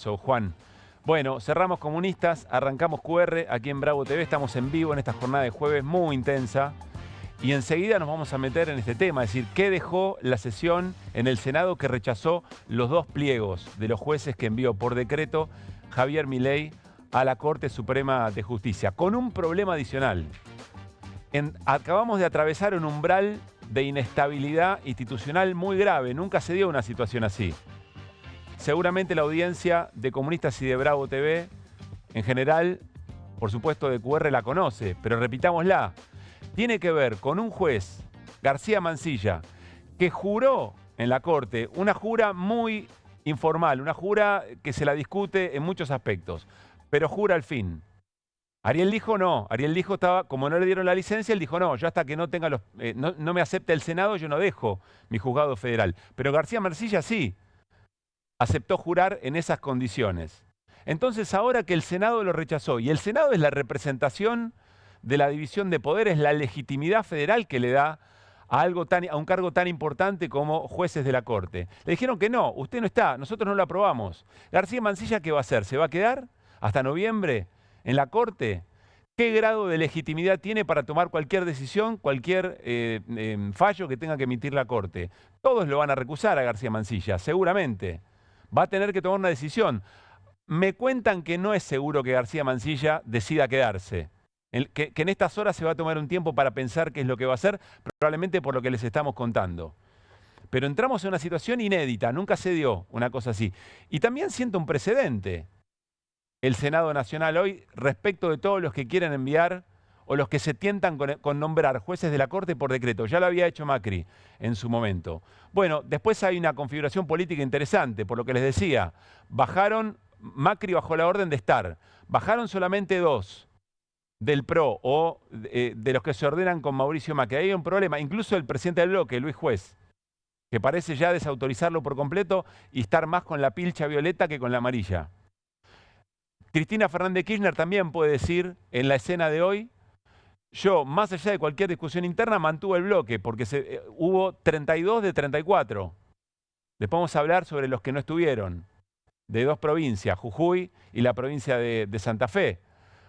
abrazo, Juan. Bueno, cerramos Comunistas, arrancamos QR aquí en Bravo TV. Estamos en vivo en esta jornada de jueves muy intensa. Y enseguida nos vamos a meter en este tema, es decir, ¿qué dejó la sesión en el Senado que rechazó los dos pliegos de los jueces que envió por decreto Javier Milei a la Corte Suprema de Justicia? Con un problema adicional. Acabamos de atravesar un umbral de inestabilidad institucional muy grave. Nunca se dio una situación así. Seguramente la audiencia de Comunistas y de Bravo TV, en general, por supuesto de QR la conoce, pero repitámosla. Tiene que ver con un juez, García Mansilla, que juró en la Corte, una jura muy informal, una jura que se la discute en muchos aspectos, pero jura al fin. Ariel dijo no, Ariel dijo estaba, como no le dieron la licencia, él dijo no, yo hasta que no tenga no me acepte el Senado, yo no dejo mi juzgado federal. Pero García Mansilla sí aceptó jurar en esas condiciones. Entonces ahora que el Senado lo rechazó, y el Senado es la representación de la división de poderes, la legitimidad federal que le da a un cargo tan importante como jueces de la Corte. Le dijeron que no, usted no está, nosotros no lo aprobamos. García Mansilla, ¿qué va a hacer? ¿Se va a quedar hasta noviembre en la Corte? ¿Qué grado de legitimidad tiene para tomar cualquier decisión, cualquier fallo que tenga que emitir la Corte? Todos lo van a recusar a García Mansilla, seguramente. Va a tener que tomar una decisión. Me cuentan que no es seguro que García Mansilla decida quedarse. Que en estas horas se va a tomar un tiempo para pensar qué es lo que va a hacer, probablemente por lo que les estamos contando. Pero entramos en una situación inédita, nunca se dio una cosa así. Y también siento un precedente el Senado Nacional hoy respecto de todos los que quieren enviar o los que se tientan con nombrar jueces de la Corte por decreto. Ya lo había hecho Macri en su momento. Bueno, después hay una configuración política interesante, por lo que les decía. Macri bajó la orden de estar. Bajaron solamente dos del PRO o de los que se ordenan con Mauricio Macri. Ahí hay un problema. Incluso el presidente del bloque, Luis Juez, que parece ya desautorizarlo por completo y estar más con la pilcha violeta que con la amarilla. Cristina Fernández Kirchner también puede decir en la escena de hoy, yo, más allá de cualquier discusión interna, mantuve el bloque, porque hubo 32 de 34. Después vamos a hablar sobre los que no estuvieron, de dos provincias, Jujuy y la provincia de Santa Fe.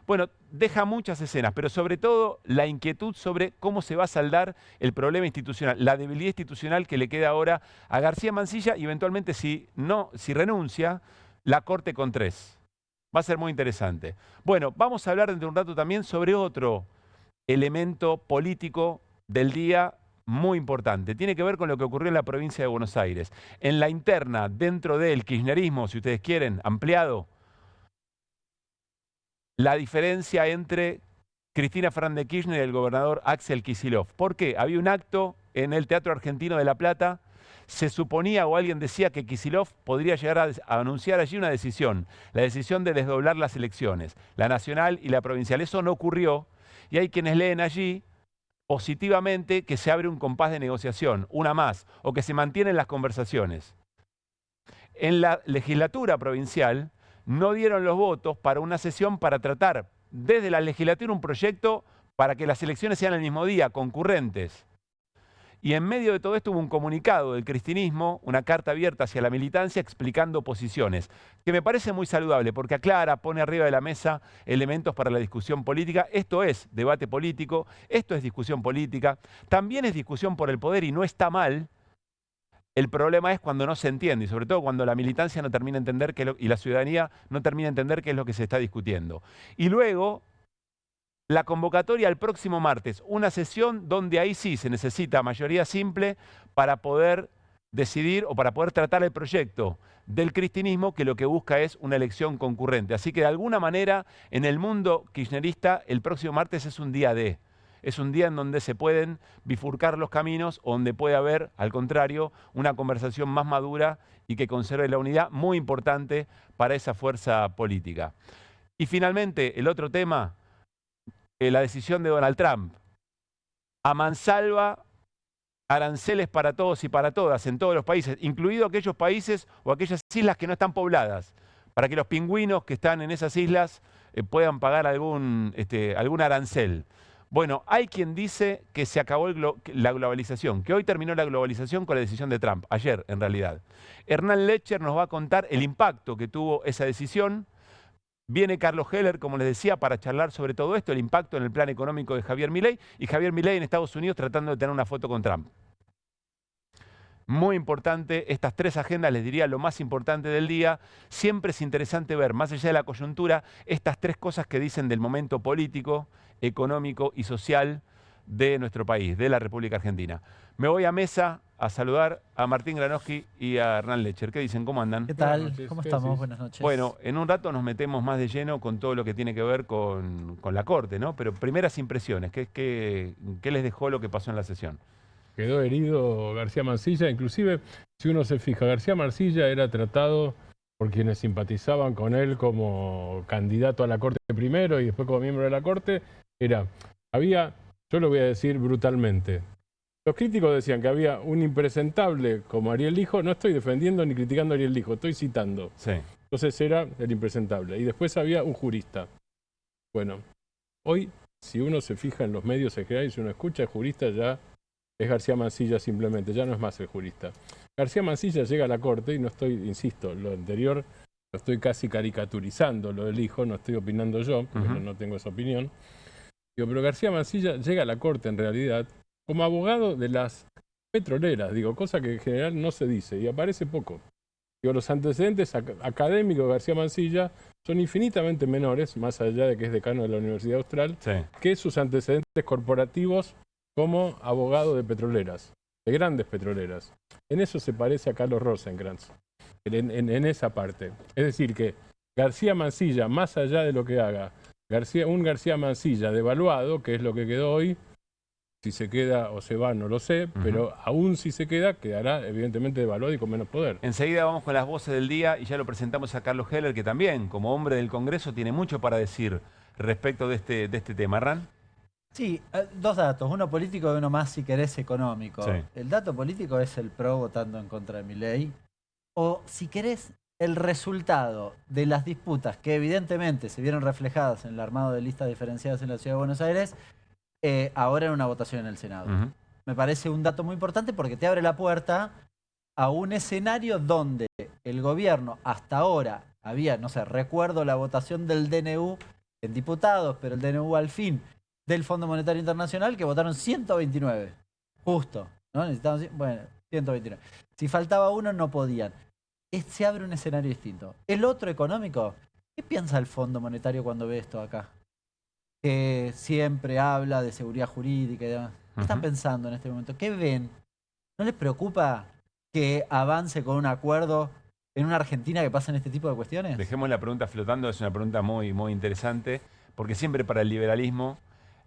Bueno, deja muchas escenas, pero sobre todo la inquietud sobre cómo se va a saldar el problema institucional, la debilidad institucional que le queda ahora a García Mansilla y eventualmente si renuncia, la Corte con 3. Va a ser muy interesante. Bueno, vamos a hablar dentro de un rato también sobre otro elemento político del día muy importante. Tiene que ver con lo que ocurrió en la provincia de Buenos Aires. En la interna, dentro del kirchnerismo, si ustedes quieren, ampliado, la diferencia entre Cristina Fernández de Kirchner y el gobernador Axel Kicillof. ¿Por qué? Había un acto en el Teatro Argentino de La Plata. Se suponía o alguien decía que Kicillof podría llegar a anunciar allí una decisión, la decisión de desdoblar las elecciones, la nacional y la provincial. Eso no ocurrió y hay quienes leen allí positivamente que se abre un compás de negociación, una más, o que se mantienen las conversaciones. En la legislatura provincial no dieron los votos para una sesión para tratar desde la legislatura un proyecto para que las elecciones sean el mismo día, concurrentes. Y en medio de todo esto hubo un comunicado del cristinismo, una carta abierta hacia la militancia explicando posiciones, que me parece muy saludable porque aclara, pone arriba de la mesa elementos para la discusión política. Esto es debate político, esto es discusión política, también es discusión por el poder y no está mal. El problema es cuando no se entiende y sobre todo cuando la militancia no termina de entender y la ciudadanía no termina de entender qué es lo que se está discutiendo. Y luego la convocatoria al próximo martes, una sesión donde ahí sí se necesita mayoría simple para poder decidir o para poder tratar el proyecto del cristinismo que lo que busca es una elección concurrente. Así que de alguna manera en el mundo kirchnerista el próximo martes es un día D. Es un día en donde se pueden bifurcar los caminos o donde puede haber, al contrario, una conversación más madura y que conserve la unidad, muy importante para esa fuerza política. Y finalmente, el otro tema, la decisión de Donald Trump. A mansalva, aranceles para todos y para todas en todos los países, incluidos aquellos países o aquellas islas que no están pobladas, para que los pingüinos que están en esas islas puedan pagar algún arancel. Bueno, hay quien dice que se acabó la globalización, que hoy terminó la globalización con la decisión de Trump, ayer en realidad. Hernán Lecher nos va a contar el impacto que tuvo esa decisión. Viene Carlos Heller, como les decía, para charlar sobre todo esto, el impacto en el plan económico de Javier Milei, y Javier Milei en Estados Unidos tratando de tener una foto con Trump. Muy importante, estas tres agendas, les diría lo más importante del día. Siempre es interesante ver, más allá de la coyuntura, estas tres cosas que dicen del momento político, económico y social de nuestro país, de la República Argentina. Me voy a mesa a saludar a Martín Granowski y a Hernán Lecher. ¿Qué dicen? ¿Cómo andan? ¿Qué tal? ¿Cómo estamos? Buenas noches. Bueno, en un rato nos metemos más de lleno con todo lo que tiene que ver con la Corte, ¿no? Pero primeras impresiones, ¿qué les dejó lo que pasó en la sesión? Quedó herido García Mansilla, inclusive si uno se fija, García Mansilla era tratado por quienes simpatizaban con él como candidato a la Corte primero y después como miembro de la Corte, yo lo voy a decir brutalmente, los críticos decían que había un impresentable como Ariel Lijo, no estoy defendiendo ni criticando a Ariel Lijo, estoy citando. Sí. Entonces era el impresentable. Y después había un jurista. Bueno, hoy, si uno se fija en los medios en general y si uno escucha, el jurista ya es García Mansilla simplemente, ya no es más el jurista. García Mansilla llega a la Corte y no estoy, insisto, lo anterior lo estoy casi caricaturizando, lo del hijo, no estoy opinando yo, porque no tengo esa opinión. Digo, pero García Mansilla llega a la Corte en realidad como abogado de las petroleras, digo, cosa que en general no se dice y aparece poco. Digo, los antecedentes académicos de García Mansilla son infinitamente menores, más allá de que es decano de la Universidad Austral, sí, que sus antecedentes corporativos como abogado de petroleras, de grandes petroleras. En eso se parece a Carlos Rosenkrantz, en esa parte. Es decir, que García Mansilla, más allá de lo que haga, un García Mansilla devaluado, que es lo que quedó hoy, si se queda o se va no lo sé, pero aún si se queda, quedará evidentemente devaluado y con menos poder. Enseguida vamos con las voces del día y ya lo presentamos a Carlos Heller, que también, como hombre del Congreso, tiene mucho para decir respecto de este tema. ¿Hernán? Sí, dos datos, uno político y uno más, si querés, económico. Sí. El dato político es el PRO votando en contra de Milei, o si querés, el resultado de las disputas que evidentemente se vieron reflejadas en el armado de listas diferenciadas en la Ciudad de Buenos Aires, ahora en una votación en el Senado. Me parece un dato muy importante porque te abre la puerta a un escenario donde el gobierno hasta ahora había, no sé, recuerdo la votación del DNU en diputados, pero el DNU al fin del Fondo Monetario Internacional, que votaron 129. Justo, ¿no? Necesitaban, bueno, 129. Si faltaba uno, no podían. Se abre un escenario distinto. El otro económico, ¿qué piensa el Fondo Monetario cuando ve esto acá? Que siempre habla de seguridad jurídica y demás. ¿Qué están pensando en este momento? ¿Qué ven? ¿No les preocupa que avance con un acuerdo en una Argentina que pasen este tipo de cuestiones? Dejemos la pregunta flotando, es una pregunta muy, muy interesante, porque siempre para el liberalismo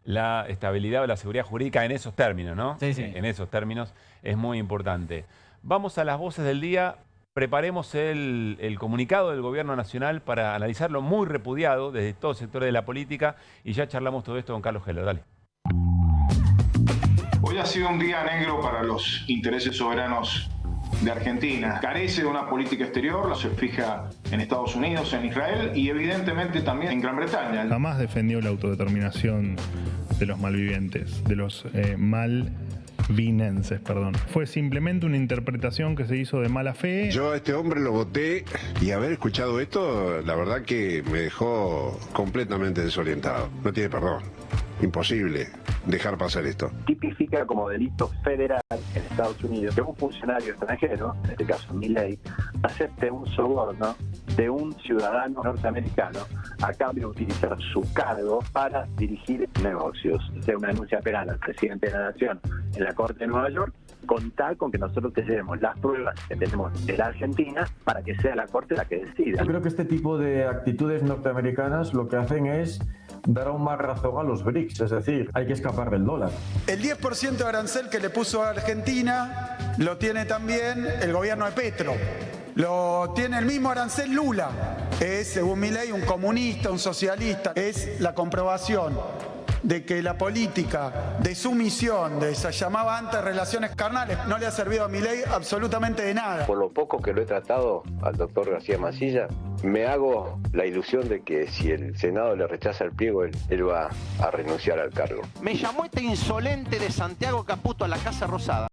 la estabilidad o la seguridad jurídica en esos términos, ¿no? Sí, sí. En esos términos es muy importante. Vamos a las voces del día. Preparemos el comunicado del Gobierno Nacional para analizarlo, muy repudiado desde todos los sectores de la política, y ya charlamos todo esto con Carlos Heller. Dale. Hoy ha sido un día negro para los intereses soberanos de Argentina. Carece de una política exterior, se fija en Estados Unidos, en Israel y evidentemente también en Gran Bretaña. Jamás defendió la autodeterminación de los malvivientes, de los malvinenses, perdón. Fue simplemente una interpretación que se hizo de mala fe. Yo a este hombre lo voté y haber escuchado esto, la verdad que me dejó completamente desorientado. No tiene perdón. Imposible dejar pasar esto. Tipifica como delito federal en Estados Unidos que un funcionario extranjero, en este caso Milei, acepte un soborno de un ciudadano norteamericano a cambio de utilizar su cargo para dirigir negocios. Sea una denuncia penal al presidente de la Nación en la Corte de Nueva York, contar con que nosotros te llevemos las pruebas que tenemos de la Argentina para que sea la Corte la que decida. Yo creo que este tipo de actitudes norteamericanas lo que hacen es dar aún más razón a los BRICS, es decir, hay que escapar del dólar. El 10% de arancel que le puso a Argentina lo tiene también el gobierno de Petro. Lo tiene el mismo arancel Lula. Es, según Milei, un comunista, un socialista. Es la comprobación de que la política de sumisión, de se llamaba antes relaciones carnales, no le ha servido a Milei absolutamente de nada. Por lo poco que lo he tratado al doctor García Mansilla, me hago la ilusión de que si el Senado le rechaza el pliego, él va a renunciar al cargo. Me llamó este insolente de Santiago Caputo a la Casa Rosada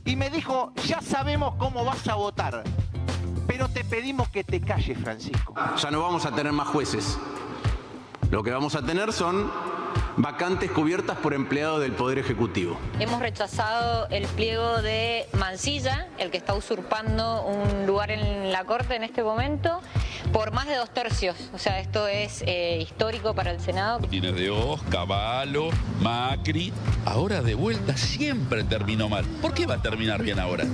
y me dijo, ya sabemos cómo vas a votar, pero te pedimos que te calles, Francisco. Ya no vamos a tener más jueces. Lo que vamos a tener son vacantes cubiertas por empleados del Poder Ejecutivo. Hemos rechazado el pliego de Mansilla, el que está usurpando un lugar en la Corte en este momento, por más de 2/3. O sea, esto es histórico para el Senado. Tiene de Oz, Cavallo, Macri. Ahora de vuelta siempre terminó mal. ¿Por qué va a terminar bien ahora?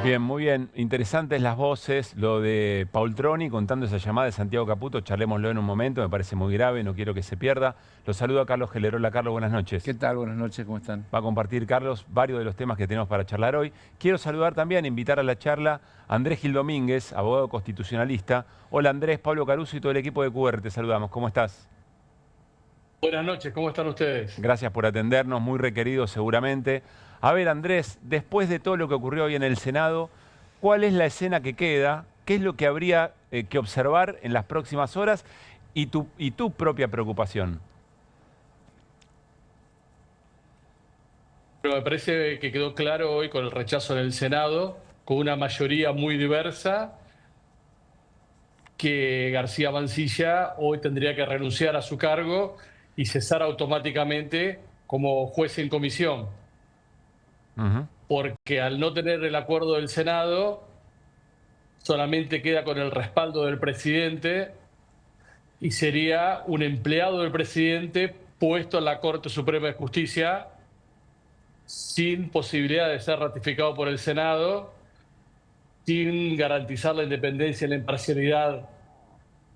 Bien, muy bien. Interesantes las voces, lo de Paul Troni contando esa llamada de Santiago Caputo. Charlémoslo en un momento, me parece muy grave, no quiero que se pierda. Los saludo a Carlos Gelerola. Carlos, buenas noches. ¿Qué tal? Buenas noches, ¿cómo están? Va a compartir, Carlos, varios de los temas que tenemos para charlar hoy. Quiero saludar también, invitar a la charla a Andrés Gil Domínguez, abogado constitucionalista. Hola Andrés, Pablo Caruso y todo el equipo de QR, te saludamos. ¿Cómo estás? Buenas noches, ¿cómo están ustedes? Gracias por atendernos, muy requeridos seguramente. A ver, Andrés, después de todo lo que ocurrió hoy en el Senado, ¿cuál es la escena que queda? ¿Qué es lo que habría que observar en las próximas horas? Y tu propia preocupación. Pero me parece que quedó claro hoy con el rechazo del Senado, con una mayoría muy diversa, que García Mansilla hoy tendría que renunciar a su cargo y cesar automáticamente como juez en comisión. Porque al no tener el acuerdo del Senado, solamente queda con el respaldo del presidente y sería un empleado del presidente puesto en la Corte Suprema de Justicia sin posibilidad de ser ratificado por el Senado, sin garantizar la independencia y la imparcialidad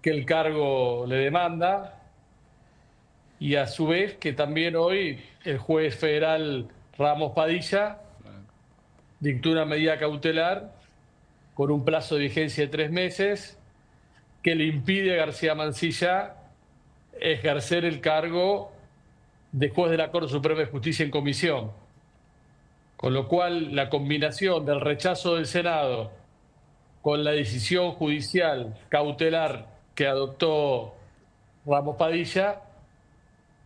que el cargo le demanda, y a su vez que también hoy el juez federal Ramos Padilla dictó una medida cautelar con un plazo de vigencia de 3 meses que le impide a García Mansilla ejercer el cargo de juez de la Corte Suprema de Justicia en comisión. Con lo cual, la combinación del rechazo del Senado con la decisión judicial cautelar que adoptó Ramos Padilla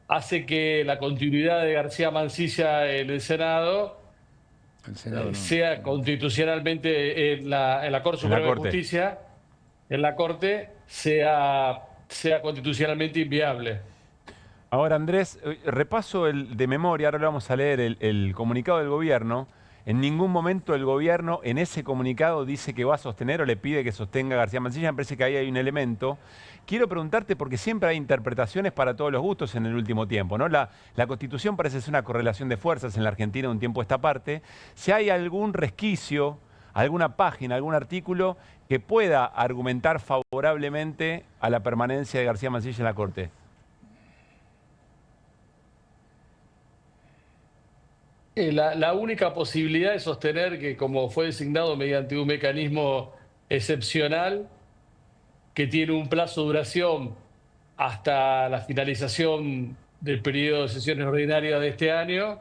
hace que la continuidad de García Mansilla en el Senado sea constitucionalmente en la Corte Suprema de Justicia, en la Corte, sea constitucionalmente inviable. Ahora, Andrés, repaso de memoria, ahora le vamos a leer el comunicado del gobierno. En ningún momento el gobierno en ese comunicado dice que va a sostener o le pide que sostenga a García Mansilla. Me parece que ahí hay un elemento. Quiero preguntarte, porque siempre hay interpretaciones para todos los gustos en el último tiempo, ¿no? La Constitución parece ser una correlación de fuerzas en la Argentina de un tiempo a esta parte. Si hay algún resquicio, alguna página, algún artículo que pueda argumentar favorablemente a la permanencia de García Mansilla en la Corte. La única posibilidad de sostener que, como fue designado mediante un mecanismo excepcional, que tiene un plazo de duración hasta la finalización del periodo de sesiones ordinarias de este año,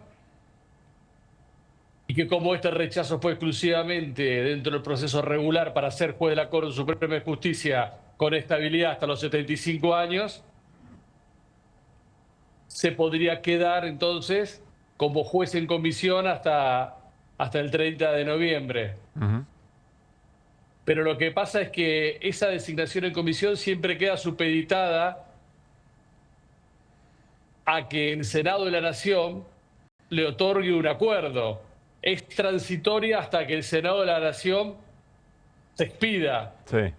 y que como este rechazo fue exclusivamente dentro del proceso regular para ser juez de la Corte Suprema de Justicia con estabilidad hasta los 75 años, se podría quedar entonces como juez en comisión hasta el 30 de noviembre. Pero lo que pasa es que esa designación en comisión siempre queda supeditada a que el Senado de la Nación le otorgue un acuerdo. Es transitoria hasta que el Senado de la Nación se expida. Sí.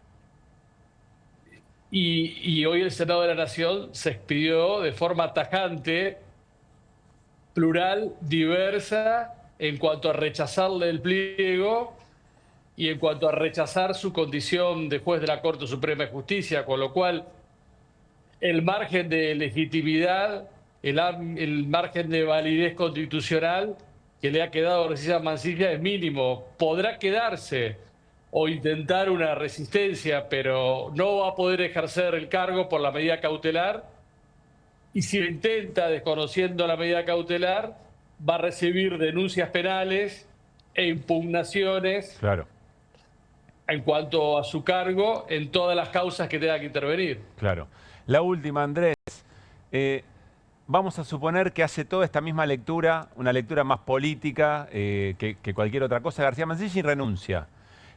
Y hoy el Senado de la Nación se expidió de forma tajante, plural, diversa, en cuanto a rechazarle el pliego y en cuanto a rechazar su condición de juez de la Corte Suprema de Justicia, con lo cual el margen de legitimidad, el margen de validez constitucional que le ha quedado a García Mansilla es mínimo. Podrá quedarse o intentar una resistencia, pero no va a poder ejercer el cargo por la medida cautelar. Y si lo intenta desconociendo la medida cautelar, va a recibir denuncias penales e impugnaciones en cuanto a su cargo en todas las causas que tenga que intervenir. Claro. La última, Andrés. Vamos a suponer que hace toda esta misma lectura, una lectura más política que cualquier otra cosa, García Mansilla, y renuncia.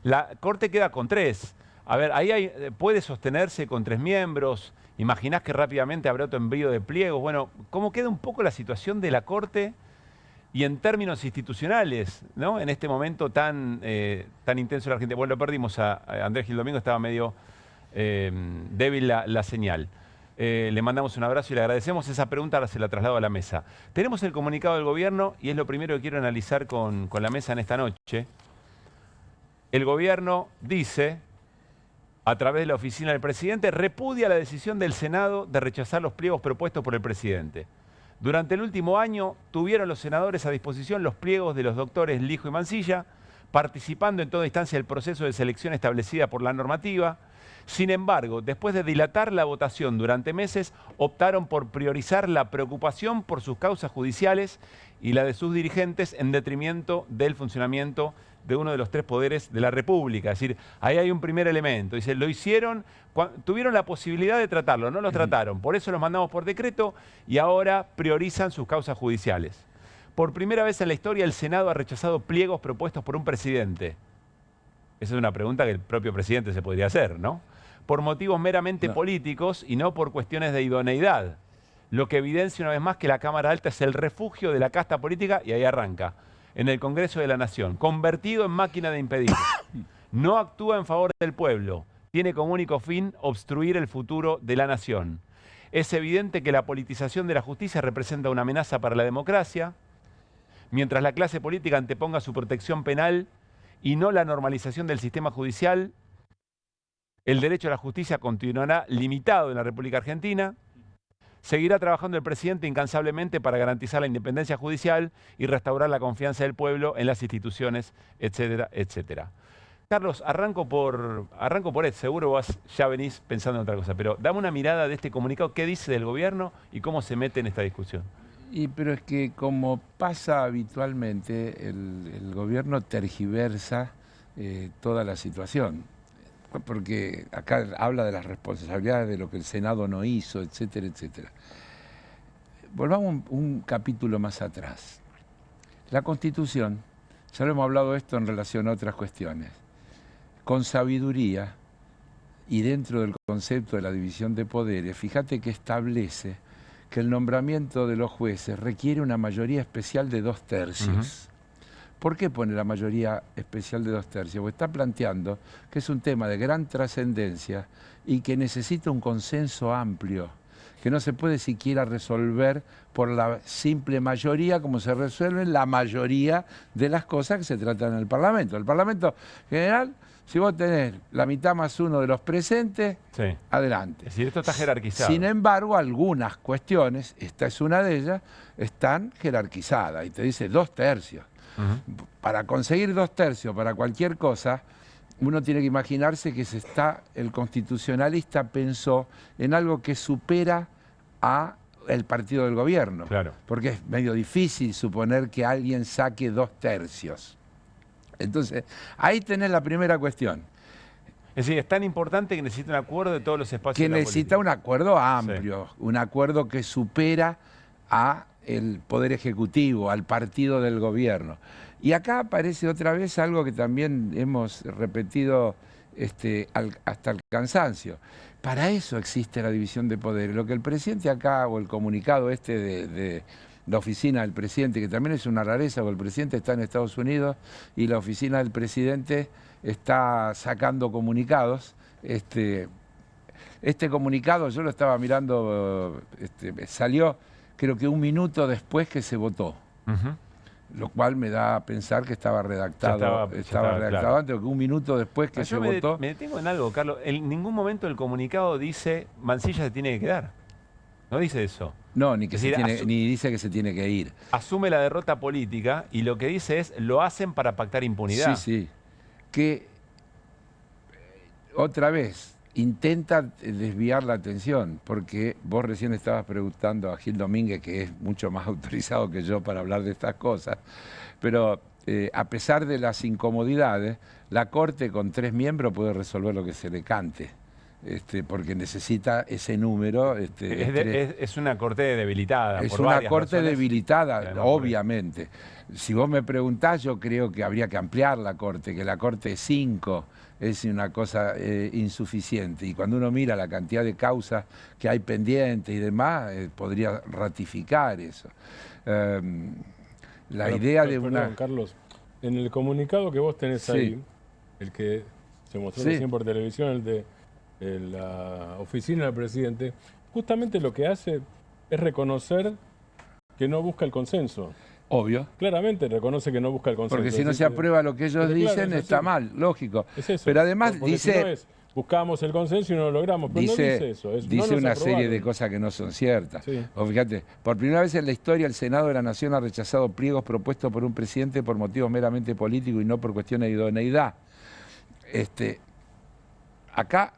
La Corte queda con 3. A ver, ahí puede sostenerse con 3 miembros. ¿Imaginás que rápidamente habrá otro envío de pliegos? Bueno, ¿cómo queda un poco la situación de la Corte y en términos institucionales, ¿no? En este momento tan intenso en la Argentina? Bueno, lo perdimos a Andrés Gil Domingo, estaba medio débil la señal. Le mandamos un abrazo y le agradecemos. Esa pregunta ahora se la traslado a la mesa. Tenemos el comunicado del gobierno y es lo primero que quiero analizar con la mesa en esta noche. El gobierno dice, a través de la oficina del presidente, repudia la decisión del Senado de rechazar los pliegos propuestos por el presidente. Durante el último año tuvieron los senadores a disposición los pliegos de los doctores Lijo y Mansilla, participando en toda instancia del proceso de selección establecida por la normativa. Sin embargo, después de dilatar la votación durante meses, optaron por priorizar la preocupación por sus causas judiciales y la de sus dirigentes en detrimento del funcionamiento de uno de los 3 poderes de la República. Es decir, ahí hay un primer elemento. Dice, lo hicieron, tuvieron la posibilidad de tratarlo, no los trataron. Por eso los mandamos por decreto y ahora priorizan sus causas judiciales. Por primera vez en la historia, el Senado ha rechazado pliegos propuestos por un presidente. Esa es una pregunta que el propio presidente se podría hacer, ¿no? Por motivos meramente políticos y no por cuestiones de idoneidad. Lo que evidencia una vez más que la Cámara Alta es el refugio de la casta política, y ahí arranca, en el Congreso de la Nación, convertido en máquina de impedir. No actúa en favor del pueblo, tiene como único fin obstruir el futuro de la nación. Es evidente que la politización de la justicia representa una amenaza para la democracia, mientras la clase política anteponga su protección penal y no la normalización del sistema judicial. El derecho a la justicia continuará limitado en la República Argentina. Seguirá trabajando el presidente incansablemente para garantizar la independencia judicial y restaurar la confianza del pueblo en las instituciones, etcétera, etcétera. Carlos, arranco por esto. Seguro vos ya venís pensando en otra cosa, pero dame una mirada de este comunicado. ¿Qué dice del gobierno y cómo se mete en esta discusión? Pero es que, como pasa habitualmente, el gobierno tergiversa toda la situación. Porque acá habla de las responsabilidades, de lo que el Senado no hizo, etcétera, etcétera. Volvamos un capítulo más atrás. La Constitución, ya lo hemos hablado esto en relación a otras cuestiones, con sabiduría y dentro del concepto de la división de poderes, fíjate que establece que el nombramiento de los jueces requiere una mayoría especial de 2/3. ¿Por qué pone la mayoría especial de 2/3? Porque está planteando que es un tema de gran trascendencia y que necesita un consenso amplio, que no se puede siquiera resolver por la simple mayoría como se resuelven la mayoría de las cosas que se tratan en el Parlamento. El Parlamento general, si vos tenés la mitad más uno de los presentes, adelante. Es decir, esto está jerarquizado. Sin embargo, algunas cuestiones, esta es una de ellas, están jerarquizadas y te dice 2/3. Para conseguir 2/3 para cualquier cosa, uno tiene que imaginarse que el constitucionalista pensó en algo que supera a el partido del gobierno. Claro. Porque es medio difícil suponer que alguien saque 2/3. Entonces, ahí tenés la primera cuestión. Es decir, es tan importante que necesita un acuerdo de todos los espacios que de la necesita política. Un acuerdo amplio, un acuerdo que supera a el Poder Ejecutivo, al partido del gobierno. Y acá aparece otra vez algo que también hemos repetido hasta el cansancio. Para eso existe la división de poderes. Lo que el presidente acá, o el comunicado de la oficina del presidente, que también es una rareza, porque el presidente está en Estados Unidos y la oficina del presidente está sacando comunicados. Este comunicado, yo lo estaba mirando, salió creo que un minuto después que se votó. Lo cual me da a pensar que estaba redactado, redactado antes, o que un minuto después que se votó. Me detengo en algo, Carlos. En ningún momento el comunicado dice Mansilla se tiene que quedar. No dice eso. No, ni dice que se tiene que ir. Asume la derrota política y lo que dice es lo hacen para pactar impunidad. Sí, sí. Que otra vez, intenta desviar la atención, porque vos recién estabas preguntando a Gil Domínguez, que es mucho más autorizado que yo para hablar de estas cosas, pero a pesar de las incomodidades, la Corte con 3 miembros puede resolver lo que se le cante. Porque necesita ese número. Es una corte debilitada. Es una corte debilitada, obviamente. Si vos me preguntás, yo creo que habría que ampliar la corte, que la corte 5 es una cosa insuficiente. Y cuando uno mira la cantidad de causas que hay pendientes y demás, podría ratificar eso. Perdón, Carlos, en el comunicado que vos tenés ahí, el que se mostró recién por televisión, el de la oficina del presidente, justamente lo que hace es reconocer que no busca el consenso. Obvio. Claramente reconoce que no busca el consenso. Porque si no se aprueba lo que ellos dicen, está mal, lógico. Es eso. Pero además porque dice... Si no es, buscamos el consenso y no lo logramos, pero dice, no dice eso. Dice una serie de cosas que no son ciertas. O fíjate, por primera vez en la historia el Senado de la Nación ha rechazado pliegos propuestos por un presidente por motivos meramente políticos y no por cuestiones de idoneidad. Acá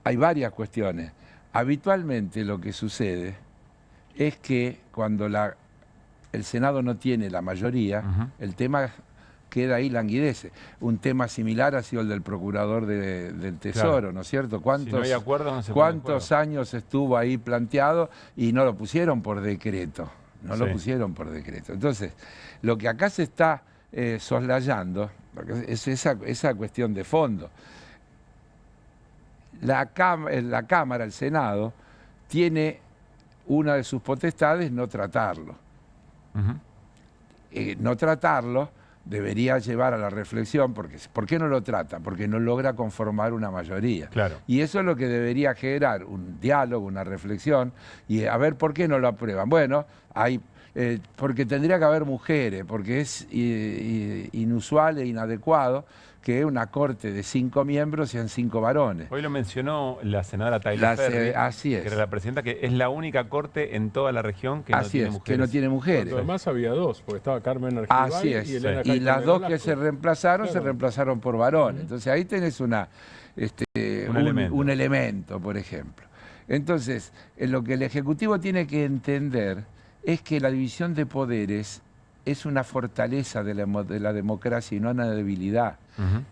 hay varias cuestiones. Habitualmente lo que sucede es que cuando el Senado no tiene la mayoría, el tema queda ahí, languidece. Un tema similar ha sido el del procurador del Tesoro, ¿no es cierto? Si no hay acuerdo, no se ¿Cuántos años estuvo ahí planteado y no lo pusieron por decreto? No lo pusieron por decreto. Entonces, lo que acá se está soslayando es esa cuestión de fondo. La Cámara, el Senado, tiene una de sus potestades no tratarlo. No tratarlo debería llevar a la reflexión, porque ¿por qué no lo trata? Porque no logra conformar una mayoría. Claro. Y eso es lo que debería generar un diálogo, una reflexión, y a ver por qué no lo aprueban. Bueno, porque tendría que haber mujeres, porque es inusual e inadecuado que una corte de 5 miembros sean 5 varones. Hoy lo mencionó la senadora Taylor Ferry, así es. que era la presidenta, que es la única corte en toda la región que no tiene mujeres. Que no tiene mujeres. Además había 2, porque estaba Carmen Argibay así es. Y Elena Y las 2 que se reemplazaron, claro, se reemplazaron por varones. Entonces ahí tenés un elemento, por ejemplo. Entonces, lo que el Ejecutivo tiene que entender es que la división de poderes es una fortaleza de la democracia y no una debilidad.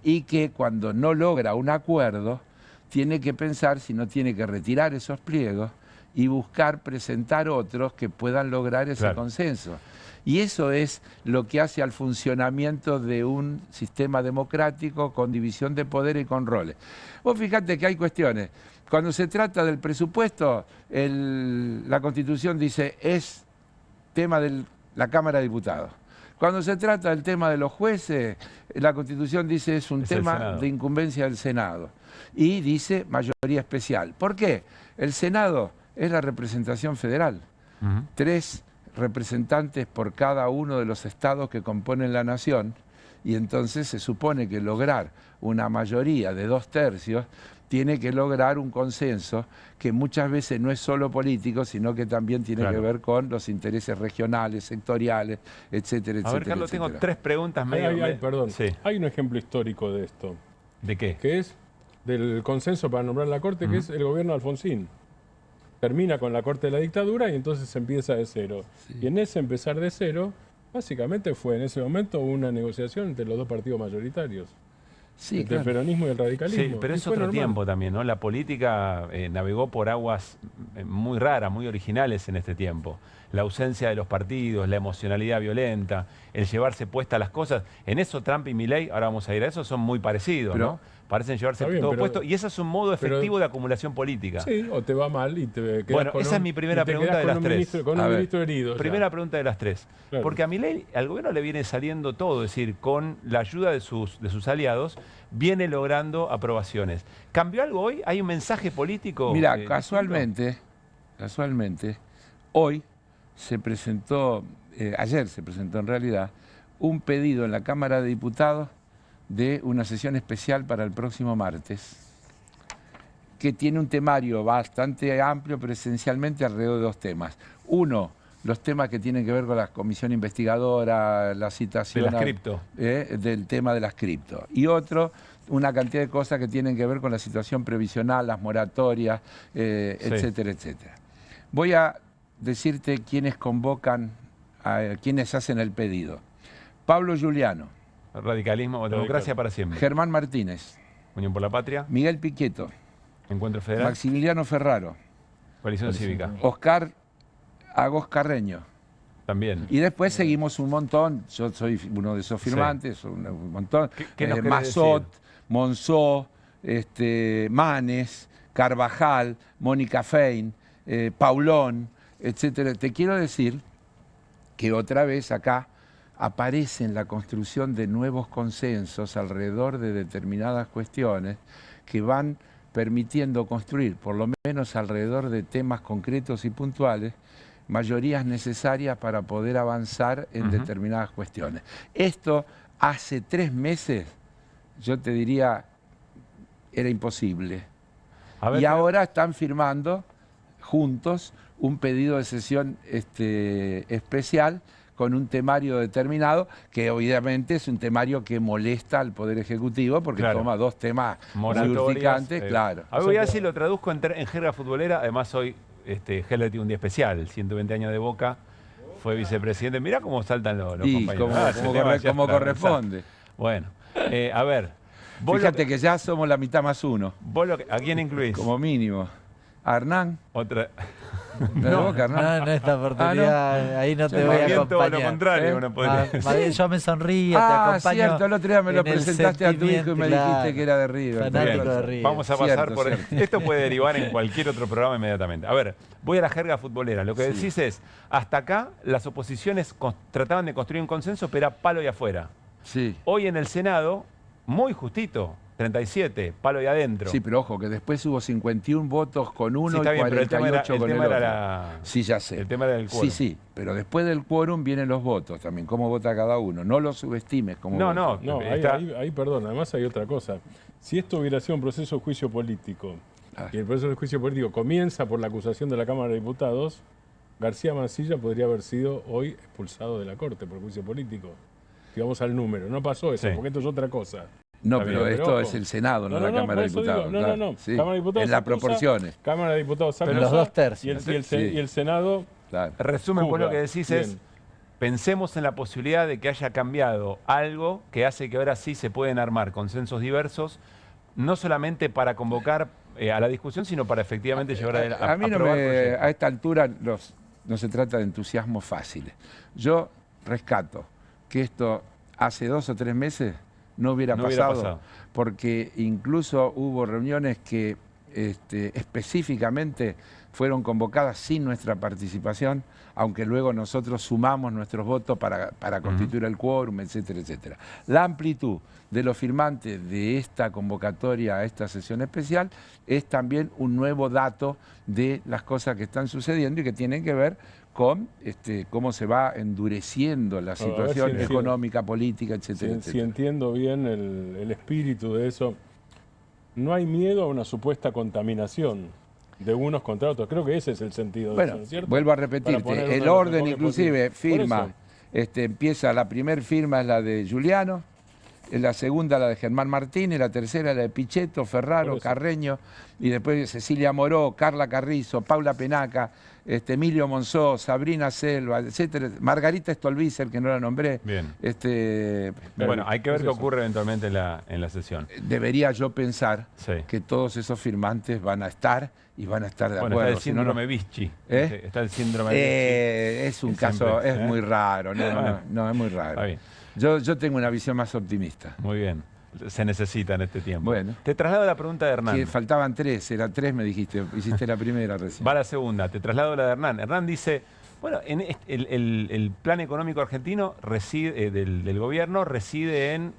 Y que cuando no logra un acuerdo, tiene que pensar si no tiene que retirar esos pliegos y buscar presentar otros que puedan lograr ese consenso. Y eso es lo que hace al funcionamiento de un sistema democrático con división de poder y con roles. Vos fijate que hay cuestiones. Cuando se trata del presupuesto, la Constitución dice es tema de la Cámara de Diputados. Cuando se trata del tema de los jueces, la Constitución dice es un tema de incumbencia del Senado. Y dice mayoría especial. ¿Por qué? El Senado es la representación federal. 3 representantes por cada uno de los estados que componen la nación. Y entonces se supone que lograr una mayoría de 2/3 tiene que lograr un consenso que muchas veces no es solo político, sino que también tiene que ver con los intereses regionales, sectoriales, etcétera, etcétera. A ver, Carlos, tengo 3 preguntas perdón. Hay un ejemplo histórico de esto. ¿De qué? Que es del consenso para nombrar la Corte, que es el gobierno de Alfonsín. Termina con la Corte de la dictadura y entonces se empieza de cero. Y en ese empezar de cero, básicamente fue en ese momento una negociación entre los 2 partidos mayoritarios. El peronismo y el radicalismo. Sí, pero es otro tiempo también, ¿no? La política navegó por aguas muy raras, muy originales en este tiempo. La ausencia de los partidos, la emocionalidad violenta, el llevarse puestas las cosas. En eso Trump y Milei, ahora vamos a ir a eso, son muy parecidos, ¿no? Parecen llevarse todo puesto. Y ese es un modo efectivo de acumulación política. Sí, o te va mal y te quedas bueno, esa es mi primera pregunta de las 3. Con un ministro herido. Primera pregunta de las 3. Claro. Porque a Milei, al gobierno le viene saliendo todo, es decir, con la ayuda de sus aliados, viene logrando aprobaciones. ¿Cambió algo hoy? ¿Hay un mensaje político? Mira, casualmente, hoy se presentó, ayer se presentó en realidad, un pedido en la Cámara de Diputados de una sesión especial para el próximo martes, que tiene un temario bastante amplio, pero esencialmente alrededor de 2 temas. Uno, los temas que tienen que ver con la comisión investigadora, la citación de las cripto. Del tema de las cripto. Y otro una cantidad de cosas que tienen que ver con la situación previsional, las moratorias, etcétera, etcétera. Voy a decirte quiénes convocan, quiénes hacen el pedido. Pablo Giuliano. Radicalismo o Democracia para Siempre. Germán Martínez. Unión por la Patria. Miguel Piqueto. Encuentro Federal. Maximiliano Ferraro. Coalición Cívica. Oscar Agos Carreño. También. Y después seguimos un montón, yo soy uno de esos firmantes, un montón. ¿Qué nos querés Mazot, decir? Monzó, Manes, Carvajal, Mónica Fein, Paulón, etcétera. Te quiero decir que otra vez acá aparece en la construcción de nuevos consensos alrededor de determinadas cuestiones que van permitiendo construir, por lo menos alrededor de temas concretos y puntuales, mayorías necesarias para poder avanzar en determinadas cuestiones. Esto hace 3 meses, yo te diría, era imposible. Y ahora están firmando juntos un pedido de sesión especial con un temario determinado, que obviamente es un temario que molesta al Poder Ejecutivo porque toma 2 temas muy urticantes, claro. A ver, voy a ver si lo traduzco en jerga futbolera. Además, hoy Heller tiene un día especial, 120 años de Boca, fue vicepresidente. Mirá cómo saltan los compañeros. Como corresponde. Bueno, a ver. Fíjate que ya somos la mitad más 1. ¿A quién incluís? Como mínimo. ¿A Hernán? Otra. No, en esta oportunidad ahí no te voy a acompañar. Todo lo contrario, uno podría decir. Yo me sonrío, te acompaño. Cierto, el otro día me lo presentaste a tu hijo y me dijiste que era de River. Fanático de River. Vamos a pasar por... Esto puede derivar en cualquier otro programa inmediatamente. A ver, voy a la jerga futbolera. Lo que decís es, hasta acá las oposiciones trataban de construir un consenso, pero era palo y afuera. Sí. Hoy en el Senado, muy justito, 37, palo y adentro. Sí, pero ojo, que después hubo 51 votos con uno y 48 con el otro. Sí, ya sé. El tema era el quórum. Sí, pero después del quórum vienen los votos también, cómo vota cada uno. No lo subestimes como No, ahí perdón, además hay otra cosa. Si esto hubiera sido un proceso de juicio político, y el proceso de juicio político comienza por la acusación de la Cámara de Diputados, García Mansilla podría haber sido hoy expulsado de la Corte por juicio político. Si vamos al número, no pasó eso, porque esto es otra cosa. No, pero esto es el Senado, no la Cámara de Diputados. No. Sí. Cámara de Diputados en las proporciones. Cámara de Diputados saca los 2 tercios. Y el Senado... Claro. Resumen, vos lo que decís es, pensemos en la posibilidad de que haya cambiado algo que hace que ahora sí se pueden armar consensos diversos, no solamente para convocar a la discusión, sino para efectivamente llevar a mí no a esta altura no se trata de entusiasmos fáciles. Yo rescato que esto hace 2 o 3 meses no hubiera pasado, porque incluso hubo reuniones que específicamente fueron convocadas sin nuestra participación, aunque luego nosotros sumamos nuestros votos para constituir el quórum, etcétera, etcétera. La amplitud de los firmantes de esta convocatoria a esta sesión especial es también un nuevo dato de las cosas que están sucediendo y que tienen que ver con cómo se va endureciendo la situación económica, política, etcétera, etcétera. Si entiendo bien el espíritu de eso, no hay miedo a una supuesta contaminación de unos contra otros. Creo que ese es el sentido de eso, ¿no es cierto? Vuelvo a repetirte, el orden inclusive firma, empieza, la primera firma es la de Giuliano, la segunda la de Germán Martínez, la tercera la de Pichetto, Ferraro, Carreño, y después Cecilia Moró, Carla Carrizo, Paula Penaca, Emilio Monzó, Sabrina Selva, etcétera, Margarita Stolbizer, que no la nombré. Bien. Bueno, hay que ver qué ocurre eventualmente en la sesión. Debería yo pensar que todos esos firmantes van a estar y van a estar de acuerdo. Está el síndrome Vichy. Está el síndrome Vichy. Es un caso, es muy raro, no, es muy raro. Yo tengo una visión más optimista. Muy bien. Se necesita en este tiempo. Bueno. Te traslado la pregunta de Hernán. Que faltaban 3, era 3 me dijiste, hiciste la primera recién. Va la segunda, te traslado la de Hernán. Hernán dice, bueno, el plan económico argentino del gobierno reside en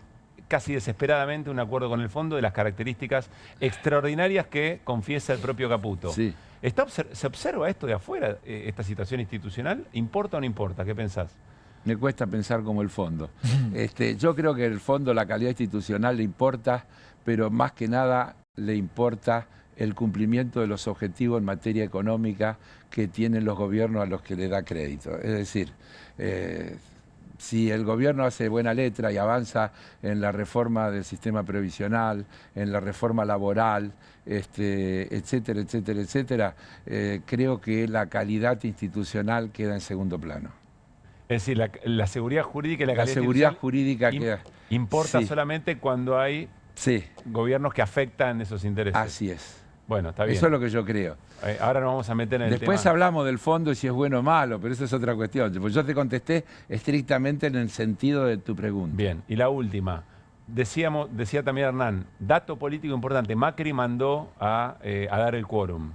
casi desesperadamente un acuerdo con el fondo de las características extraordinarias que confiesa el propio Caputo. Sí. ¿Se observa esto de afuera, esta situación institucional? ¿Importa o no importa? ¿Qué pensás? Me cuesta pensar como el fondo. Yo creo que el fondo, la calidad institucional le importa, pero más que nada le importa el cumplimiento de los objetivos en materia económica que tienen los gobiernos a los que le da crédito. Es decir, si el gobierno hace buena letra y avanza en la reforma del sistema previsional, en la reforma laboral, etcétera, etcétera, etcétera, creo que la calidad institucional queda en segundo plano. Es decir, la seguridad jurídica y la calidad seguridad jurídica queda... importa solamente cuando hay gobiernos que afectan esos intereses. Así es. Bueno, está bien. Eso es lo que yo creo. Ahora nos vamos a meter en el Después tema. hablamos del fondo y si es bueno o malo, pero eso es otra cuestión. Pues yo te contesté estrictamente en el sentido de tu pregunta. Bien, y la última. Decía también Hernán, dato político importante, Macri mandó a dar el quórum.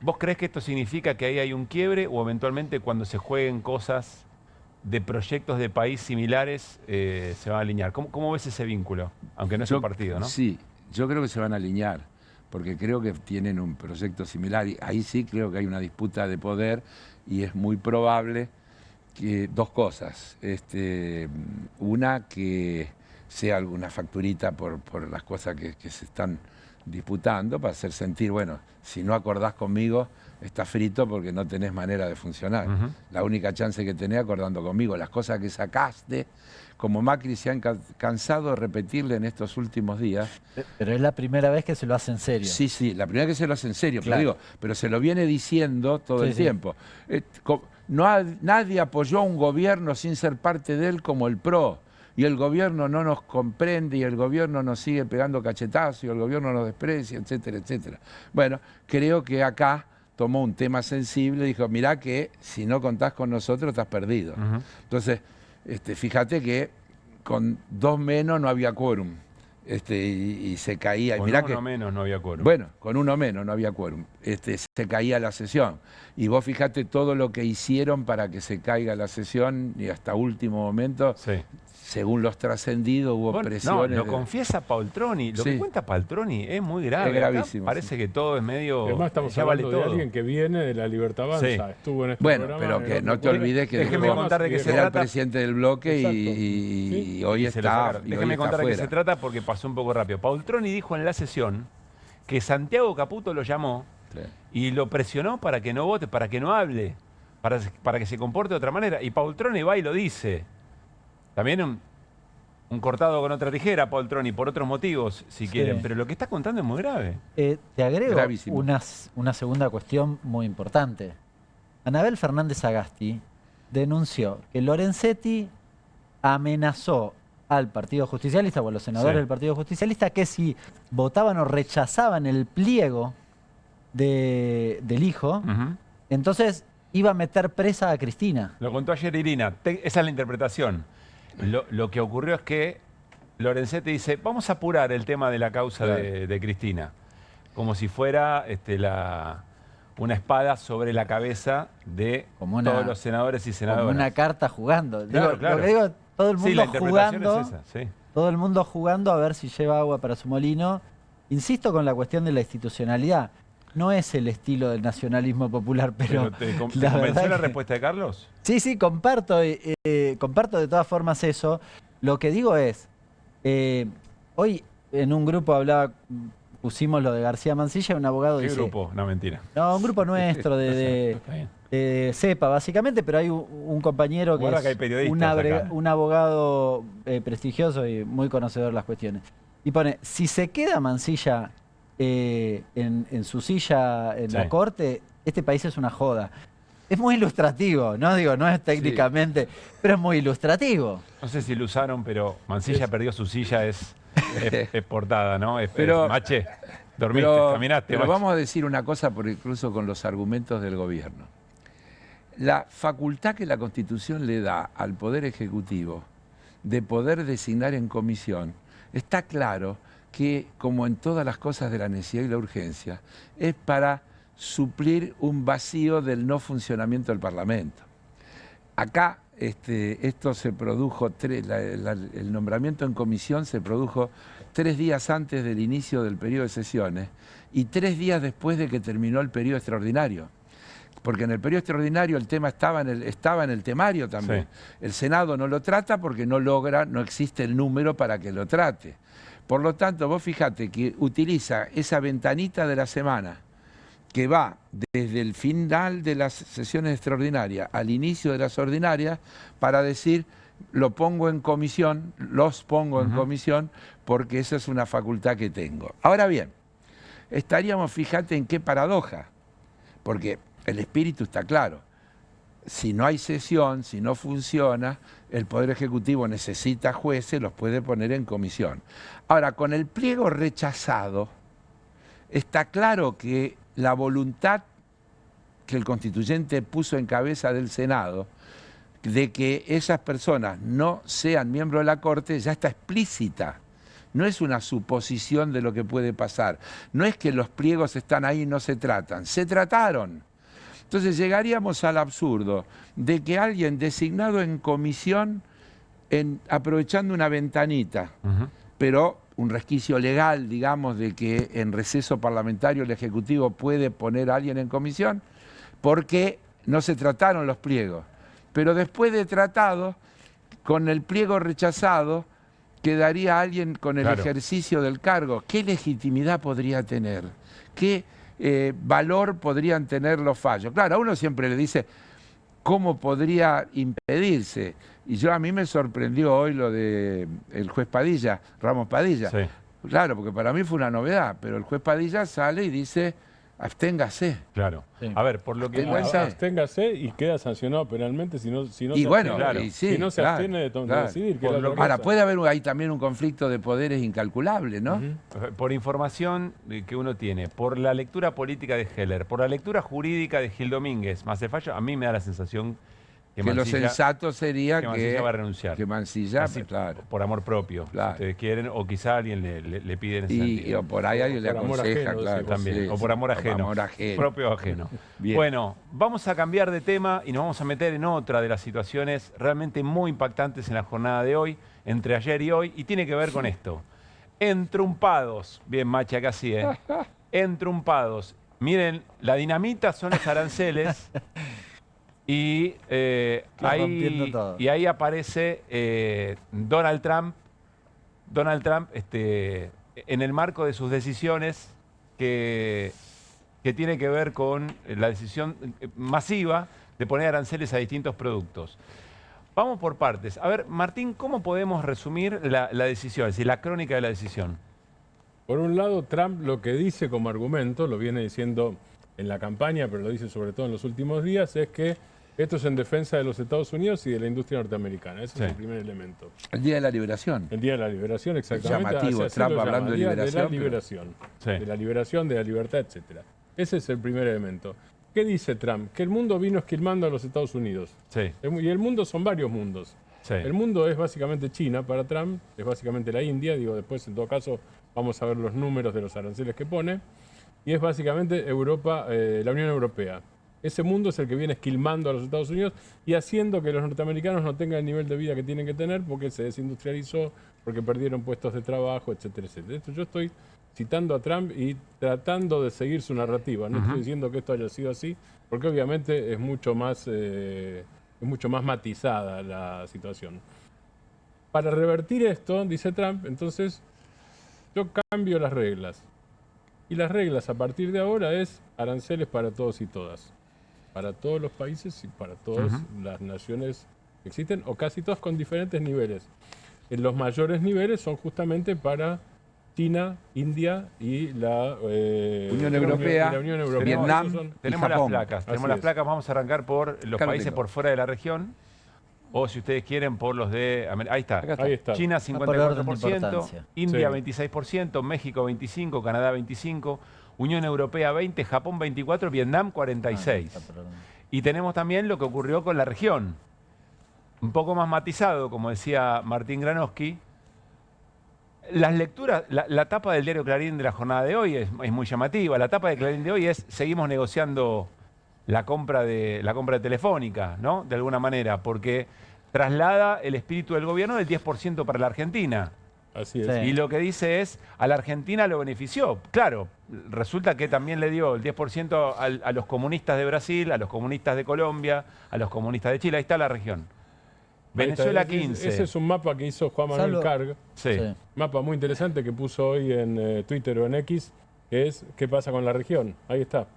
¿Vos crees que esto significa que ahí hay un quiebre o eventualmente cuando se jueguen cosas de proyectos de país similares se van a alinear? ¿Cómo ves ese vínculo? Aunque no es un partido, ¿no? Sí, yo creo que se van a alinear, porque creo que tienen un proyecto similar y ahí sí creo que hay una disputa de poder y es muy probable que dos cosas. Una, que sea alguna facturita por las cosas que se están disputando para hacer sentir, bueno, si no acordás conmigo, estás frito porque no tenés manera de funcionar. La única chance que tenés acordando conmigo, las cosas que sacaste, como Macri se han cansado de repetirle en estos últimos días. Pero es la primera vez que se lo hace en serio. Sí, sí, la primera vez que se lo hace en serio, Claro. pero se lo viene diciendo todo el tiempo. Nadie apoyó a un gobierno sin ser parte de él como el PRO. Y el gobierno no nos comprende y el gobierno nos sigue pegando cachetazos y el gobierno nos desprecia, etcétera, etcétera. Bueno, creo que acá tomó un tema sensible y dijo, mirá que si no contás con nosotros estás perdido. Entonces, fíjate que con 2 menos no había quórum. Y se caía. Con mirá 1 menos no había quórum. Bueno, con 1 menos no había quórum. Se caía la sesión. Y vos fíjate todo lo que hicieron para que se caiga la sesión y hasta último momento, según los trascendidos, hubo presiones. No, lo confiesa Paltroni. Lo que cuenta Paltroni es muy grave. Es gravísimo. Acá parece que todo es medio... Además estamos hablando de alguien que viene de la Libertad Avanza. Estuvo en este programa. Pero que no te olvides que déjeme contar de qué se era trata. el presidente del bloque y hoy está Déjeme contar de qué se trata porque pasó un poco rápido. Paltroni dijo en la sesión que Santiago Caputo lo llamó y lo presionó para que no vote, para que no hable, para que se comporte de otra manera. Y Paltroni va y lo dice. También un cortado con otra tijera, Paltroni, por otros motivos, si quieren. Pero lo que está contando es muy grave. Te agrego una segunda cuestión muy importante. Anabel Fernández Agasti denunció que Lorenzetti amenazó al Partido Justicialista o a los senadores del Partido Justicialista que si votaban o rechazaban el pliego del hijo, entonces iba a meter presa a Cristina. Lo contó ayer Irina. Esa es la interpretación. Lo que ocurrió es que Lorenzetti dice, vamos a apurar el tema de la causa de Cristina, como si fuera una espada sobre la cabeza de todos los senadores y senadoras. Como una carta jugando. Claro, Lo que digo, todo el mundo la interpretación jugando, es esa, todo el mundo jugando a ver si lleva agua para su molino. Insisto con la cuestión de la institucionalidad. No es el estilo del nacionalismo popular, pero ¿Te convenció la respuesta de Carlos? Sí, comparto de todas formas eso. Lo que digo es, hoy en un grupo pusimos lo de García Mansilla, un abogado ¿Qué dice... grupo? No, mentira. No, un grupo nuestro de CEPA, básicamente, pero hay un compañero que hay periodistas un abogado prestigioso y muy conocedor de las cuestiones. Y pone, si se queda Mansilla en su silla en la corte, este país es una joda. Es muy ilustrativo, no es técnicamente, pero es muy ilustrativo. No sé si lo usaron, pero Mansilla perdió su silla, es portada, ¿no? Mache, dormiste, caminaste. Pero vamos a decir una cosa, incluso con los argumentos del gobierno. La facultad que la Constitución le da al Poder Ejecutivo de poder designar en comisión, está claro que, como en todas las cosas de la necesidad y la urgencia, es para suplir un vacío del no funcionamiento del Parlamento. Acá esto se produjo, el nombramiento en comisión se produjo 3 días antes del inicio del periodo de sesiones y 3 días después de que terminó el periodo extraordinario. Porque en el periodo extraordinario el tema estaba en el temario también. El Senado no lo trata porque no existe el número para que lo trate. Por lo tanto, vos fíjate que utiliza esa ventanita de la semana que va desde el final de las sesiones extraordinarias al inicio de las ordinarias para decir lo pongo en comisión, los pongo en comisión, porque esa es una facultad que tengo. Ahora bien, estaríamos, fíjate en qué paradoja, porque el espíritu está claro. Si no hay sesión, si no funciona, el Poder Ejecutivo necesita jueces, los puede poner en comisión. Ahora, con el pliego rechazado, está claro que la voluntad que el constituyente puso en cabeza del Senado de que esas personas no sean miembros de la Corte ya está explícita. No es una suposición de lo que puede pasar. No es que los pliegos están ahí y no se tratan. Se trataron. Entonces llegaríamos al absurdo de que alguien designado en comisión, aprovechando una ventanita, pero un resquicio legal, digamos, de que en receso parlamentario el Ejecutivo puede poner a alguien en comisión, porque no se trataron los pliegos. Pero después de tratado, con el pliego rechazado, quedaría alguien con el ejercicio del cargo. ¿Qué legitimidad podría tener? ¿Qué valor podrían tener los fallos? Claro, a uno siempre le dice, ¿cómo podría impedirse? Y a mí me sorprendió hoy lo de el juez Padilla, Ramos Padilla. Sí. Claro, porque para mí fue una novedad, pero el juez Padilla sale y dice, absténgase. Claro. Sí. A ver, por lo que... Absténgase y queda sancionado penalmente si no se abstiene de decidir. Ahora, puede haber ahí también un conflicto de poderes incalculable, ¿no? Por información que uno tiene, por la lectura política de Heller, por la lectura jurídica de Gil Domínguez, más el fallo, a mí me da la sensación que lo sensato sería que Mansilla va a renunciar. Que Mansilla, así, claro. Por amor propio, si ustedes quieren, o quizá alguien le pide en ese sentido. O por ahí alguien le aconseja, claro. También, sí, o por amor ajeno. Por amor ajeno. Propio o ajeno. Bueno, vamos a cambiar de tema y nos vamos a meter en otra de las situaciones realmente muy impactantes en la jornada de hoy, entre ayer y hoy, y tiene que ver con esto. Entrumpados, bien Machi, acá sí, entrumpados. Miren, la dinamita son los aranceles. Y ahí aparece Donald Trump en el marco de sus decisiones que tiene que ver con la decisión masiva de poner aranceles a distintos productos. Vamos por partes. A ver, Martín, ¿cómo podemos resumir la decisión, es decir, la crónica de la decisión? Por un lado, Trump lo que dice como argumento, lo viene diciendo en la campaña, pero lo dice sobre todo en los últimos días, es que esto es en defensa de los Estados Unidos y de la industria norteamericana. Ese es el primer elemento. El Día de la Liberación. El Día de la Liberación, exactamente. Llamativo, Trump hablando de liberación. De la liberación, de la liberación, de la libertad, etc. Ese es el primer elemento. ¿Qué dice Trump? Que el mundo vino esquilmando a los Estados Unidos. Sí. Y el mundo son varios mundos. Sí. El mundo es básicamente China para Trump, es básicamente la India, digo, después en todo caso vamos a ver los números de los aranceles que pone, y es básicamente Europa, la Unión Europea. Ese mundo es el que viene esquilmando a los Estados Unidos y haciendo que los norteamericanos no tengan el nivel de vida que tienen que tener porque se desindustrializó, porque perdieron puestos de trabajo, etcétera, etcétera. Esto yo estoy citando a Trump y tratando de seguir su narrativa. No estoy diciendo que esto haya sido así, porque obviamente es mucho más matizada la situación. Para revertir esto, dice Trump, entonces yo cambio las reglas. Y las reglas a partir de ahora es aranceles para todos y todas. Para todos los países y para todas las naciones que existen, o casi todas con diferentes niveles. Los mayores niveles son justamente para China, India y la Unión Europea, Vietnam, tenemos las placas. Tenemos las placas, vamos a arrancar por los países por fuera de la región. O si ustedes quieren, por los de... Ahí está. Ahí está. China 54%, India 26%, México 25%, Canadá 25%, Unión Europea 20%, Japón 24%, Vietnam 46%. Y tenemos también lo que ocurrió con la región. Un poco más matizado, como decía Martín Granowski. Las lecturas, la tapa del diario Clarín de la jornada de hoy es muy llamativa. La tapa de Clarín de hoy es: seguimos negociando la compra de Telefónica, ¿no? De alguna manera, porque traslada el espíritu del gobierno del 10% para la Argentina. Así es. Sí. Y lo que dice es, a la Argentina lo benefició. Claro, resulta que también le dio el 10% a los comunistas de Brasil, a los comunistas de Colombia, a los comunistas de Chile. Ahí está la región. Venezuela 15. Ese es un mapa que hizo Juan Manuel Carg. Sí. Mapa muy interesante que puso hoy en Twitter o en X, que es ¿qué pasa con la región? Ahí está.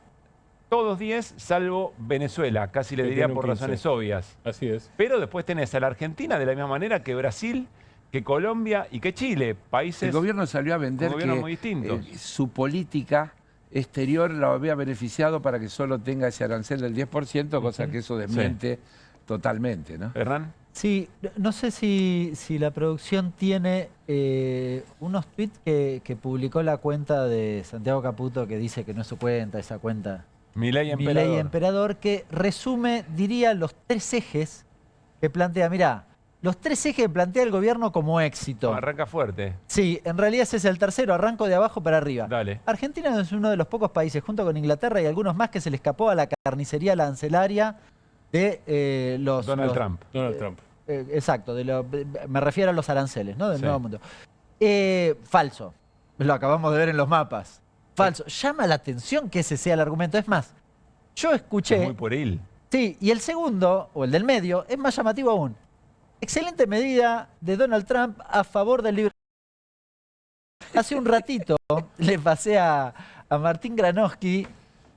todos 10, salvo Venezuela, casi le Que diría tiene un por 15. razones obvias. Así es. Pero después tenés a la Argentina de la misma manera que Brasil, que Colombia y que Chile, países El gobierno salió a vender con que gobiernos muy distintos. su política exterior la había beneficiado para que solo tenga ese arancel del 10%, cosa que eso desmiente totalmente, ¿no? ¿Hernán? Sí, no sé si la producción tiene unos tweets que publicó la cuenta de Santiago Caputo, que dice que no es su cuenta, esa cuenta Milei Emperador. Milei Emperador, que resume, diría, los 3 ejes que plantea. Mirá, los 3 ejes que plantea el gobierno como éxito. Arranca fuerte. Sí, en realidad ese es el tercero, arranco de abajo para arriba. Dale. Argentina es uno de los pocos países, junto con Inglaterra y algunos más, que se le escapó a la carnicería arancelaria de Donald Trump. Donald Trump. Exacto, me refiero a los aranceles, ¿no? Del Sí. Nuevo Mundo. Falso. Lo acabamos de ver en los mapas. Falso. Llama la atención que ese sea el argumento. Es más, yo escuché... Es muy pueril. Sí, y el segundo, o el del medio, es más llamativo aún. Excelente medida de Donald Trump a favor del libre... Hace un ratito le pasé a Martín Granowski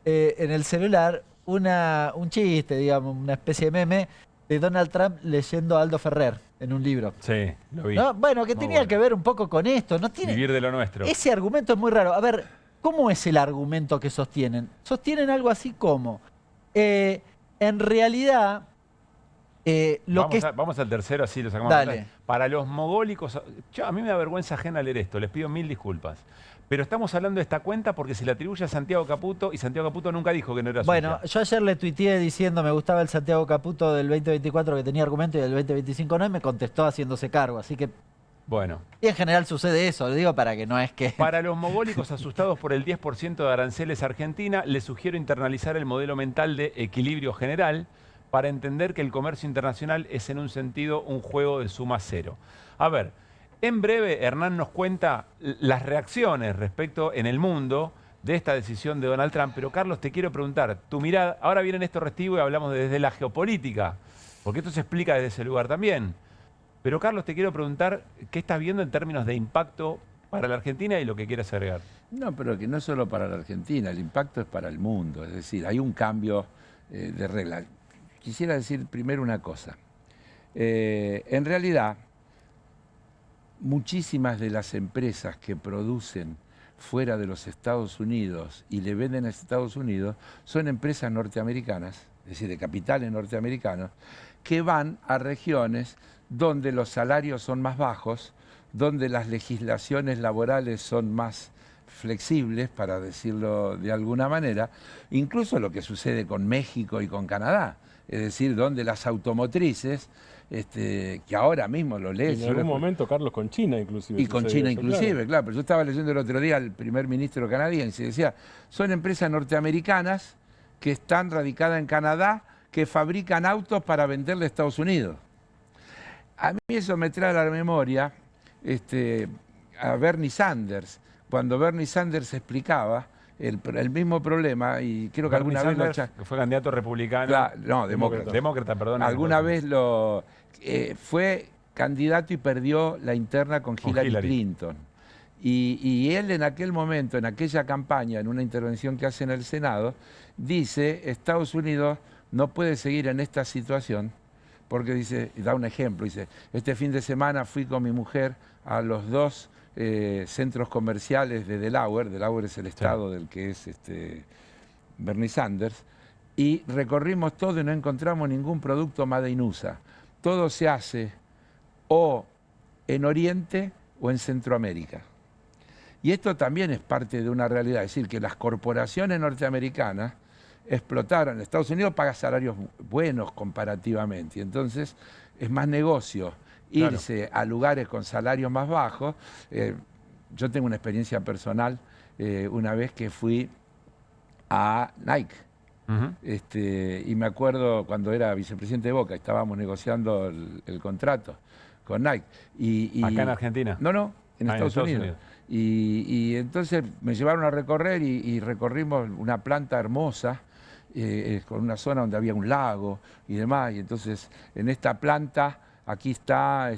en el celular un chiste, digamos, una especie de meme de Donald Trump leyendo a Aldo Ferrer en un libro. Sí, lo vi. ¿No? Bueno, que Muy tenía bueno. que ver un poco con esto. No tiene... Vivir de lo nuestro. Ese argumento es muy raro. A ver, ¿cómo es el argumento que sostienen? Sostienen algo así como... en realidad... Vamos al tercero, así lo sacamos. Dale. Para los mogólicos, a mí me da vergüenza ajena leer esto, les pido 1000 disculpas. Pero estamos hablando de esta cuenta porque se le atribuye a Santiago Caputo y Santiago Caputo nunca dijo que no era suya. Bueno, yo ayer le tuiteé diciendo me gustaba el Santiago Caputo del 2024 que tenía argumento y del 2025 no, y me contestó haciéndose cargo. Así que... Bueno. Y en general sucede eso, lo digo para que no es que... Para los mogólicos asustados por el 10% de aranceles a Argentina, les sugiero internalizar el modelo mental de equilibrio general para entender que el comercio internacional es en un sentido un juego de suma cero. A ver, en breve Hernán nos cuenta las reacciones respecto en el mundo de esta decisión de Donald Trump, pero Carlos, te quiero preguntar, tu mirada, ahora viene Néstor Restivo y hablamos desde la geopolítica, porque esto se explica desde ese lugar también. Pero Carlos, te quiero preguntar, ¿qué estás viendo en términos de impacto para la Argentina y lo que quieras agregar? No, pero que no solo para la Argentina, el impacto es para el mundo, es decir, hay un cambio de regla. Quisiera decir primero una cosa. En realidad, muchísimas de las empresas que producen fuera de los Estados Unidos y le venden a Estados Unidos son empresas norteamericanas, es decir, de capitales norteamericanos, que van a regiones donde los salarios son más bajos, donde las legislaciones laborales son más flexibles, para decirlo de alguna manera, incluso lo que sucede con México y con Canadá. Es decir, donde las automotrices, que ahora mismo lo lees... En algún momento, Carlos, con China inclusive. Y con China inclusive, claro. Pero yo estaba leyendo el otro día al primer ministro canadiense y decía, son empresas norteamericanas que están radicadas en Canadá, que fabrican autos para venderle a Estados Unidos. A mí eso me trae a la memoria a Bernie Sanders, cuando Bernie Sanders explicaba el mismo problema, y creo que Bernie alguna vez Sanders, que fue candidato republicano. no, demócrata. Demócrata, perdón. Alguna vez fue candidato y perdió la interna con Hillary Clinton. Y él en aquel momento, en aquella campaña, en una intervención que hace en el Senado, dice, Estados Unidos no puede seguir en esta situación, porque dice, y da un ejemplo, dice, este fin de semana fui con mi mujer a los 2 centros comerciales de Delaware. Delaware es el estado del que es Bernie Sanders, y recorrimos todo y no encontramos ningún producto Made in USA. Todo se hace o en Oriente o en Centroamérica. Y esto también es parte de una realidad, es decir, que las corporaciones norteamericanas explotaron. Estados Unidos paga salarios buenos comparativamente, y entonces es más negocio irse a lugares con salarios más bajos. Yo tengo una experiencia personal, una vez que fui a Nike, y me acuerdo cuando era vicepresidente de Boca, estábamos negociando el contrato con Nike. ¿Acá en Argentina? No, en Estados Unidos. Y entonces me llevaron a recorrer y recorrimos una planta hermosa, con una zona donde había un lago y demás. Y entonces en esta planta aquí está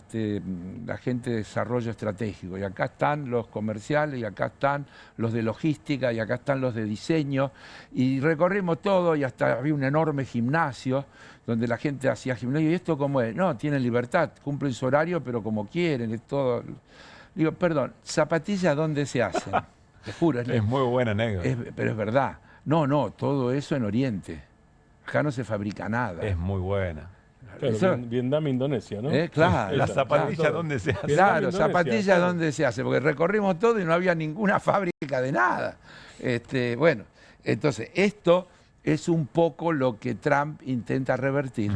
la gente de desarrollo estratégico, y acá están los comerciales, y acá están los de logística, y acá están los de diseño, y recorrimos todo, y hasta había un enorme gimnasio, donde la gente hacía gimnasio. ¿Y esto cómo es? No, tienen libertad, cumplen su horario, pero como quieren, es todo. Digo, perdón, ¿zapatillas dónde se hacen? Te juro. Es muy buena anécdota. Pero es verdad. No, todo eso en Oriente. Acá no se fabrica nada. Es muy buena. Claro, Vietnam, Indonesia, ¿no? Claro. ¿La zapatilla dónde se hace? Claro, zapatilla dónde se hace, porque recorrimos todo y no había ninguna fábrica de nada. Bueno, entonces, esto es un poco lo que Trump intenta revertir.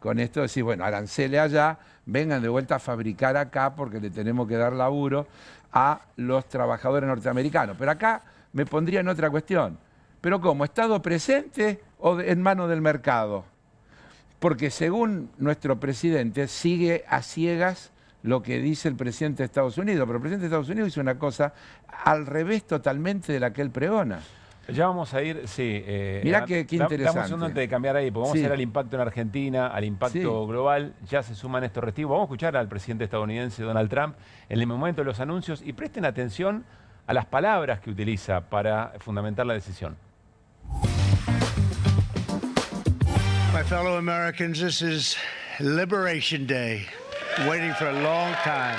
Con esto de decir, bueno, aranceles allá, vengan de vuelta a fabricar acá porque le tenemos que dar laburo a los trabajadores norteamericanos. Pero acá me pondría en otra cuestión. ¿Pero cómo? ¿Estado presente o en manos del mercado? Porque según nuestro presidente, sigue a ciegas lo que dice el presidente de Estados Unidos. Pero el presidente de Estados Unidos hizo una cosa al revés totalmente de la que él pregona. Ya vamos a ir, sí. Mirá qué interesante. Damos un segundo antes de cambiar ahí, porque vamos a ir al impacto en Argentina, al impacto global. Ya se suman estos recibos. Vamos a escuchar al presidente estadounidense Donald Trump en el momento de los anuncios y presten atención a las palabras que utiliza para fundamentar la decisión. My fellow Americans, this is Liberation Day, waiting for a long time.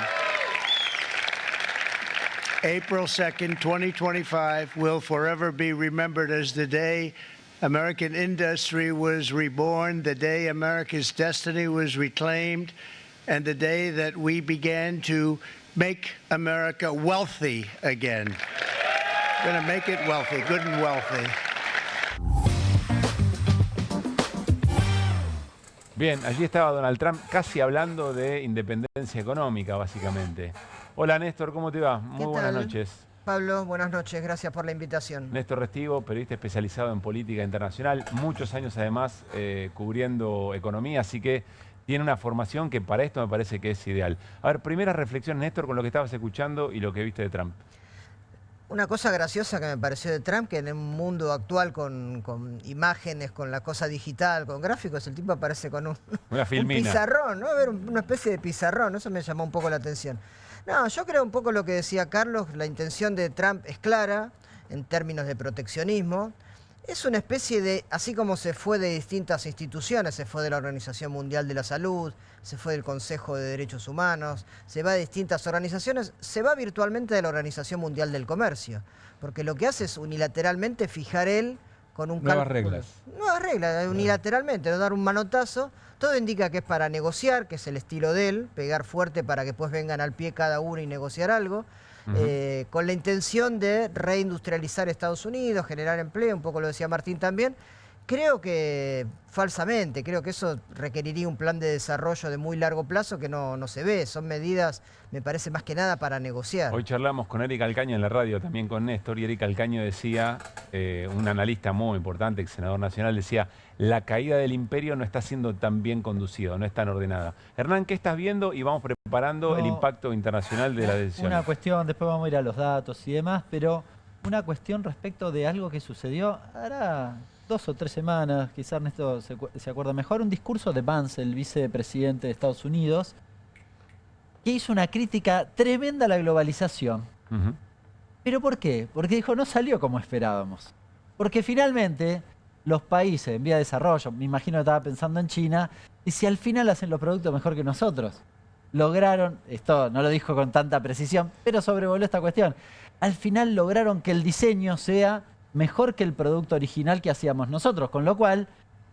April 2nd, 2025 will forever be remembered as the day American industry was reborn, the day America's destiny was reclaimed, and the day that we began to make America wealthy again. We're going to make it wealthy, good and wealthy. Bien, allí estaba Donald Trump casi hablando de independencia económica, básicamente. Hola Néstor, ¿cómo te va? Muy buenas noches. Pablo, buenas noches, gracias por la invitación. Néstor Restivo, periodista especializado en política internacional, muchos años además cubriendo economía, así que tiene una formación que para esto me parece que es ideal. A ver, primera reflexión, Néstor, con lo que estabas escuchando y lo que viste de Trump. Una cosa graciosa que me pareció de Trump, que en un mundo actual con imágenes, con la cosa digital, con gráficos, el tipo aparece con un pizarrón, ¿no? A ver, una especie de pizarrón, eso me llamó un poco la atención. No, yo creo un poco lo que decía Carlos, la intención de Trump es clara en términos de proteccionismo. Es una especie de, así como se fue de distintas instituciones, se fue de la Organización Mundial de la Salud, se fue del Consejo de Derechos Humanos, se va de distintas organizaciones, se va virtualmente de la Organización Mundial del Comercio, porque lo que hace es unilateralmente fijar él con un nuevas reglas. Nuevas reglas, unilateralmente, no dar un manotazo. Todo indica que es para negociar, que es el estilo de él, pegar fuerte para que después vengan al pie cada uno y negociar algo. Con la intención de reindustrializar Estados Unidos, generar empleo, un poco lo decía Martín también. Creo que, falsamente, creo que eso requeriría un plan de desarrollo de muy largo plazo que no se ve. Son medidas, me parece, más que nada para negociar. Hoy charlamos con Eric Alcaño en la radio, también con Néstor, y Eric Alcaño decía, un analista muy importante, ex senador nacional, decía, la caída del imperio no está siendo tan bien conducida, no es tan ordenada. Hernán, ¿qué estás viendo? Y vamos preparando el impacto internacional de la decisión. Una cuestión, después vamos a ir a los datos y demás, pero una cuestión respecto de algo que sucedió ahora 2 o 3 semanas, quizás Ernesto se acuerda mejor, un discurso de Vance, el vicepresidente de Estados Unidos, que hizo una crítica tremenda a la globalización. ¿Pero por qué? Porque dijo, no salió como esperábamos. Porque finalmente los países en vía de desarrollo, me imagino que estaba pensando en China, y si al final hacen los productos mejor que nosotros, lograron, esto no lo dijo con tanta precisión, pero sobrevoló esta cuestión, al final lograron que el diseño sea mejor que el producto original que hacíamos nosotros, con lo cual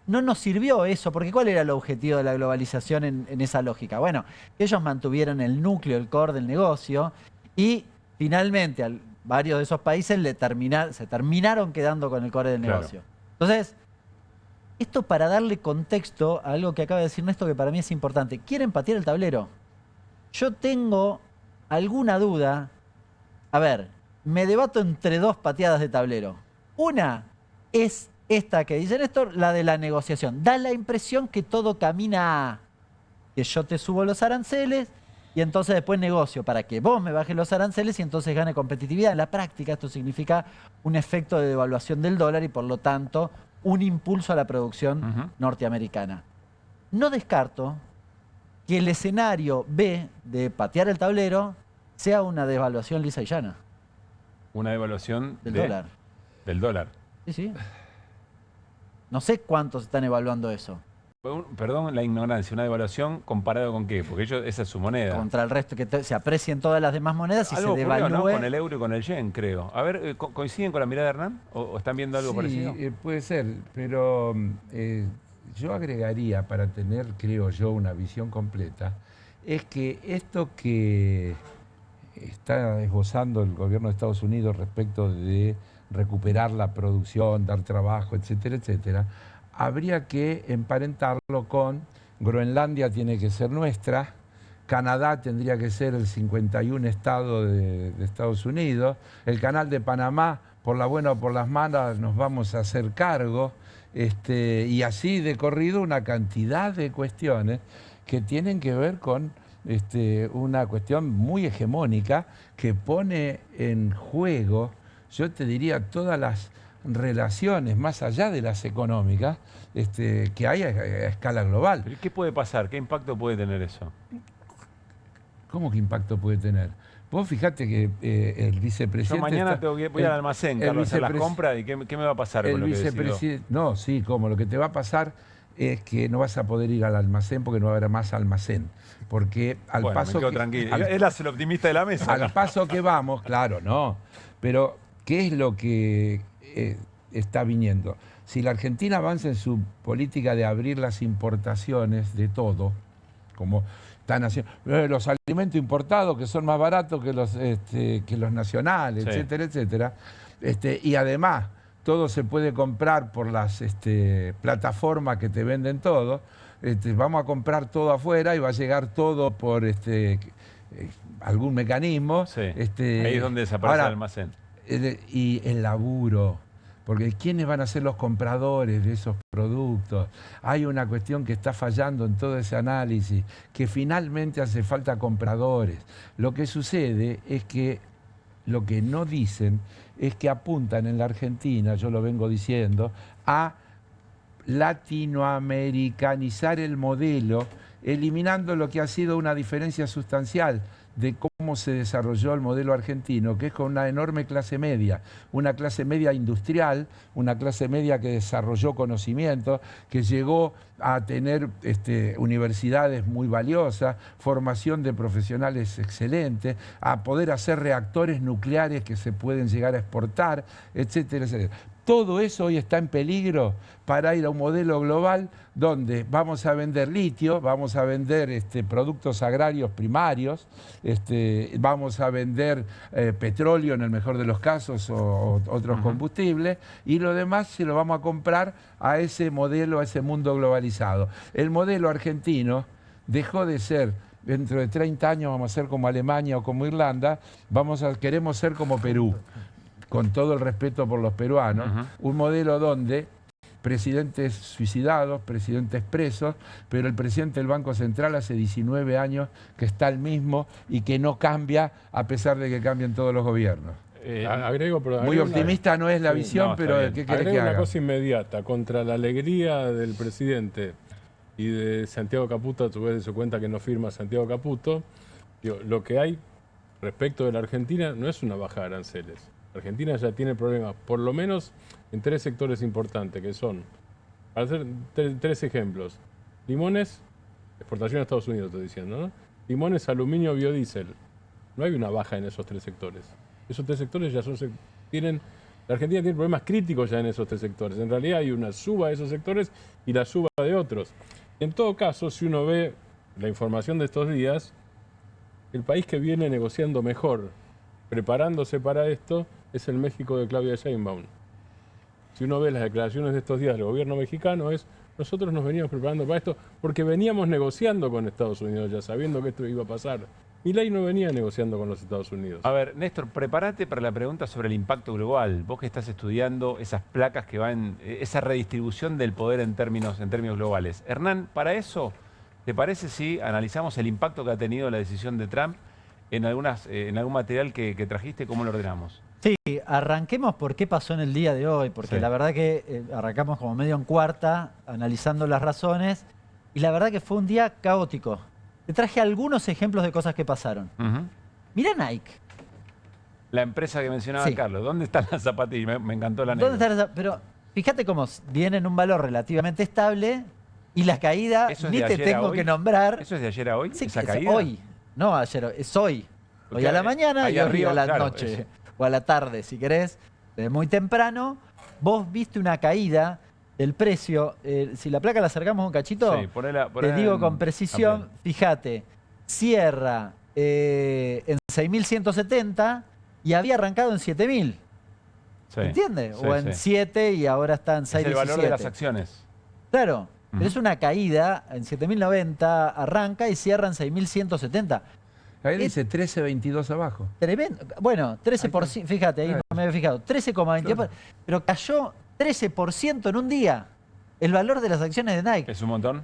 no nos sirvió eso, porque ¿cuál era el objetivo de la globalización en esa lógica? Bueno, ellos mantuvieron el núcleo, el core del negocio, y finalmente varios de esos países se terminaron quedando con el core del negocio. Entonces, esto para darle contexto a algo que acaba de decir Néstor, que para mí es importante. ¿Quieren patear el tablero? Yo tengo alguna duda. A ver, me debato entre 2 pateadas de tablero. Una es esta que dice Néstor, la de la negociación. Da la impresión que todo camina a que yo te subo los aranceles y entonces después negocio para que vos me bajes los aranceles y entonces gane competitividad. En la práctica esto significa un efecto de devaluación del dólar y por lo tanto un impulso a la producción norteamericana. No descarto que el escenario B de patear el tablero sea una devaluación lisa y llana. Una devaluación del dólar. Del dólar. Sí, sí. No sé cuántos están evaluando eso. Perdón la ignorancia, ¿una devaluación comparado con qué? Porque esa es su moneda. Contra el resto, que se aprecien todas las demás monedas y algo se devalúe. ¿no? Con el euro y con el yen, creo. A ver, ¿coinciden con la mirada de Hernán? ¿O están viendo algo parecido? Sí, puede ser, pero yo agregaría, para tener, creo yo, una visión completa, es que esto que está esbozando el gobierno de Estados Unidos respecto de recuperar la producción, dar trabajo, etcétera, etcétera, habría que emparentarlo con Groenlandia tiene que ser nuestra, Canadá tendría que ser el 51 estado de Estados Unidos, el canal de Panamá, por la buena o por las malas, nos vamos a hacer cargo, y así de corrido una cantidad de cuestiones que tienen que ver con una cuestión muy hegemónica que pone en juego, yo te diría, todas las relaciones más allá de las económicas que hay a escala global. ¿Pero qué puede pasar? ¿Qué impacto puede tener eso? ¿Cómo que impacto puede tener? Vos fijate que el vicepresidente... Yo mañana voy al almacén, Carlos, a hacer las compras y ¿qué me va a pasar con lo que decido? No, sí, como lo que te va a pasar es que no vas a poder ir al almacén porque no va a haber más almacén. Porque al paso me quedo tranquilo. Él hace el optimista de la mesa. Al paso que vamos, claro, no. Pero, ¿qué es lo que está viniendo? Si la Argentina avanza en su política de abrir las importaciones de todo, como están haciendo los alimentos importados que son más baratos que los nacionales, sí, etcétera, etcétera, y además todo se puede comprar por las plataformas que te venden todo, vamos a comprar todo afuera y va a llegar todo por algún mecanismo. Sí. Ahí es donde desaparece el almacén. Y el laburo, porque ¿quiénes van a ser los compradores de esos productos? Hay una cuestión que está fallando en todo ese análisis, que finalmente hace falta compradores. Lo que sucede es que lo que no dicen es que apuntan en la Argentina, yo lo vengo diciendo, a latinoamericanizar el modelo, eliminando lo que ha sido una diferencia sustancial de cómo se desarrolló el modelo argentino, que es con una enorme clase media, una clase media industrial, una clase media que desarrolló conocimiento, que llegó a tener universidades muy valiosas, formación de profesionales excelentes, a poder hacer reactores nucleares que se pueden llegar a exportar, etcétera, etcétera. Todo eso hoy está en peligro para ir a un modelo global donde vamos a vender litio, vamos a vender productos agrarios primarios, vamos a vender petróleo en el mejor de los casos o otros combustibles, y lo demás se lo vamos a comprar a ese modelo, a ese mundo globalizado. El modelo argentino dejó de ser, dentro de 30 años vamos a ser como Alemania o como Irlanda, queremos ser como Perú, con todo el respeto por los peruanos, un modelo donde presidentes suicidados, presidentes presos, pero el presidente del Banco Central hace 19 años que está el mismo y que no cambia a pesar de que cambien todos los gobiernos. Muy optimista no es la visión, pero ¿qué querés que haga? Una cosa inmediata, contra la alegría del presidente y de Santiago Caputo, a su vez de su cuenta que no firma Santiago Caputo, lo que hay respecto de la Argentina no es una baja de aranceles. Argentina ya tiene problemas, por lo menos en 3 sectores importantes, que son, para hacer 3 ejemplos, limones, exportación a Estados Unidos, estoy diciendo, ¿no? Limones, aluminio, biodiesel. No hay una baja en esos 3 sectores. Esos 3 sectores ya la Argentina tiene problemas críticos ya en esos 3 sectores. En realidad hay una suba de esos sectores y la suba de otros. En todo caso, si uno ve la información de estos días, el país que viene negociando mejor, preparándose para esto, es el México de Claudia Sheinbaum. Si uno ve las declaraciones de estos días del gobierno mexicano, nosotros nos veníamos preparando para esto porque veníamos negociando con Estados Unidos ya sabiendo que esto iba a pasar. Milei no venía negociando con los Estados Unidos. A ver, Néstor, prepárate para la pregunta sobre el impacto global. Vos que estás estudiando esas placas que van, esa redistribución del poder en términos globales. Hernán, para eso, ¿te parece si analizamos el impacto que ha tenido la decisión de Trump en algún material que trajiste? ¿Cómo lo ordenamos? Sí, arranquemos por qué pasó en el día de hoy, porque la verdad que arrancamos como medio en cuarta, analizando las razones, y la verdad que fue un día caótico. te traje algunos ejemplos de cosas que pasaron. Mirá Nike. La empresa que mencionaba Carlos. ¿Dónde están las zapatillas? Me encantó la anécdota. Pero fíjate cómo vienen un valor relativamente estable y la caída ni te tengo que nombrar. ¿Eso es de ayer a hoy? Sí, ¿Esa es caída? hoy. No, ayer. Es hoy. Hoy a la mañana y hoy a la noche. O a la tarde, si querés. Desde muy temprano, vos viste una caída del precio. Si la placa la acercamos un cachito, te digo con precisión, fíjate, cierra en 6.170 y había arrancado en 7.000. ¿Entiendes? O en 7 y ahora está en 6.17. Es el valor de las acciones. Claro, pero es una caída, en 7.090 arranca y cierra en 6.170. Ahí dice 13.22 abajo. Tremendo. Bueno, 13%, fíjate, ahí no me había fijado. 13,22%, claro. Pero cayó 13% en un día el valor de las acciones de Nike. ¿Es un montón?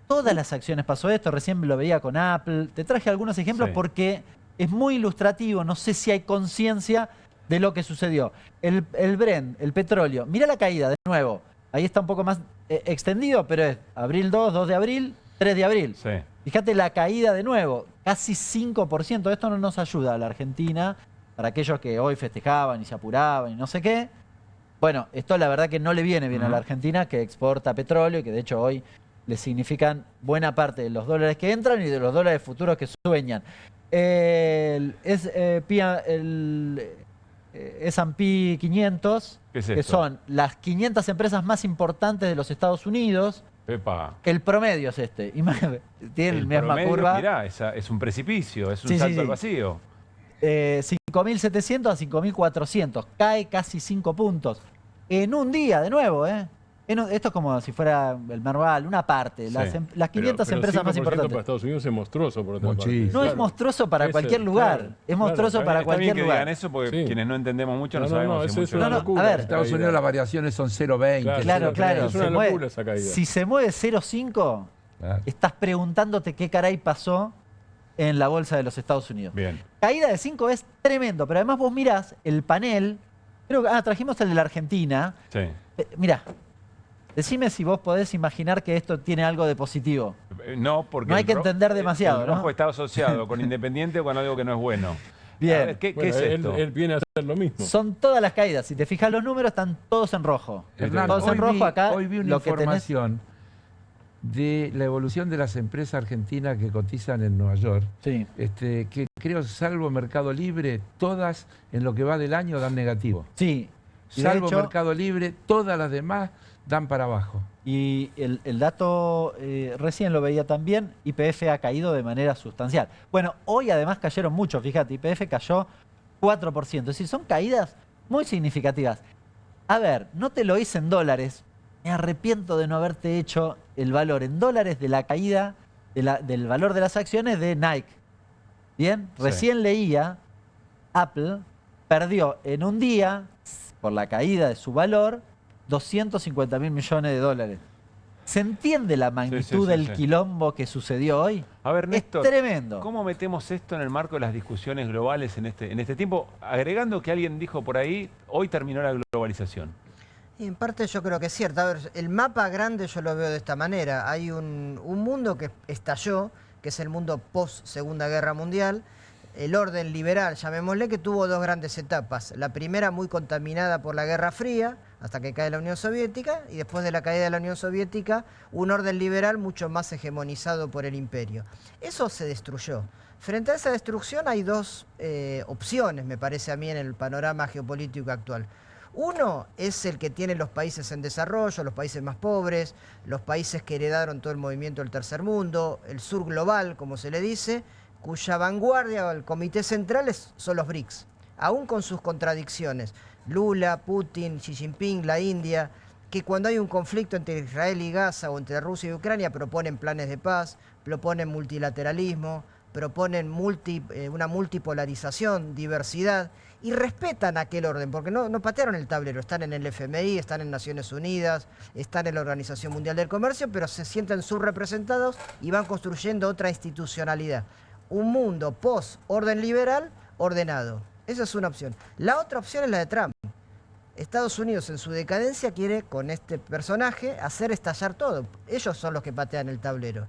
Todas las acciones pasó esto, recién lo veía con Apple. Te traje algunos ejemplos porque es muy ilustrativo, no sé si hay conciencia de lo que sucedió. El Brent, el petróleo, mira la caída de nuevo. Ahí está un poco más extendido, pero es abril 2, 2 de abril, 3 de abril. Fíjate la caída de nuevo, casi 5%. Esto no nos ayuda a la Argentina, para aquellos que hoy festejaban y se apuraban y no sé qué. Bueno, esto la verdad que no le viene bien a la Argentina, que exporta petróleo y que de hecho hoy le significan buena parte de los dólares que entran y de los dólares futuros que sueñan. El S&P 500, que son las 500 empresas más importantes de los Estados Unidos. Epa. El promedio es este. Tiene la misma curva. Mirá, es un precipicio, es un salto al vacío. 5.700 a 5.400. Cae casi 5 puntos. En un día, de nuevo, esto es como si fuera el Merval, una parte. Las 500 empresas más importantes. Para Estados Unidos es monstruoso, por otra parte. No es monstruoso para cualquier lugar. Es monstruoso para cualquier lugar. Digan eso porque quienes no entendemos mucho no sabemos. Es una locura. A ver, Estados Unidos las variaciones son 0,20. Claro. Es una locura esa caída. Si se mueve 0,5, estás preguntándote qué caray pasó en la bolsa de los Estados Unidos. Bien. Caída de 5 es tremendo, pero además vos mirás el panel. Trajimos el de la Argentina. Mirá. Decime si vos podés imaginar que esto tiene algo de positivo. No, porque no hay que entender demasiado, el rojo está asociado con Independiente o con algo que no es bueno. Bien. Ver, ¿qué es esto? Él viene a hacer lo mismo. Son todas las caídas. Si te fijas los números, están todos en rojo. Hernán, todos en rojo acá. Hoy vi una información de la evolución de las empresas argentinas que cotizan en Nueva York. Que creo, salvo Mercado Libre, todas en lo que va del año dan negativo. Sí. Salvo Mercado Libre, todas las demás dan para abajo. Y el dato, recién lo veía también, YPF ha caído de manera sustancial. Bueno, hoy además cayeron mucho, fíjate, YPF cayó 4%. Es decir, son caídas muy significativas. A ver, no te lo hice en dólares. Me arrepiento de no haberte hecho el valor en dólares de la caída del valor de las acciones de Nike. Bien, recién leía, Apple perdió en un día, por la caída de su valor, 250.000 millones de dólares. ¿Se entiende la magnitud del quilombo que sucedió hoy? A ver, Néstor, es tremendo. ¿Cómo metemos esto en el marco de las discusiones globales en este tiempo? Agregando que alguien dijo por ahí, hoy terminó la globalización. Y en parte yo creo que es cierto. A ver, el mapa grande yo lo veo de esta manera. Hay un mundo que estalló, que es el mundo post-Segunda Guerra Mundial. El orden liberal, llamémosle, que tuvo dos grandes etapas. La primera muy contaminada por la Guerra Fría, hasta que cae la Unión Soviética, y después de la caída de la Unión Soviética, un orden liberal mucho más hegemonizado por el imperio. Eso se destruyó. Frente a esa destrucción hay dos opciones, me parece a mí, en el panorama geopolítico actual. Uno es el que tienen los países en desarrollo, los países más pobres, los países que heredaron todo el movimiento del tercer mundo, el sur global, como se le dice, cuya vanguardia o el comité central son los BRICS, aún con sus contradicciones. Lula, Putin, Xi Jinping, la India, que cuando hay un conflicto entre Israel y Gaza o entre Rusia y Ucrania proponen planes de paz, proponen multilateralismo, proponen una multipolarización, diversidad, y respetan aquel orden, porque no patearon el tablero, están en el FMI, están en Naciones Unidas, están en la Organización Mundial del Comercio, pero se sienten subrepresentados y van construyendo otra institucionalidad. Un mundo post-orden liberal ordenado. Esa es una opción. La otra opción es la de Trump. Estados Unidos en su decadencia quiere, con este personaje, hacer estallar todo. Ellos son los que patean el tablero.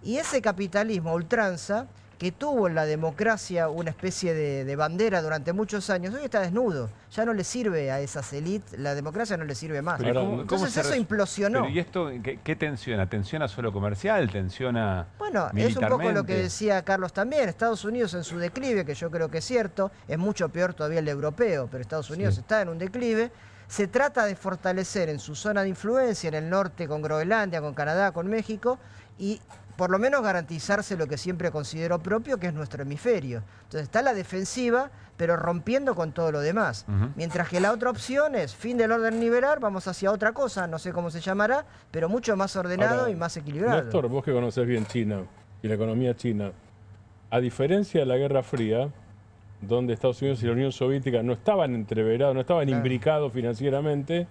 Y ese capitalismo a ultranza, que tuvo en la democracia una especie de bandera durante muchos años, hoy está desnudo. Ya no le sirve a esas élites, la democracia no le sirve más. Entonces eso implosionó. Pero ¿y esto qué tensiona? ¿Tensiona solo comercial? ¿Tensiona militarmente? Es un poco lo que decía Carlos también. Estados Unidos en su declive, que yo creo que es cierto, es mucho peor todavía el europeo, pero Estados Unidos está en un declive. Se trata de fortalecer en su zona de influencia, en el norte con Groenlandia, con Canadá, con México, y por lo menos garantizarse lo que siempre considero propio, que es nuestro hemisferio. Entonces está la defensiva, pero rompiendo con todo lo demás. Mientras que la otra opción es fin del orden liberal, vamos hacia otra cosa, no sé cómo se llamará, pero mucho más ordenado y más equilibrado. Néstor, vos que conocés bien China y la economía china, a diferencia de la Guerra Fría, donde Estados Unidos y la Unión Soviética no estaban entreverados, no estaban imbricados financieramente,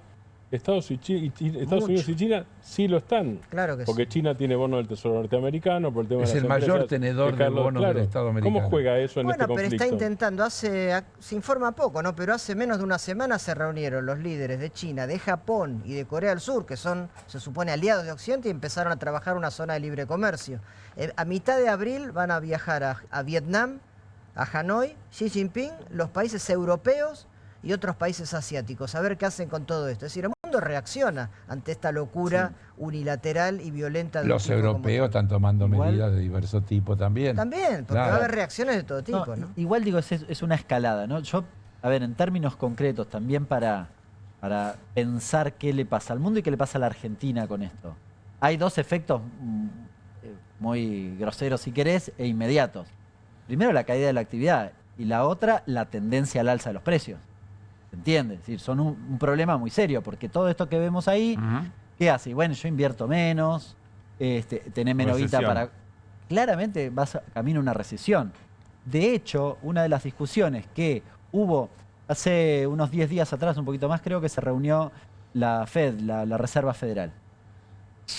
Estados Unidos y China sí lo están. Claro que porque China tiene bonos del Tesoro norteamericano, por el tema de las el mayor tenedor de bonos del Estado americano. ¿Cómo juega eso en este conflicto? Bueno, pero está intentando, se informa poco, ¿no? Pero hace menos de una semana se reunieron los líderes de China, de Japón y de Corea del Sur, que son, se supone, aliados de Occidente, y empezaron a trabajar una zona de libre comercio. A mitad de abril van a viajar a Vietnam, a Hanoi, Xi Jinping, los países europeos y otros países asiáticos, a ver qué hacen con todo esto. Es decir, el mundo reacciona ante esta locura unilateral y violenta. Los europeos están tomando medidas de diverso tipo también. También, porque va a haber reacciones de todo tipo. ¿No? Igual digo, es una escalada, ¿no? Yo, a ver, en términos concretos, también para pensar qué le pasa al mundo y qué le pasa a la Argentina con esto. Hay dos efectos muy groseros, si querés, e inmediatos. Primero, la caída de la actividad, y la otra, la tendencia al alza de los precios. ¿Se entiende? Es decir, son un problema muy serio, porque todo esto que vemos ahí, ¿qué hace? Bueno, yo invierto menos, tenés menos guita para... Claramente vas camino a una recesión. De hecho, una de las discusiones que hubo hace unos 10 días atrás, un poquito más, creo que se reunió la Fed, la Reserva Federal.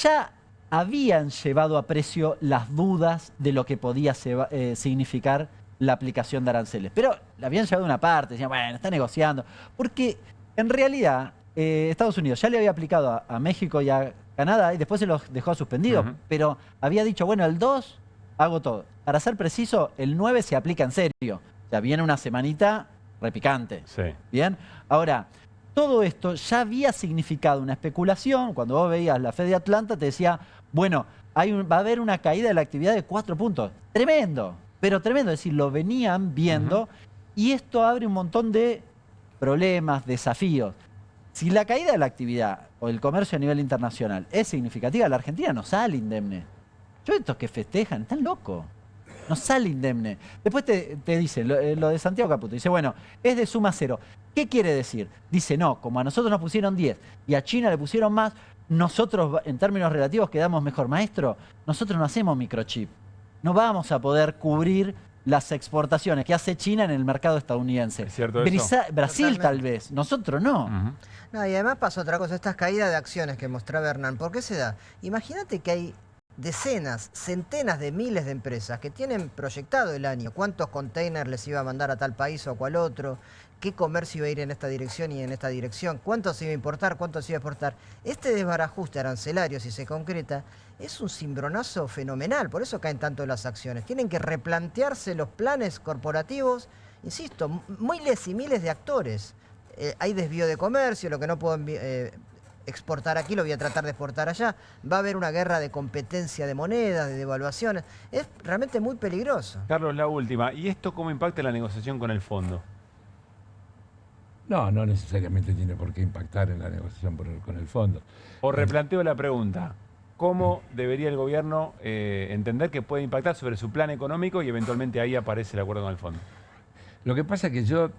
Ya habían llevado a precio las dudas de lo que podía significar la aplicación de aranceles. Pero la habían llevado una parte, decían, bueno, está negociando. Porque en realidad Estados Unidos ya le había aplicado a México y a Canadá y después se los dejó suspendidos. Pero había dicho, bueno, el 2 hago todo. Para ser preciso, el 9 se aplica en serio. O sea, viene una semanita repicante. Bien. Ahora, todo esto ya había significado una especulación. Cuando vos veías la Fed de Atlanta, te decía, bueno, va a haber una caída de la actividad de 4 puntos. Tremendo, pero tremendo. Es decir, lo venían viendo y esto abre un montón de problemas, desafíos. Si la caída de la actividad o el comercio a nivel internacional es significativa, la Argentina no sale indemne. Yo estos que festejan, están locos. No sale indemne. Después te dice, lo de Santiago Caputo, dice, bueno, es de suma cero. ¿Qué quiere decir? Dice, no, como a nosotros nos pusieron 10 y a China le pusieron más, nosotros en términos relativos quedamos mejor. Maestro, nosotros no hacemos microchip. No vamos a poder cubrir las exportaciones que hace China en el mercado estadounidense. ¿Es cierto eso? Brasil tal vez, nosotros no. No, y además pasa otra cosa, estas caídas de acciones que mostraba Hernán. ¿Por qué se da? Imagínate que hay decenas, centenas de miles de empresas que tienen proyectado el año, cuántos containers les iba a mandar a tal país o a cual otro, qué comercio iba a ir en esta dirección y en esta dirección, cuánto se iba a importar, cuánto se iba a exportar. Este desbarajuste arancelario, si se concreta, es un cimbronazo fenomenal, por eso caen tanto las acciones. Tienen que replantearse los planes corporativos, insisto, miles y miles de actores. Hay desvío de comercio, lo que no puedo exportar aquí lo voy a tratar de exportar allá. Va a haber una guerra de competencia de monedas, de devaluaciones. Es realmente muy peligroso. Carlos, la última. ¿Y esto cómo impacta la negociación con el fondo? No, no necesariamente tiene por qué impactar en la negociación con el fondo. O replanteo la pregunta. ¿Cómo debería el gobierno entender que puede impactar sobre su plan económico y eventualmente ahí aparece el acuerdo con el fondo? Lo que pasa es que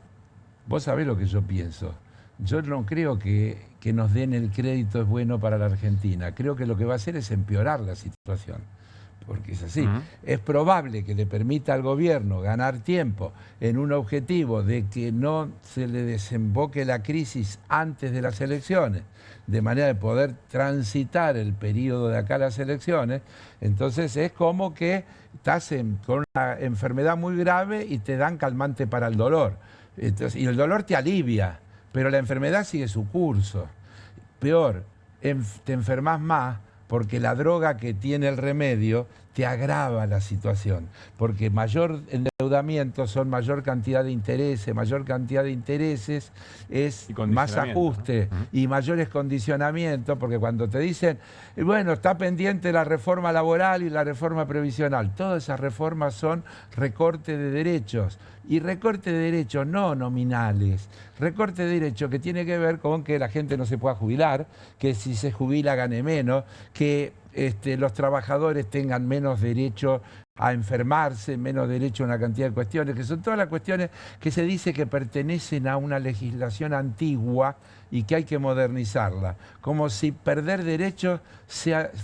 vos sabés lo que yo pienso. Yo no creo que nos den el crédito es bueno para la Argentina. Creo que lo que va a hacer es empeorar la situación. Porque es así. Es probable que le permita al gobierno ganar tiempo en un objetivo de que no se le desemboque la crisis antes de las elecciones, de manera de poder transitar el periodo de acá a las elecciones. Entonces es como que estás con una enfermedad muy grave y te dan calmante para el dolor. Entonces, y el dolor te alivia, pero la enfermedad sigue su curso. Peor, te enfermas más porque la droga que tiene el remedio te agrava la situación, porque mayor endeudamiento son mayor cantidad de intereses, mayor cantidad de intereses es más ajuste, ¿no? Y mayores condicionamientos, porque cuando te dicen, bueno, está pendiente la reforma laboral y la reforma previsional, todas esas reformas son recorte de derechos, y recorte de derechos no nominales, recorte de derechos que tiene que ver con que la gente no se pueda jubilar, que si se jubila gane menos, que los trabajadores tengan menos derecho a enfermarse, menos derecho a una cantidad de cuestiones, que son todas las cuestiones que se dice que pertenecen a una legislación antigua y que hay que modernizarla, como si perder derechos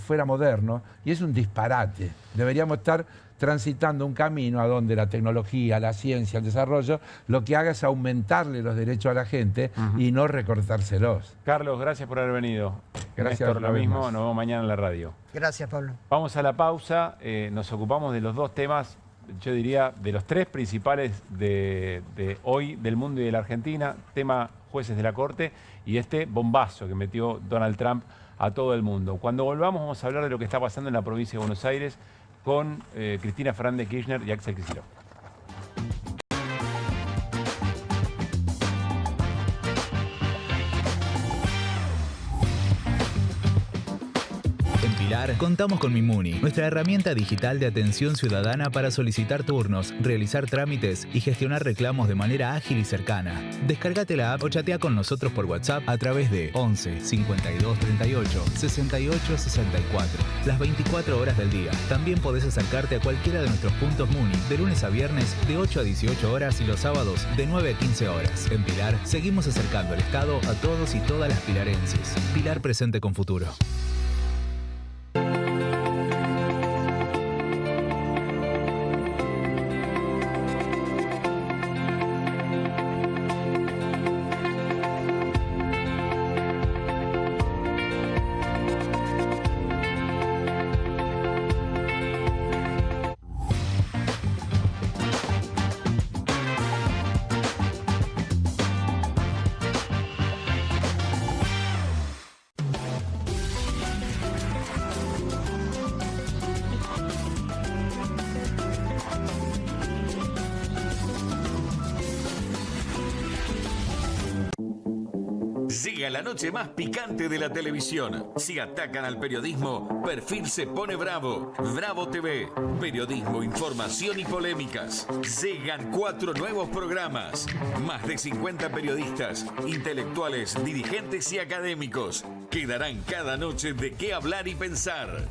fuera moderno, y es un disparate. Deberíamos estar transitando un camino a donde la tecnología, la ciencia, el desarrollo, lo que haga es aumentarle los derechos a la gente y no recortárselos. Carlos, gracias por haber venido. Gracias. Néstor, lo mismo, nos vemos mañana en la radio. Gracias, Pablo. Vamos a la pausa, nos ocupamos de los dos temas, yo diría, de los tres principales de hoy del mundo y de la Argentina, tema jueces de la Corte y este bombazo que metió Donald Trump a todo el mundo. Cuando volvamos vamos a hablar de lo que está pasando en la provincia de Buenos Aires con Cristina Fernández Kirchner y Axel Kicillof. En Pilar contamos con Mimuni, nuestra herramienta digital de atención ciudadana para solicitar turnos, realizar trámites y gestionar reclamos de manera ágil y cercana. Descárgate la app o chatea con nosotros por WhatsApp a través de 11 52 38 68 64. Las 24 horas del día. También podés acercarte a cualquiera de nuestros puntos Muni de lunes a viernes de 8 a 18 horas y los sábados de 9 a 15 horas. En Pilar seguimos acercando el Estado a todos y todas las pilarenses. Pilar presente con futuro. Llega la noche más picante de la televisión. Si atacan al periodismo, Perfil se pone bravo. Bravo TV. Periodismo, información y polémicas. Llegan 4 nuevos programas. Más de 50 periodistas, intelectuales, dirigentes y académicos que darán cada noche de qué hablar y pensar.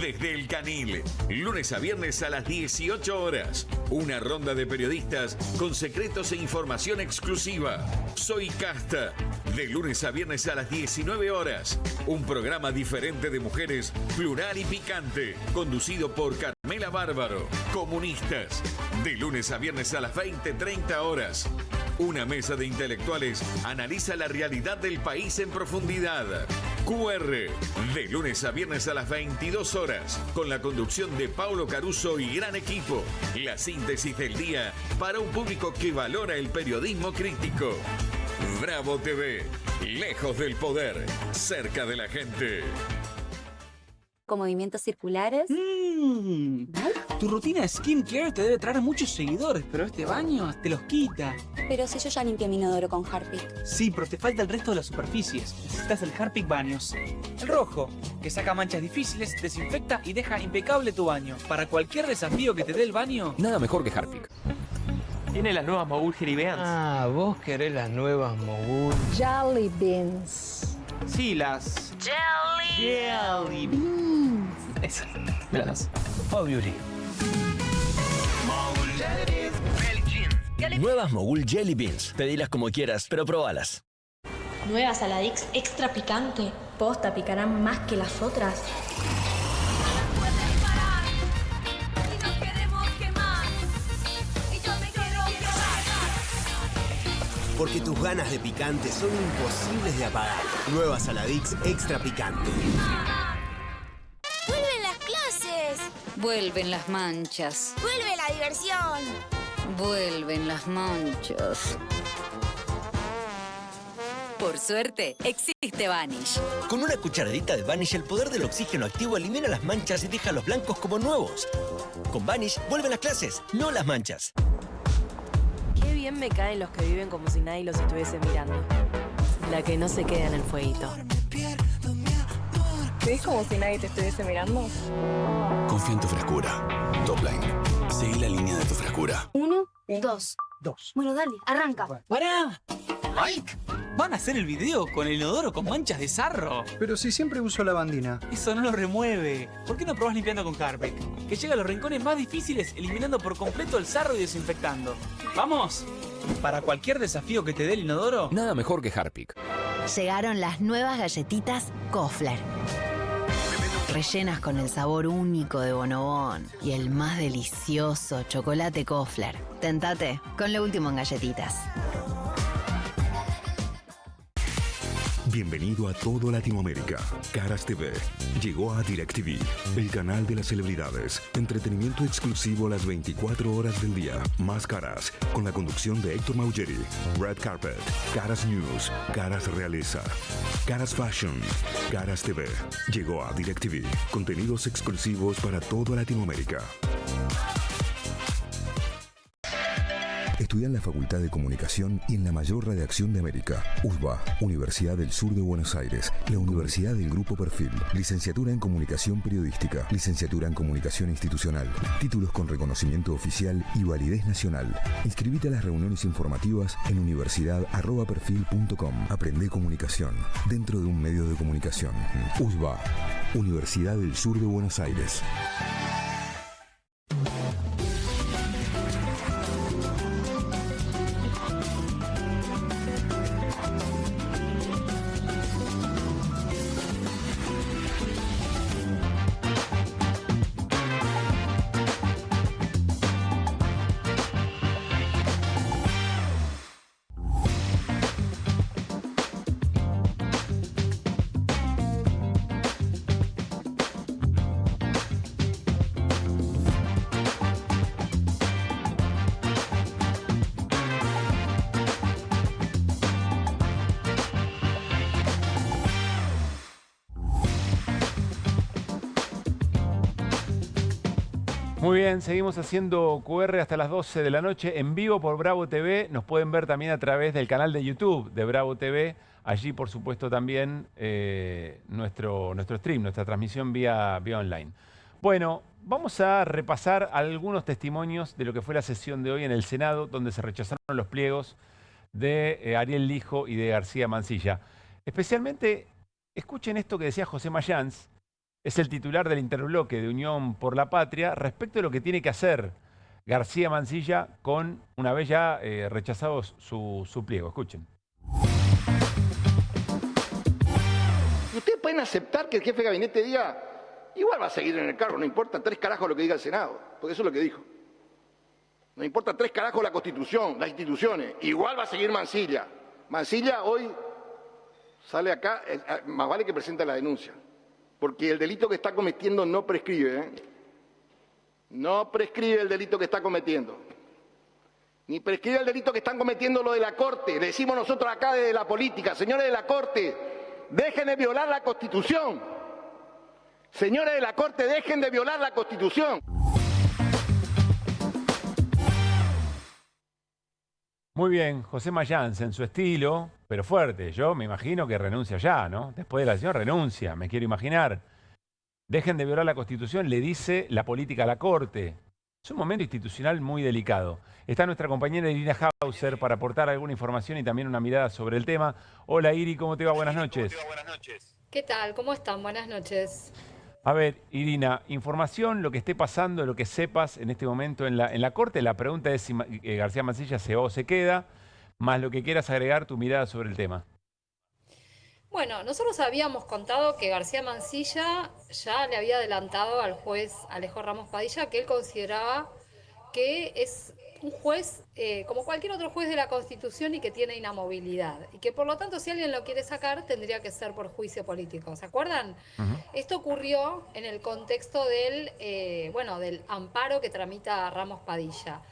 Desde El Canil, lunes a viernes a las 18 horas. Una ronda de periodistas con secretos e información exclusiva. Soy Casta, de lunes a viernes a las 19 horas. Un programa diferente de mujeres, plural y picante, conducido por Carmela Bárbaro. Comunistas, de lunes a viernes a las 20:30 horas. Una mesa de intelectuales analiza la realidad del país en profundidad. QR, de lunes a viernes a las 22 horas, con la conducción de Paulo Caruso y gran equipo. La síntesis del día para un público que valora el periodismo crítico. Bravo TV, lejos del poder, cerca de la gente. Con movimientos circulares. Tu rutina de skincare te debe traer muchos seguidores, pero este baño te los quita. Pero si yo ya limpié mi inodoro con Harpic. Sí, pero te falta el resto de las superficies. Necesitas el Harpic Baños. El rojo, que saca manchas difíciles, desinfecta y deja impecable tu baño. Para cualquier desafío que te dé el baño, nada mejor que Harpic. Tiene las nuevas Mogul Jelly Beans. Ah, vos querés las nuevas Mogul. Jelly Beans. Sí, las... Jelly Beans. Esas, me las das. Oh, Beauty. Nuevas Mogul Jelly Beans. Pedilas como quieras, pero probalas. Nueva Saladix extra picante. Posta, picarán más que las otras. Porque tus ganas de picante son imposibles de apagar. Nueva Saladix extra picante. ¡Vuelven las clases! Vuelven las manchas. ¡Vuelve la diversión! Vuelven las manchas. Por suerte, existe Vanish. Con una cucharadita de Vanish, el poder del oxígeno activo elimina las manchas y deja los blancos como nuevos. Con Vanish, vuelven las clases, no las manchas. Qué bien me caen los que viven como si nadie los estuviese mirando. La que no se queda en el fueguito. ¿Ves como si nadie te estuviese mirando? Confía en tu frescura. Topline. Seguí la línea de tu frescura. 1, 2. Bueno, dale, arranca. ¡Pará! ¡Mike! Van a hacer el video con el inodoro con manchas de sarro. Pero si siempre uso lavandina. Eso no lo remueve. ¿Por qué no probás limpiando con Harpic? Que llega a los rincones más difíciles eliminando por completo el sarro y desinfectando. ¡Vamos! Para cualquier desafío que te dé el inodoro. Nada mejor que Harpic. Llegaron las nuevas galletitas Kofler. Rellenas con el sabor único de Bonobón y el más delicioso chocolate Kofler. Tentate con lo último en galletitas. Bienvenido a todo Latinoamérica. Caras TV llegó a DirecTV, el canal de las celebridades. Entretenimiento exclusivo las 24 horas del día. Más Caras, con la conducción de Héctor Maugeri. Red Carpet, Caras News, Caras Realeza, Caras Fashion, Caras TV. Llegó a DirecTV. Contenidos exclusivos para toda Latinoamérica. Estudia en la Facultad de Comunicación y en la mayor redacción de América. USBA, Universidad del Sur de Buenos Aires. La Universidad del Grupo Perfil. Licenciatura en Comunicación Periodística. Licenciatura en Comunicación Institucional. Títulos con reconocimiento oficial y validez nacional. Inscribite a las reuniones informativas en universidad@perfil.com. Aprende comunicación dentro de un medio de comunicación. USBA, Universidad del Sur de Buenos Aires. Muy bien, seguimos haciendo QR hasta las 12 de la noche en vivo por Bravo TV. Nos pueden ver también a través del canal de YouTube de Bravo TV. Allí, por supuesto, también nuestro stream, nuestra transmisión vía online. Bueno, vamos a repasar algunos testimonios de lo que fue la sesión de hoy en el Senado, donde se rechazaron los pliegos de Ariel Lijo y de García Mansilla. Especialmente, escuchen esto que decía José Mayans. Es el titular del interbloque de Unión por la Patria respecto de lo que tiene que hacer García Mansilla con, una vez ya rechazados su pliego. Escuchen. ¿Ustedes pueden aceptar que el jefe de gabinete diga, igual va a seguir en el cargo, no importa 3 carajos lo que diga el Senado? Porque eso es lo que dijo. No importa 3 carajos la Constitución, las instituciones, igual va a seguir Mansilla. Mansilla hoy sale acá, más vale que presente la denuncia. Porque el delito que está cometiendo no prescribe, ¿eh? No prescribe el delito que está cometiendo. Ni prescribe el delito que están cometiendo lo de la Corte. Le decimos nosotros acá desde la política, señores de la Corte, dejen de violar la Constitución. Señores de la Corte, dejen de violar la Constitución. Muy bien, José Mayans en su estilo, pero fuerte. Yo me imagino que renuncia ya, ¿no? Después de la sesión renuncia, me quiero imaginar. Dejen de violar la Constitución, le dice la política a la Corte. Es un momento institucional muy delicado. Está nuestra compañera Irina Hauser para aportar alguna información y también una mirada sobre el tema. Hola Iri, ¿cómo te va? Buenas noches. ¿Qué tal? ¿Cómo están? Buenas noches. A ver, Irina, información, lo que esté pasando, lo que sepas en este momento en la Corte. La pregunta es si García Mansilla se va o se queda, más lo que quieras agregar, tu mirada sobre el tema. Bueno, nosotros habíamos contado que García Mansilla ya le había adelantado al juez Alejo Ramos Padilla que él consideraba que es un juez como cualquier otro juez de la Constitución y que tiene inamovilidad. Y que por lo tanto si alguien lo quiere sacar tendría que ser por juicio político. ¿Se acuerdan? Esto ocurrió en el contexto del amparo que tramita Ramos Padilla.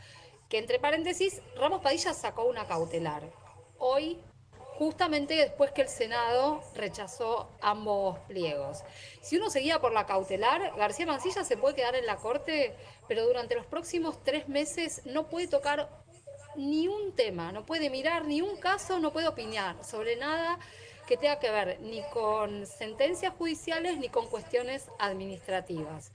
Que entre paréntesis, Ramos Padilla sacó una cautelar. Hoy, justamente después que el Senado rechazó ambos pliegos. Si uno seguía por la cautelar, García Mansilla se puede quedar en la Corte, pero durante los próximos 3 meses no puede tocar ni un tema, no puede mirar ni un caso, no puede opinar sobre nada que tenga que ver ni con sentencias judiciales ni con cuestiones administrativas.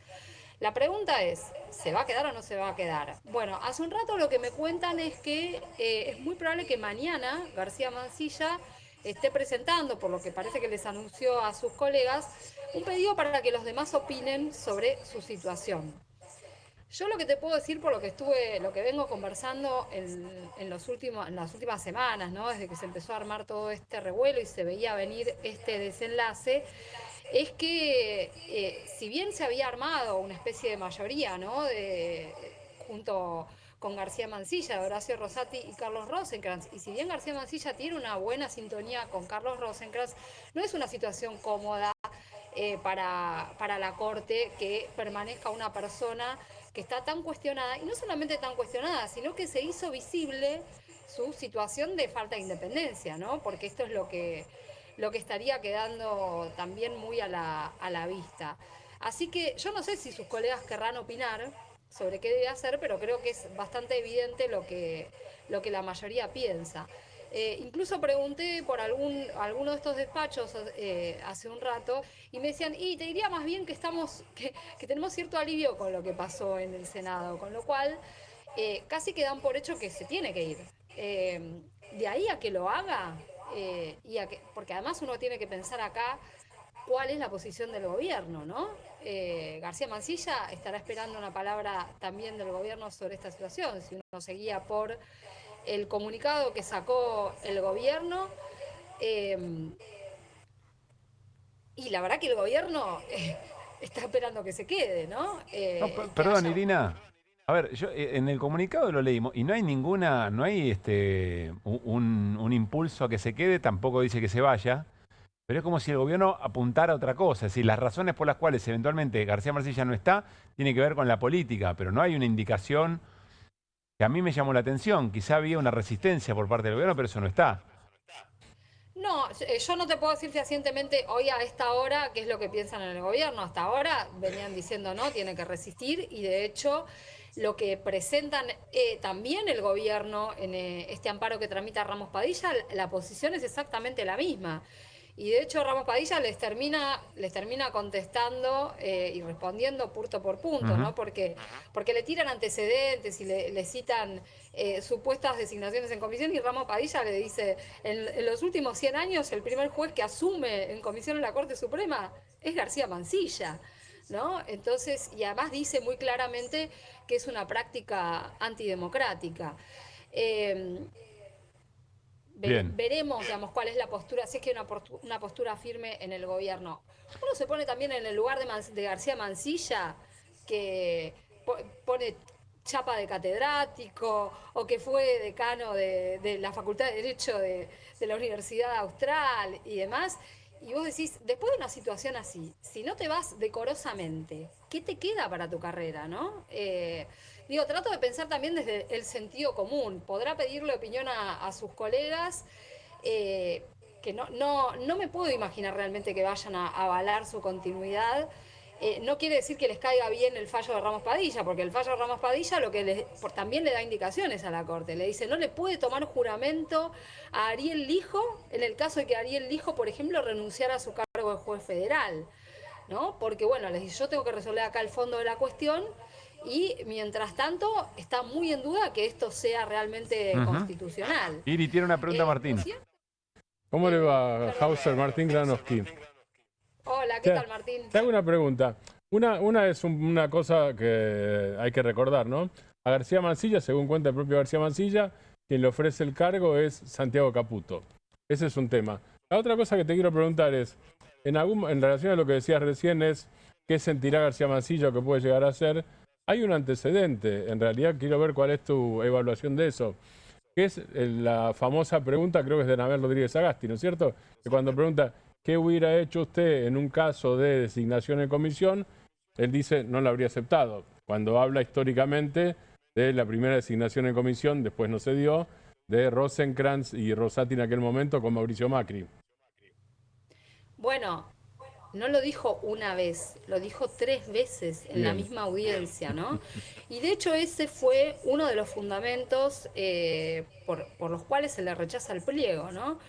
La pregunta es, ¿se va a quedar o no se va a quedar? Bueno, hace un rato lo que me cuentan es que es muy probable que mañana García Mansilla esté presentando, por lo que parece que les anunció a sus colegas, un pedido para que los demás opinen sobre su situación. Yo lo que te puedo decir por lo que vengo conversando en las últimas semanas, ¿no? Desde que se empezó a armar todo este revuelo y se veía venir este desenlace, es que si bien se había armado una especie de mayoría, ¿no? Junto con García Mansilla, Horacio Rosati y Carlos Rosenkrantz, y si bien García Mansilla tiene una buena sintonía con Carlos Rosenkrantz, no es una situación cómoda para la Corte que permanezca una persona que está tan cuestionada, y no solamente tan cuestionada, sino que se hizo visible su situación de falta de independencia, ¿no? Porque esto es lo que estaría quedando también muy a la vista. Así que yo no sé si sus colegas querrán opinar sobre qué debe hacer, pero creo que es bastante evidente lo que la mayoría piensa. Incluso pregunté por alguno de estos despachos hace un rato y me decían, y te diría más bien que tenemos cierto alivio con lo que pasó en el Senado, con lo cual casi que dan por hecho que se tiene que ir. De ahí a que lo haga, porque además uno tiene que pensar acá cuál es la posición del gobierno, ¿no? García Mansilla estará esperando una palabra también del gobierno sobre esta situación, si uno seguía por el comunicado que sacó el gobierno, y la verdad que el gobierno está esperando que se quede, ¿no? Perdón, Irina. A ver, yo en el comunicado lo leímos y no hay un impulso a que se quede, tampoco dice que se vaya, pero es como si el gobierno apuntara a otra cosa. Es decir, las razones por las cuales eventualmente García Mansilla no está, tiene que ver con la política, pero no hay una indicación que a mí me llamó la atención. Quizá había una resistencia por parte del gobierno, pero eso no está. No, yo no te puedo decir fehacientemente hoy a esta hora qué es lo que piensan en el gobierno. Hasta ahora venían diciendo no, tiene que resistir, y de hecho lo que presentan también el gobierno en este amparo que tramita Ramos Padilla, la posición es exactamente la misma. Y de hecho Ramos Padilla les termina contestando y respondiendo punto por punto, ¿no? Porque le tiran antecedentes y le citan supuestas designaciones en comisión, y Ramos Padilla le dice, en los últimos 100 años el primer juez que asume en comisión en la Corte Suprema es García Mansilla, ¿no? Entonces, y además dice muy claramente que es una práctica antidemocrática. Veremos, digamos, cuál es la postura, si es que hay una postura firme en el gobierno. Uno se pone también en el lugar de García Mansilla, que pone chapa de catedrático, o que fue decano de la Facultad de Derecho de la Universidad Austral y demás. Y vos decís, después de una situación así, si no te vas decorosamente, ¿qué te queda para tu carrera, no? Trato de pensar también desde el sentido común. Podrá pedirle opinión a sus colegas, que no me puedo imaginar realmente que vayan a avalar su continuidad. No quiere decir que les caiga bien el fallo de Ramos Padilla, porque el fallo de Ramos Padilla también le da indicaciones a la Corte. Le dice, no le puede tomar juramento a Ariel Lijo en el caso de que Ariel Lijo, por ejemplo, renunciara a su cargo de juez federal, ¿no? Porque, bueno, les dice, yo tengo que resolver acá el fondo de la cuestión, y mientras tanto está muy en duda que esto sea realmente constitucional. Iri tiene una pregunta, Martín. ¿Cómo le va, Hauser? Martín Granowski. Hola, ¿qué tal, Martín? Te hago una pregunta. Una es una cosa que hay que recordar, ¿no? A García Mansilla, según cuenta el propio García Mansilla, quien le ofrece el cargo es Santiago Caputo. Ese es un tema. La otra cosa que te quiero preguntar es, en relación a lo que decías recién, es qué sentirá García Mansilla o qué puede llegar a ser. Hay un antecedente, en realidad quiero ver cuál es tu evaluación de eso, que es la famosa pregunta, creo que es de Nabel Rodríguez Sagasti, ¿no es cierto? Que cuando pregunta, ¿qué hubiera hecho usted en un caso de designación en comisión? Él dice, no lo habría aceptado. Cuando habla históricamente de la primera designación en comisión, después no se dio, de Rosenkrantz y Rosati en aquel momento con Mauricio Macri. Bueno, no lo dijo una vez, lo dijo 3 veces en la misma audiencia, ¿no? Y de hecho ese fue uno de los fundamentos por los cuales se le rechaza el pliego, ¿no?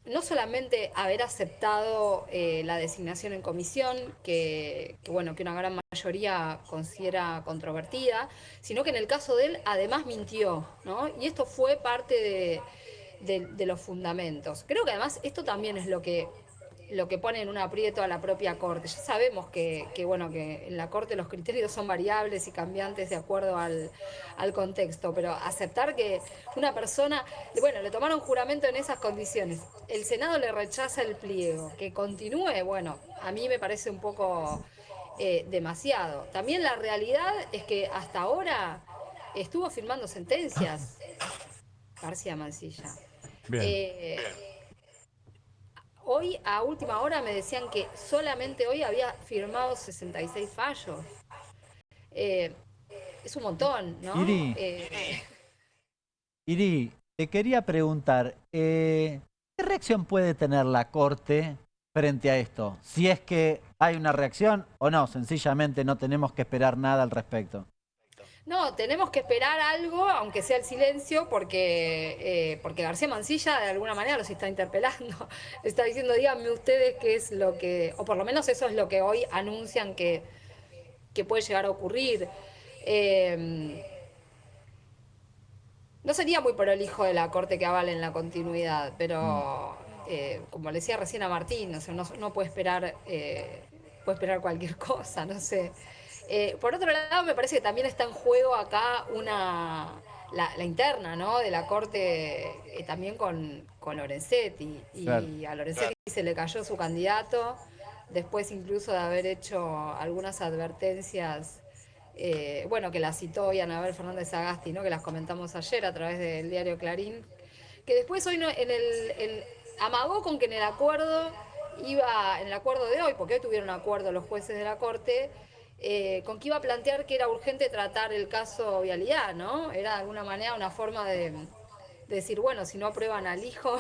No solamente haber aceptado la designación en comisión, que una gran mayoría considera controvertida, sino que en el caso de él además mintió, ¿no? Y esto fue parte de los fundamentos. Creo que además esto también es lo que pone en un aprieto a la propia Corte. Ya sabemos que en la Corte los criterios son variables y cambiantes de acuerdo al contexto, pero aceptar que una persona, le tomaron juramento en esas condiciones, el Senado le rechaza el pliego, que continúe, a mí me parece un poco demasiado. También la realidad es que hasta ahora estuvo firmando sentencias García Mansilla. Bien. Hoy, a última hora, me decían que solamente hoy había firmado 66 fallos. Es un montón, ¿no? Iri, te quería preguntar, ¿qué reacción puede tener la Corte frente a esto? Si es que hay una reacción o no, sencillamente no tenemos que esperar nada al respecto. No, tenemos que esperar algo, aunque sea el silencio, porque García Mansilla de alguna manera los está interpelando. Está diciendo, díganme ustedes qué es lo que, o por lo menos eso es lo que hoy anuncian que puede llegar a ocurrir. No sería muy prolijo de la Corte que avalen la continuidad, pero como le decía recién a Martín, o sea, no puede esperar cualquier cosa, no sé. Por otro lado, me parece que también está en juego acá la interna, ¿no? De la Corte, también con Lorenzetti. Y claro, a Lorenzetti se le cayó su candidato, después incluso de haber hecho algunas advertencias, que la citó hoy Anabel Fernández Sagasti, ¿no? Que las comentamos ayer a través del diario Clarín, que después hoy amagó con que en el acuerdo de hoy, porque hoy tuvieron acuerdo los jueces de la Corte, con que iba a plantear que era urgente tratar el caso Vialidad, ¿no? Era de alguna manera una forma de decir, si no aprueban al hijo,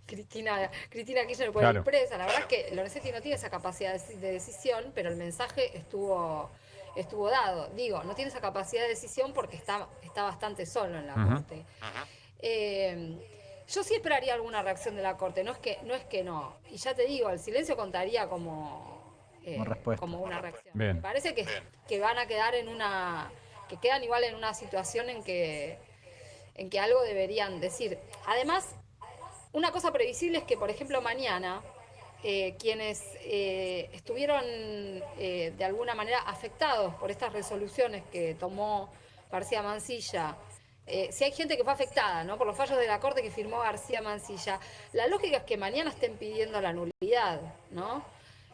Cristina Kirchner puede ir presa. La verdad es que Lorenzetti no tiene esa capacidad de decisión, pero el mensaje estuvo dado. Digo, no tiene esa capacidad de decisión porque está bastante solo en la Corte. Yo sí esperaría alguna reacción de la Corte, no es que no. Y ya te digo, el silencio contaría como una reacción. Bien. Me parece que van a quedar que quedan igual en una situación en que algo deberían decir. Además, una cosa previsible es que, por ejemplo, mañana quienes estuvieron de alguna manera afectados por estas resoluciones que tomó García Mansilla, si hay gente que fue afectada, ¿no?, por los fallos de la Corte que firmó García Mansilla, la lógica es que mañana estén pidiendo la nulidad, ¿no?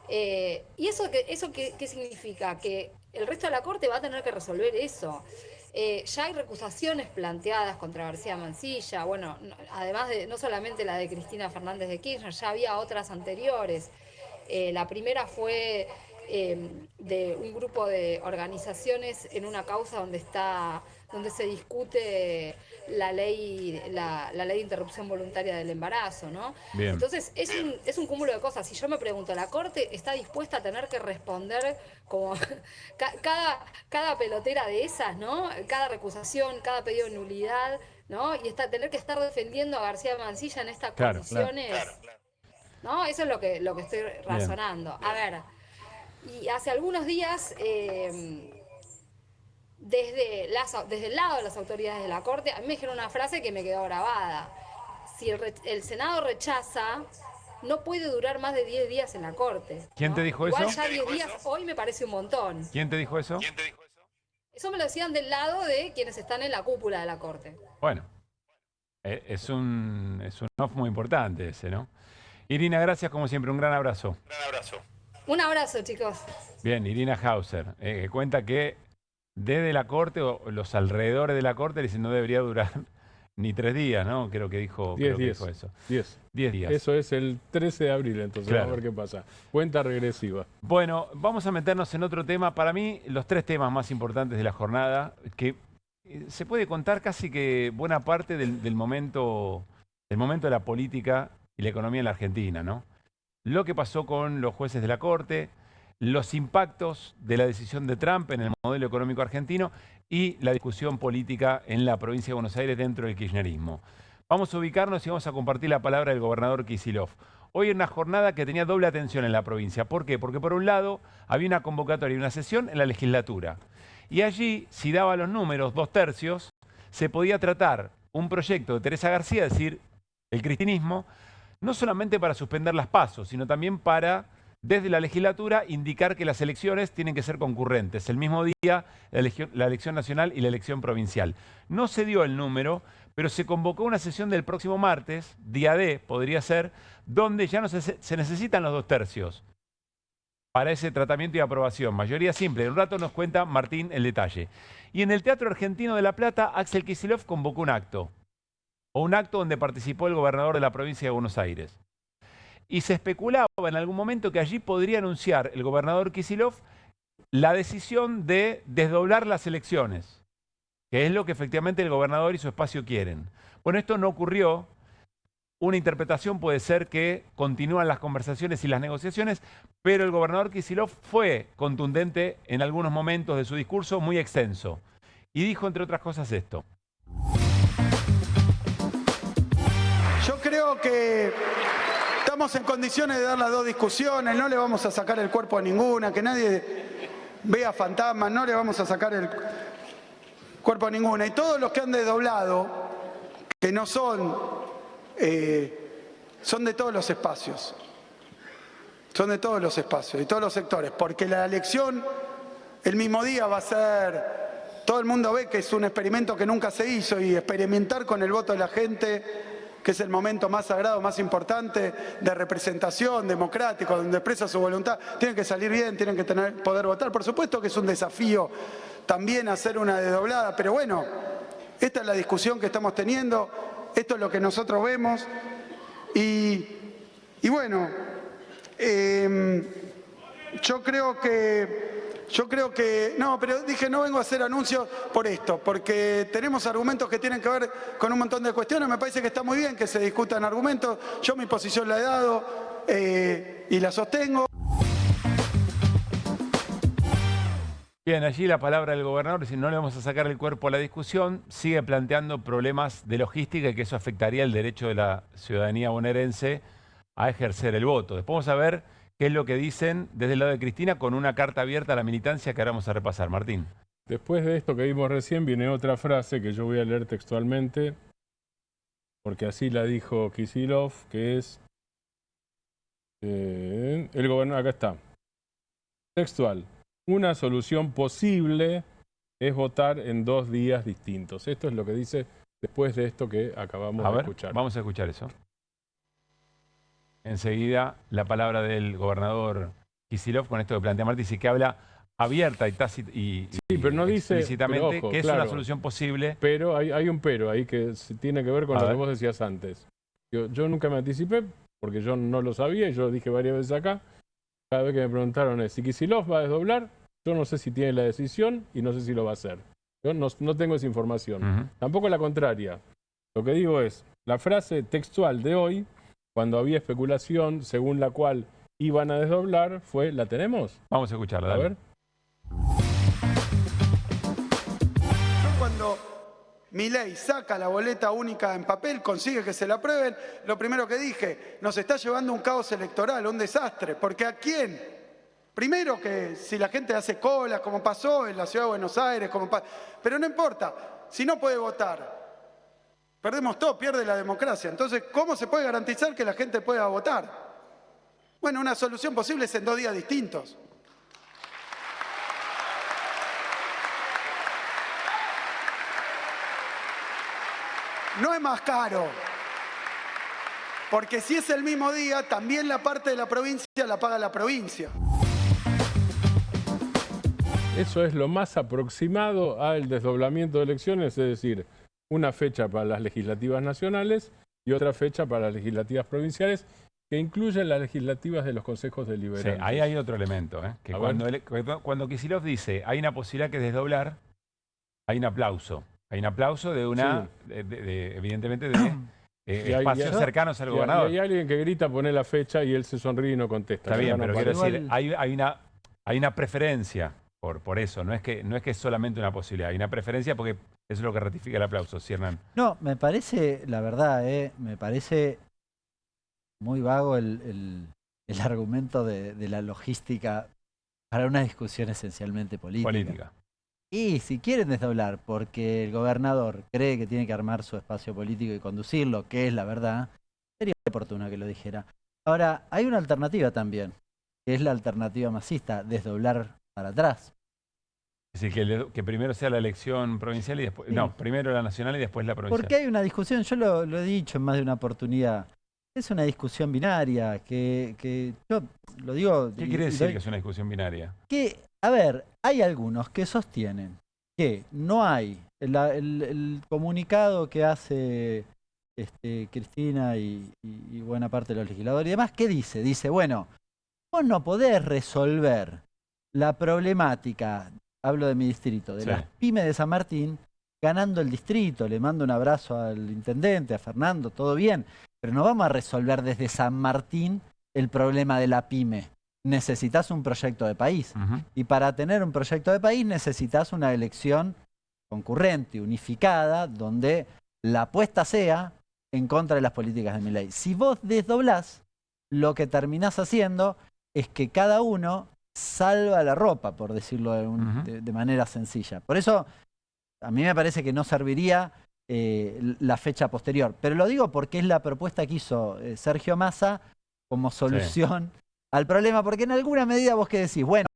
¿Y eso qué significa? Que el resto de la Corte va a tener que resolver eso. Ya hay recusaciones planteadas contra García Mansilla, además de no solamente la de Cristina Fernández de Kirchner, ya había otras anteriores. La primera fue de un grupo de organizaciones en una causa donde se discute la ley de interrupción voluntaria del embarazo, ¿no? Bien. Entonces es un cúmulo de cosas. Si yo me pregunto, ¿la Corte está dispuesta a tener que responder como cada pelotera de esas, ¿no? Cada recusación, cada pedido de nulidad, ¿no? Y tener que estar defendiendo a García Mansilla en estas condiciones, ¿no? Eso es lo que estoy razonando. Bien. A ver, y hace algunos días desde el lado de las autoridades de la Corte, a mí me dijeron una frase que me quedó grabada. Si el Senado rechaza, no puede durar más de 10 días en la Corte. ¿Quién te dijo eso? Igual ya 10 días hoy me parece un montón. ¿Quién te dijo eso? Eso me lo decían del lado de quienes están en la cúpula de la Corte. Bueno, es un off muy importante ese, ¿no? Irina, gracias como siempre, un gran abrazo. Un abrazo, chicos. Bien, Irina Hauser, cuenta que desde la Corte o los alrededores de la Corte dicen no debería durar ni 3 días, ¿no? Creo que dijo eso. 10 días. Eso es el 13 de abril, entonces vamos a ver qué pasa. Cuenta regresiva. Bueno, vamos a meternos en otro tema. Para mí, los 3 temas más importantes de la jornada, que se puede contar casi que buena parte del momento de la política y la economía en la Argentina, ¿no? Lo que pasó con los jueces de la Corte, los impactos de la decisión de Trump en el modelo económico argentino y la discusión política en la provincia de Buenos Aires dentro del kirchnerismo. Vamos a ubicarnos y vamos a compartir la palabra del gobernador Kicillof. Hoy en una jornada que tenía doble atención en la provincia. ¿Por qué? Porque por un lado había una convocatoria y una sesión en la legislatura. Y allí, si daba los números 2/3, se podía tratar un proyecto de Teresa García, es decir, el cristinismo, no solamente para suspender las PASO, sino también para, desde la legislatura, indicar que las elecciones tienen que ser concurrentes. El mismo día, la elección nacional y la elección provincial. No se dio el número, pero se convocó una sesión del próximo martes, día D, podría ser, donde ya no se necesitan los 2/3 para ese tratamiento y aprobación. Mayoría simple. En un rato nos cuenta Martín el detalle. Y en el Teatro Argentino de La Plata, Axel Kicillof convocó un acto donde participó el gobernador de la provincia de Buenos Aires. Y se especulaba en algún momento que allí podría anunciar el gobernador Kicillof la decisión de desdoblar las elecciones, que es lo que efectivamente el gobernador y su espacio quieren. Bueno, esto no ocurrió. Una interpretación puede ser que continúan las conversaciones y las negociaciones, pero el gobernador Kicillof fue contundente en algunos momentos de su discurso, muy extenso. Y dijo, entre otras cosas, esto. Yo creo que estamos en condiciones de dar las dos discusiones, no le vamos a sacar el cuerpo a ninguna, que nadie vea fantasmas, no le vamos a sacar el cuerpo a ninguna. Y todos los que han desdoblado, que no son de todos los espacios. Son de todos los espacios y todos los sectores, porque la elección el mismo día va a ser, todo el mundo ve que es un experimento que nunca se hizo, y experimentar con el voto de la gente, que es el momento más sagrado, más importante de representación democrático, donde expresa su voluntad, tienen que salir bien, tienen que poder votar. Por supuesto que es un desafío también hacer una desdoblada, pero bueno, esta es la discusión que estamos teniendo, esto es lo que nosotros vemos, y bueno, yo creo que, no, pero dije, no vengo a hacer anuncios por esto, porque tenemos argumentos que tienen que ver con un montón de cuestiones. Me parece que está muy bien que se discutan argumentos. Yo mi posición la he dado y la sostengo. Bien, allí la palabra del gobernador, si no le vamos a sacar el cuerpo a la discusión, sigue planteando problemas de logística y que eso afectaría el derecho de la ciudadanía bonaerense a ejercer el voto. Después vamos a ver qué es lo que dicen desde el lado de Cristina con una carta abierta a la militancia que ahora vamos a repasar. Martín. Después de esto que vimos recién viene otra frase que yo voy a leer textualmente, porque así la dijo Kicillof, que es el gobernador, acá está, textual. Una solución posible es votar en 2 días distintos. Esto es lo que dice después de esto que acabamos de escuchar. Vamos a escuchar eso. Enseguida la palabra del gobernador Kicillof con esto que plantea Martín, dice que habla abierta y pero no dice explícitamente pero, ojo, que es claro, una solución posible. Pero hay un pero ahí que tiene que ver con lo que vos decías antes. Yo nunca me anticipé porque yo no lo sabía y yo lo dije varias veces acá. Cada vez que me preguntaron si Kicillof va a desdoblar, yo no sé si tiene la decisión y no sé si lo va a hacer. Yo no tengo esa información. Tampoco la contraria. Lo que digo es, la frase textual de hoy, cuando había especulación según la cual iban a desdoblar, fue, ¿la tenemos? Vamos a escucharla. A ver. Cuando Milei saca la boleta única en papel, consigue que se la aprueben, lo primero que dije, nos está llevando un caos electoral, un desastre, porque ¿a quién? Primero que si la gente hace colas, como pasó en la ciudad de Buenos Aires, pero no importa, si no puede votar, perdemos todo, pierde la democracia. Entonces, ¿cómo se puede garantizar que la gente pueda votar? Bueno, una solución posible es en 2 días distintos. No es más caro, porque si es el mismo día, también la parte de la provincia la paga la provincia. Eso es lo más aproximado al desdoblamiento de elecciones, es decir, una fecha para las legislativas nacionales y otra fecha para las legislativas provinciales, que incluyen las legislativas de los consejos deliberantes. Sí, ahí hay otro elemento, que cuando Kicillof dice hay una posibilidad que desdoblar, hay un aplauso. Hay un aplauso de una, evidentemente, de espacios cercanos al gobernador. Hay alguien que grita, pone la fecha y él se sonríe y no contesta. Está bien, pero quiero decir, hay una preferencia por eso. No es que es solamente una posibilidad. Hay una preferencia porque eso es lo que ratifica el aplauso. ¿Sí, Hernán? No, me parece, la verdad, me parece muy vago el argumento de la logística para una discusión esencialmente política. Y si quieren desdoblar porque el gobernador cree que tiene que armar su espacio político y conducirlo, que es la verdad, sería oportuno que lo dijera. Ahora, hay una alternativa también, que es la alternativa masista, desdoblar para atrás. Es decir, que primero sea la elección provincial y después... Sí. No, primero la nacional y después la provincial. Porque hay una discusión, yo lo he dicho en más de una oportunidad, es una discusión binaria, que yo lo digo... ¿Qué quiere decir que es una discusión binaria? Que, a ver, hay algunos que sostienen que no hay el comunicado que hace Cristina y buena parte de los legisladores y demás, ¿qué dice? Dice, bueno, vos no podés resolver la problemática, hablo de mi distrito, de las pymes de San Martín, ganando el distrito. Le mando un abrazo al intendente, a Fernando, todo bien, pero no vamos a resolver desde San Martín el problema de la pyme. Necesitas un proyecto de país. Y para tener un proyecto de país necesitas una elección concurrente, unificada, donde la apuesta sea en contra de las políticas de Milei. Si vos desdoblás, lo que terminás haciendo es que cada uno salva la ropa, por decirlo de manera sencilla. Por eso, a mí me parece que no serviría la fecha posterior. Pero lo digo porque es la propuesta que hizo Sergio Massa como solución al problema, porque en alguna medida vos que decís, bueno,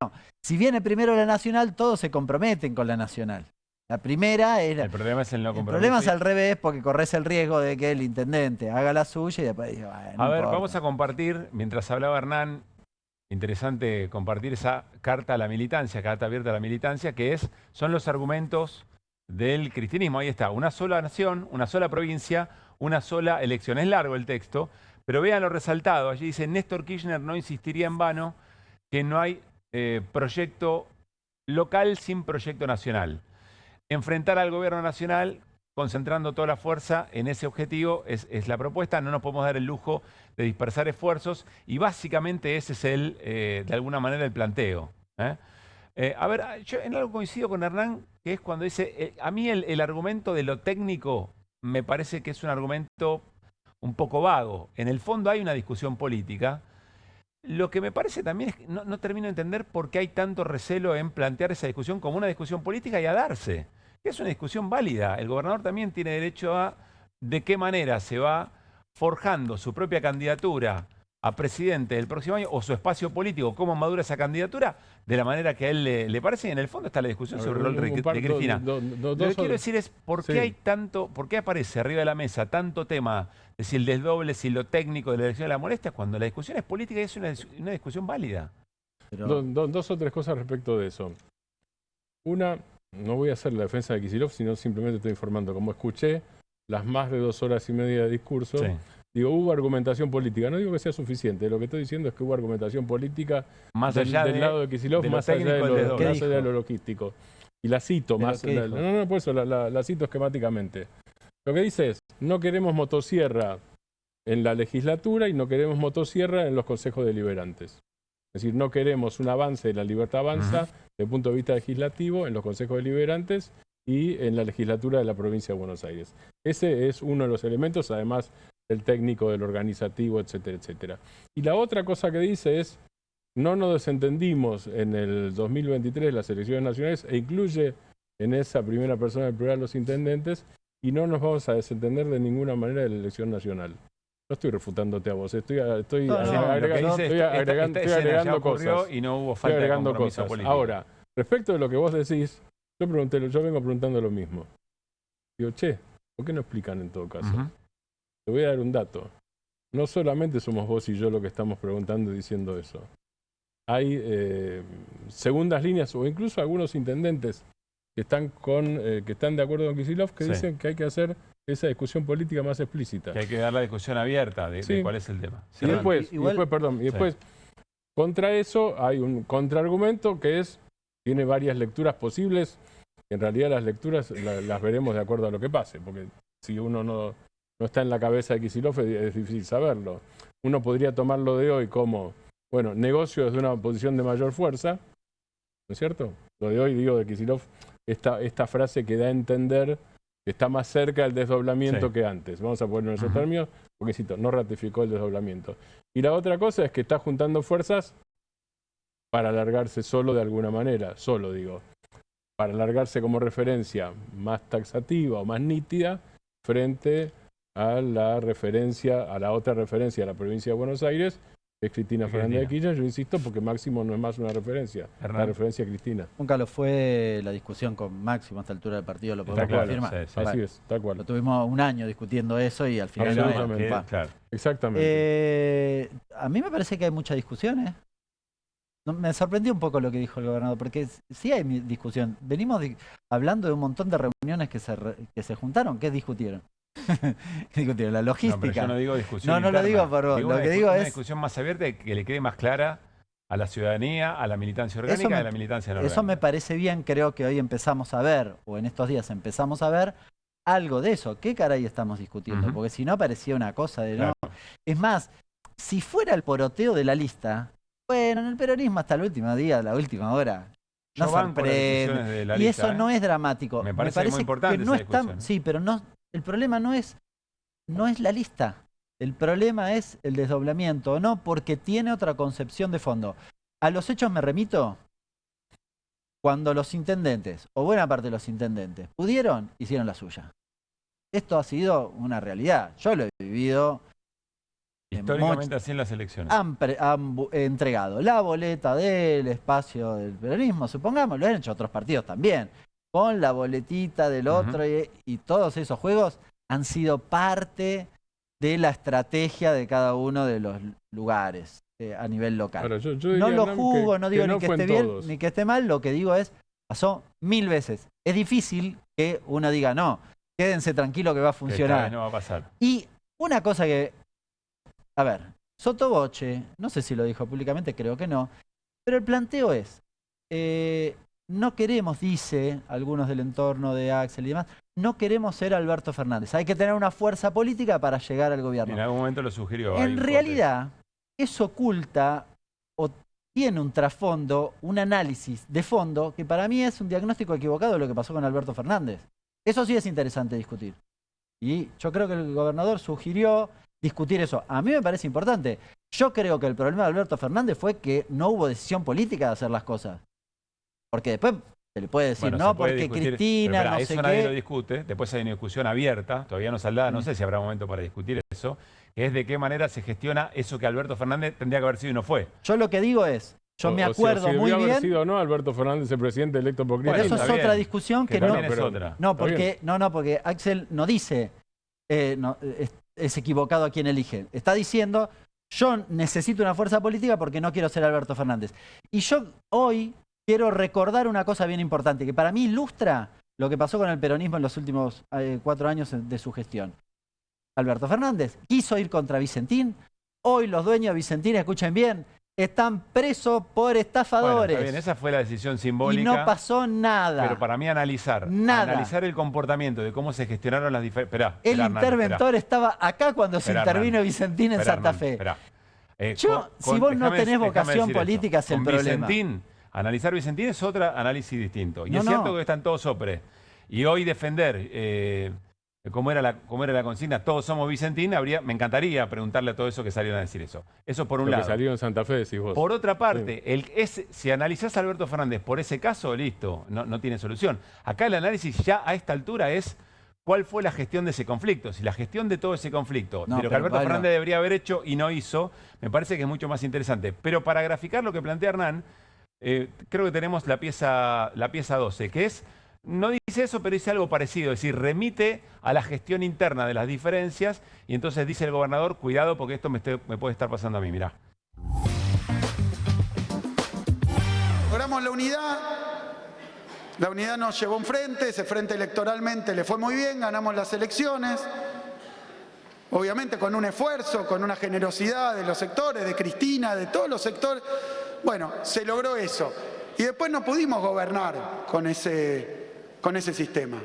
si viene primero la nacional, todos se comprometen con la nacional. La primera es... El problema es el no compromiso. El problema es al revés, porque corres el riesgo de que el intendente haga la suya y después dice, bueno, a ver, vamos a compartir, mientras hablaba Hernán, interesante compartir esa carta a la militancia, carta abierta a la militancia, que son los argumentos del cristianismo. Ahí está, una sola nación, una sola provincia, una sola elección. Es largo el texto, pero vean lo resaltado. Allí dice, Néstor Kirchner no insistiría en vano que no hay proyecto local sin proyecto nacional. Enfrentar al gobierno nacional concentrando toda la fuerza en ese objetivo es la propuesta. No nos podemos dar el lujo de dispersar esfuerzos y básicamente ese es de alguna manera el planteo. A ver, yo en algo coincido con Hernán, que es cuando dice, a mí el argumento de lo técnico me parece que es un argumento un poco vago. En el fondo hay una discusión política. Lo que me parece también es que no termino de entender por qué hay tanto recelo en plantear esa discusión como una discusión política y a darse. Que es una discusión válida. El gobernador también tiene derecho a de qué manera se va forjando su propia candidatura a presidente del próximo año o su espacio político, cómo madura esa candidatura, de la manera que a él le parece. Y en el fondo está la discusión sobre el rol de Cristina. Lo que quiero decir es por qué hay tanto, por qué aparece arriba de la mesa tanto tema de si el desdoble, si lo técnico de la elección de la molestia, cuando la discusión es política y es una discusión válida. Pero... Dos o tres cosas respecto de eso. Una, no voy a hacer la defensa de Kicillof, sino simplemente estoy informando. Como escuché las más de 2 horas y media de discurso, digo, hubo argumentación política. No digo que sea suficiente, lo que estoy diciendo es que hubo argumentación política más allá del lado de Kicillof, más allá de lo logístico. Y la cito más. No, por eso la cito esquemáticamente. Lo que dice es, no queremos motosierra en la legislatura y no queremos motosierra en los consejos deliberantes. Es decir, no queremos un avance de la libertad avanza desde el punto de vista legislativo en los consejos deliberantes y en la legislatura de la provincia de Buenos Aires. Ese es uno de los elementos, además del técnico, del organizativo, etcétera, etcétera. Y la otra cosa que dice es, no nos desentendimos en el 2023 las elecciones nacionales e incluye en esa primera persona del plural los intendentes y no nos vamos a desentender de ninguna manera de la elección nacional. No estoy refutándote a vos, estoy agregando cosas. Y no hubo falta de compromiso político. Ahora, respecto de lo que vos decís, yo vengo preguntando lo mismo. Digo, ¿por qué no explican en todo caso? Te voy a dar un dato. No solamente somos vos y yo lo que estamos preguntando y diciendo eso. Hay segundas líneas o incluso algunos intendentes que están de acuerdo con Kicillof que dicen que hay que hacer esa discusión política más explícita. Que hay que dar la discusión abierta de cuál es el tema. Y después, contra eso hay un contraargumento que tiene varias lecturas posibles En realidad las lecturas las veremos de acuerdo a lo que pase, porque si uno no está en la cabeza de Kicillof es difícil saberlo. Uno podría tomarlo de hoy como, bueno, negocio desde una posición de mayor fuerza, ¿no es cierto? Lo de hoy, digo, de Kicillof, esta frase que da a entender que está más cerca del desdoblamiento que antes. Vamos a poner en esos términos, porque cito, no ratificó el desdoblamiento. Y la otra cosa es que está juntando fuerzas para alargarse solo de alguna manera, solo digo, para alargarse como referencia más taxativa o más nítida frente a la otra referencia a la provincia de Buenos Aires, que es Cristina Fernández de Kirchner. Yo insisto, porque Máximo no es más una referencia, la referencia a Cristina. Nunca lo fue la discusión con Máximo a esta altura del partido, lo podemos confirmar. Así es, tal cual. Lo tuvimos un año discutiendo eso y al final... Absolutamente, claro. Exactamente. A mí me parece que hay mucha discusión, Me sorprendió un poco lo que dijo el gobernador, porque sí hay discusión. Venimos hablando de un montón de reuniones que se juntaron. ¿Qué discutieron? Discutieron la logística. No, pero yo no digo discusión No lo digo por vos. Lo que digo es... una discusión más abierta que le quede más clara a la ciudadanía, a la militancia orgánica y a la militancia no orgánica. Eso me parece bien. Creo que hoy empezamos a ver, o en estos días empezamos a ver, algo de eso. ¿Qué caray estamos discutiendo? Porque si no parecía una cosa de no... Es más, si fuera el poroteo de la lista... Bueno, en el peronismo hasta el último día, la última hora, no sorprende. Y eso no es dramático. Me parece muy importante que no esa discusión. Sí, pero no, el problema no es la lista. El problema es el desdoblamiento, no porque tiene otra concepción de fondo. A los hechos me remito cuando los intendentes, o buena parte de los intendentes, pudieron, hicieron la suya. Esto ha sido una realidad. Yo lo he vivido... Históricamente así en las elecciones. Han entregado la boleta del espacio del peronismo, supongamos, lo han hecho otros partidos también, con la boletita del otro y todos esos juegos han sido parte de la estrategia de cada uno de los lugares a nivel local. Ahora, yo no lo juzgo, no digo ni que esté bien ni que esté mal, lo que digo es, pasó 1000 veces. Es difícil que uno diga, no, quédense tranquilo que va a funcionar. No va a pasar. Y una cosa que... A ver, Sotoboche, no sé si lo dijo públicamente, creo que no, pero el planteo es, no queremos, dice algunos del entorno de Axel y demás, no queremos ser Alberto Fernández. Hay que tener una fuerza política para llegar al gobierno. En algún momento lo sugirió. En realidad, eso oculta o tiene un trasfondo, un análisis de fondo, que para mí es un diagnóstico equivocado de lo que pasó con Alberto Fernández. Eso sí es interesante discutir. Y yo creo que el gobernador sugirió discutir eso. A mí me parece importante. Yo creo que el problema de Alberto Fernández fue que no hubo decisión política de hacer las cosas. Porque después se le puede decir, no, porque discutir, Cristina, no sé qué. Eso nadie lo discute. Después hay una discusión abierta, todavía no saldrá, no sé si habrá momento para discutir eso, que es de qué manera se gestiona eso que Alberto Fernández tendría que haber sido y no fue. Yo lo que digo es, yo me acuerdo muy bien... haber sido o no Alberto Fernández el presidente electo por Cristina. Pero eso es otra discusión que no... Es otra. No, porque Axel no dice... es equivocado a quien elige. Está diciendo, yo necesito una fuerza política porque no quiero ser Alberto Fernández. Y yo hoy quiero recordar una cosa bien importante, que para mí ilustra lo que pasó con el peronismo en los últimos 4 años de su gestión. Alberto Fernández quiso ir contra Vicentín. Hoy los dueños de Vicentín, escuchen bien, están presos por estafadores. Bueno, está bien, esa fue la decisión simbólica. Y no pasó nada. Pero para mí analizar el comportamiento de cómo se gestionaron las diferentes... El interventor estaba acá cuando se intervino Vicentín en Santa Fe. Si vos no tenés vocación política es el problema. Analizar Vicentín es otro análisis distinto. Y es cierto que están todos sopres. Y hoy defender... ¿Cómo era la consigna? Todos somos Vicentín. Me encantaría preguntarle a todo eso que salieron a decir eso. Eso por un lado. Que salió en Santa Fe, decís vos. Por otra parte, si analizás a Alberto Fernández por ese caso, listo, no tiene solución. Acá el análisis ya a esta altura es cuál fue la gestión de ese conflicto. Si la gestión de todo ese conflicto, de lo que Alberto Fernández debería haber hecho y no hizo, me parece que es mucho más interesante. Pero para graficar lo que plantea Hernán, creo que tenemos la pieza 12, que es... No dice eso, pero dice algo parecido, es decir, remite a la gestión interna de las diferencias y entonces dice el gobernador, cuidado porque esto me puede estar pasando a mí, mirá. Logramos la unidad nos llevó un frente, ese frente electoralmente le fue muy bien, ganamos las elecciones, obviamente con un esfuerzo, con una generosidad de los sectores, de Cristina, de todos los sectores, bueno, se logró eso. Y después no pudimos gobernar con ese con ese sistema.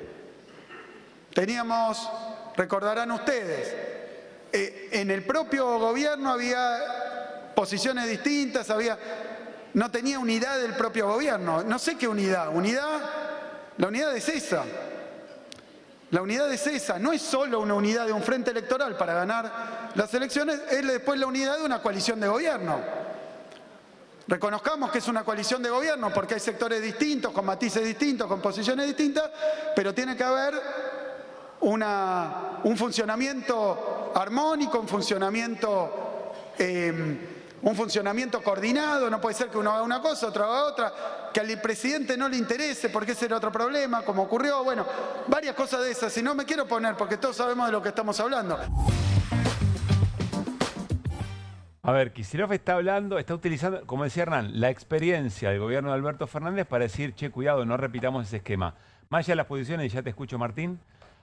Teníamos, recordarán ustedes, en el propio gobierno había posiciones distintas, no tenía unidad del propio gobierno. No sé qué unidad. La unidad es esa. La unidad es esa. No es solo una unidad de un frente electoral para ganar las elecciones, es después la unidad de una coalición de gobierno. Reconozcamos que es una coalición de gobierno porque hay sectores distintos, con matices distintos, con posiciones distintas, pero tiene que haber un funcionamiento armónico, un funcionamiento coordinado. No puede ser que uno haga una cosa, otro haga otra, que al presidente no le interese porque ese era otro problema, como ocurrió. Bueno, varias cosas de esas. Y no me quiero poner porque todos sabemos de lo que estamos hablando. A ver, Kicillof está utilizando, como decía Hernán, la experiencia del gobierno de Alberto Fernández para decir, che, cuidado, no repitamos ese esquema. Más allá de las posiciones, y ya te escucho, Martín,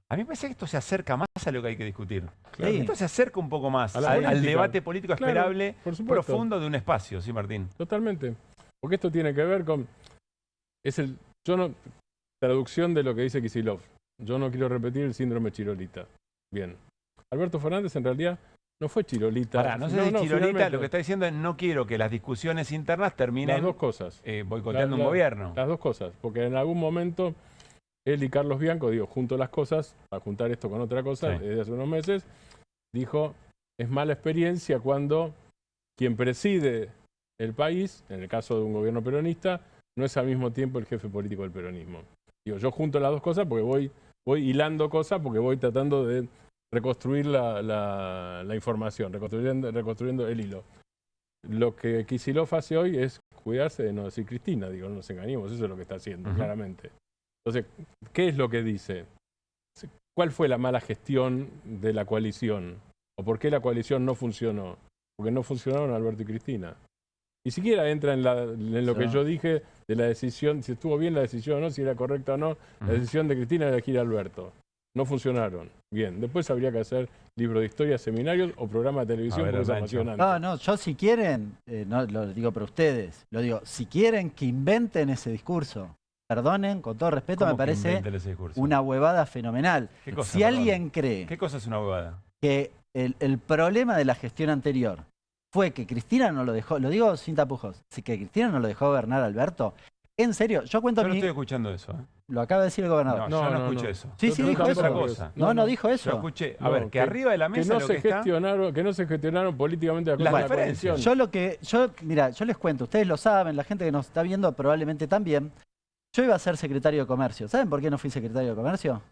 a mí me parece que esto se acerca más a lo que hay que discutir. Claro. Esto se acerca un poco más al debate político esperable, claro, profundo de un espacio, ¿sí, Martín? Totalmente. Porque esto tiene que ver con... traducción de lo que dice Kicillof. Yo no quiero repetir el síndrome Chirolita. Bien. Alberto Fernández en realidad no fue Chirolita. No sé si Chirolita lo que está diciendo es no quiero que las discusiones internas terminen... Las dos cosas. Boicoteando un gobierno. Las dos cosas. Porque en algún momento... Él y Carlos Bianco, junto las cosas, a juntar esto con otra cosa, sí, desde hace unos meses, dijo, es mala experiencia cuando quien preside el país, en el caso de un gobierno peronista, no es al mismo tiempo el jefe político del peronismo. Yo junto las dos cosas porque voy hilando cosas, porque voy tratando de reconstruir la información, reconstruyendo el hilo. Lo que Kicillof hace hoy es cuidarse de no decir Cristina, no nos engañemos, eso es lo que está haciendo, claramente. Entonces, ¿qué es lo que dice? ¿Cuál fue la mala gestión de la coalición? ¿O por qué la coalición no funcionó? Porque no funcionaron Alberto y Cristina. Ni siquiera entra en lo que yo dije de la decisión, si estuvo bien la decisión o no, si era correcta o no, la decisión de Cristina de elegir a Alberto. No funcionaron. Bien, después habría que hacer libro de historia, seminarios o programa de televisión, porque es apasionante. No, yo si quieren, no lo digo para ustedes, lo digo, si quieren que inventen ese discurso. Perdonen, con todo respeto, me parece una huevada fenomenal. Si alguien cree... ¿Qué cosa es una huevada? Que el problema de la gestión anterior fue que Cristina no lo dejó, lo digo sin tapujos, que Cristina no lo dejó gobernar a Alberto. En serio, yo cuento... Yo no estoy escuchando eso. Lo acaba de decir el gobernador. No, yo no escuché eso. Sí, dijo eso. No dijo eso. Yo escuché, a ver, que arriba de la mesa que no se gestionaron políticamente las diferencias. Mira, yo les cuento, ustedes lo saben, la gente que nos está viendo probablemente también. Yo iba a ser secretario de Comercio. ¿Saben por qué no fui secretario de Comercio?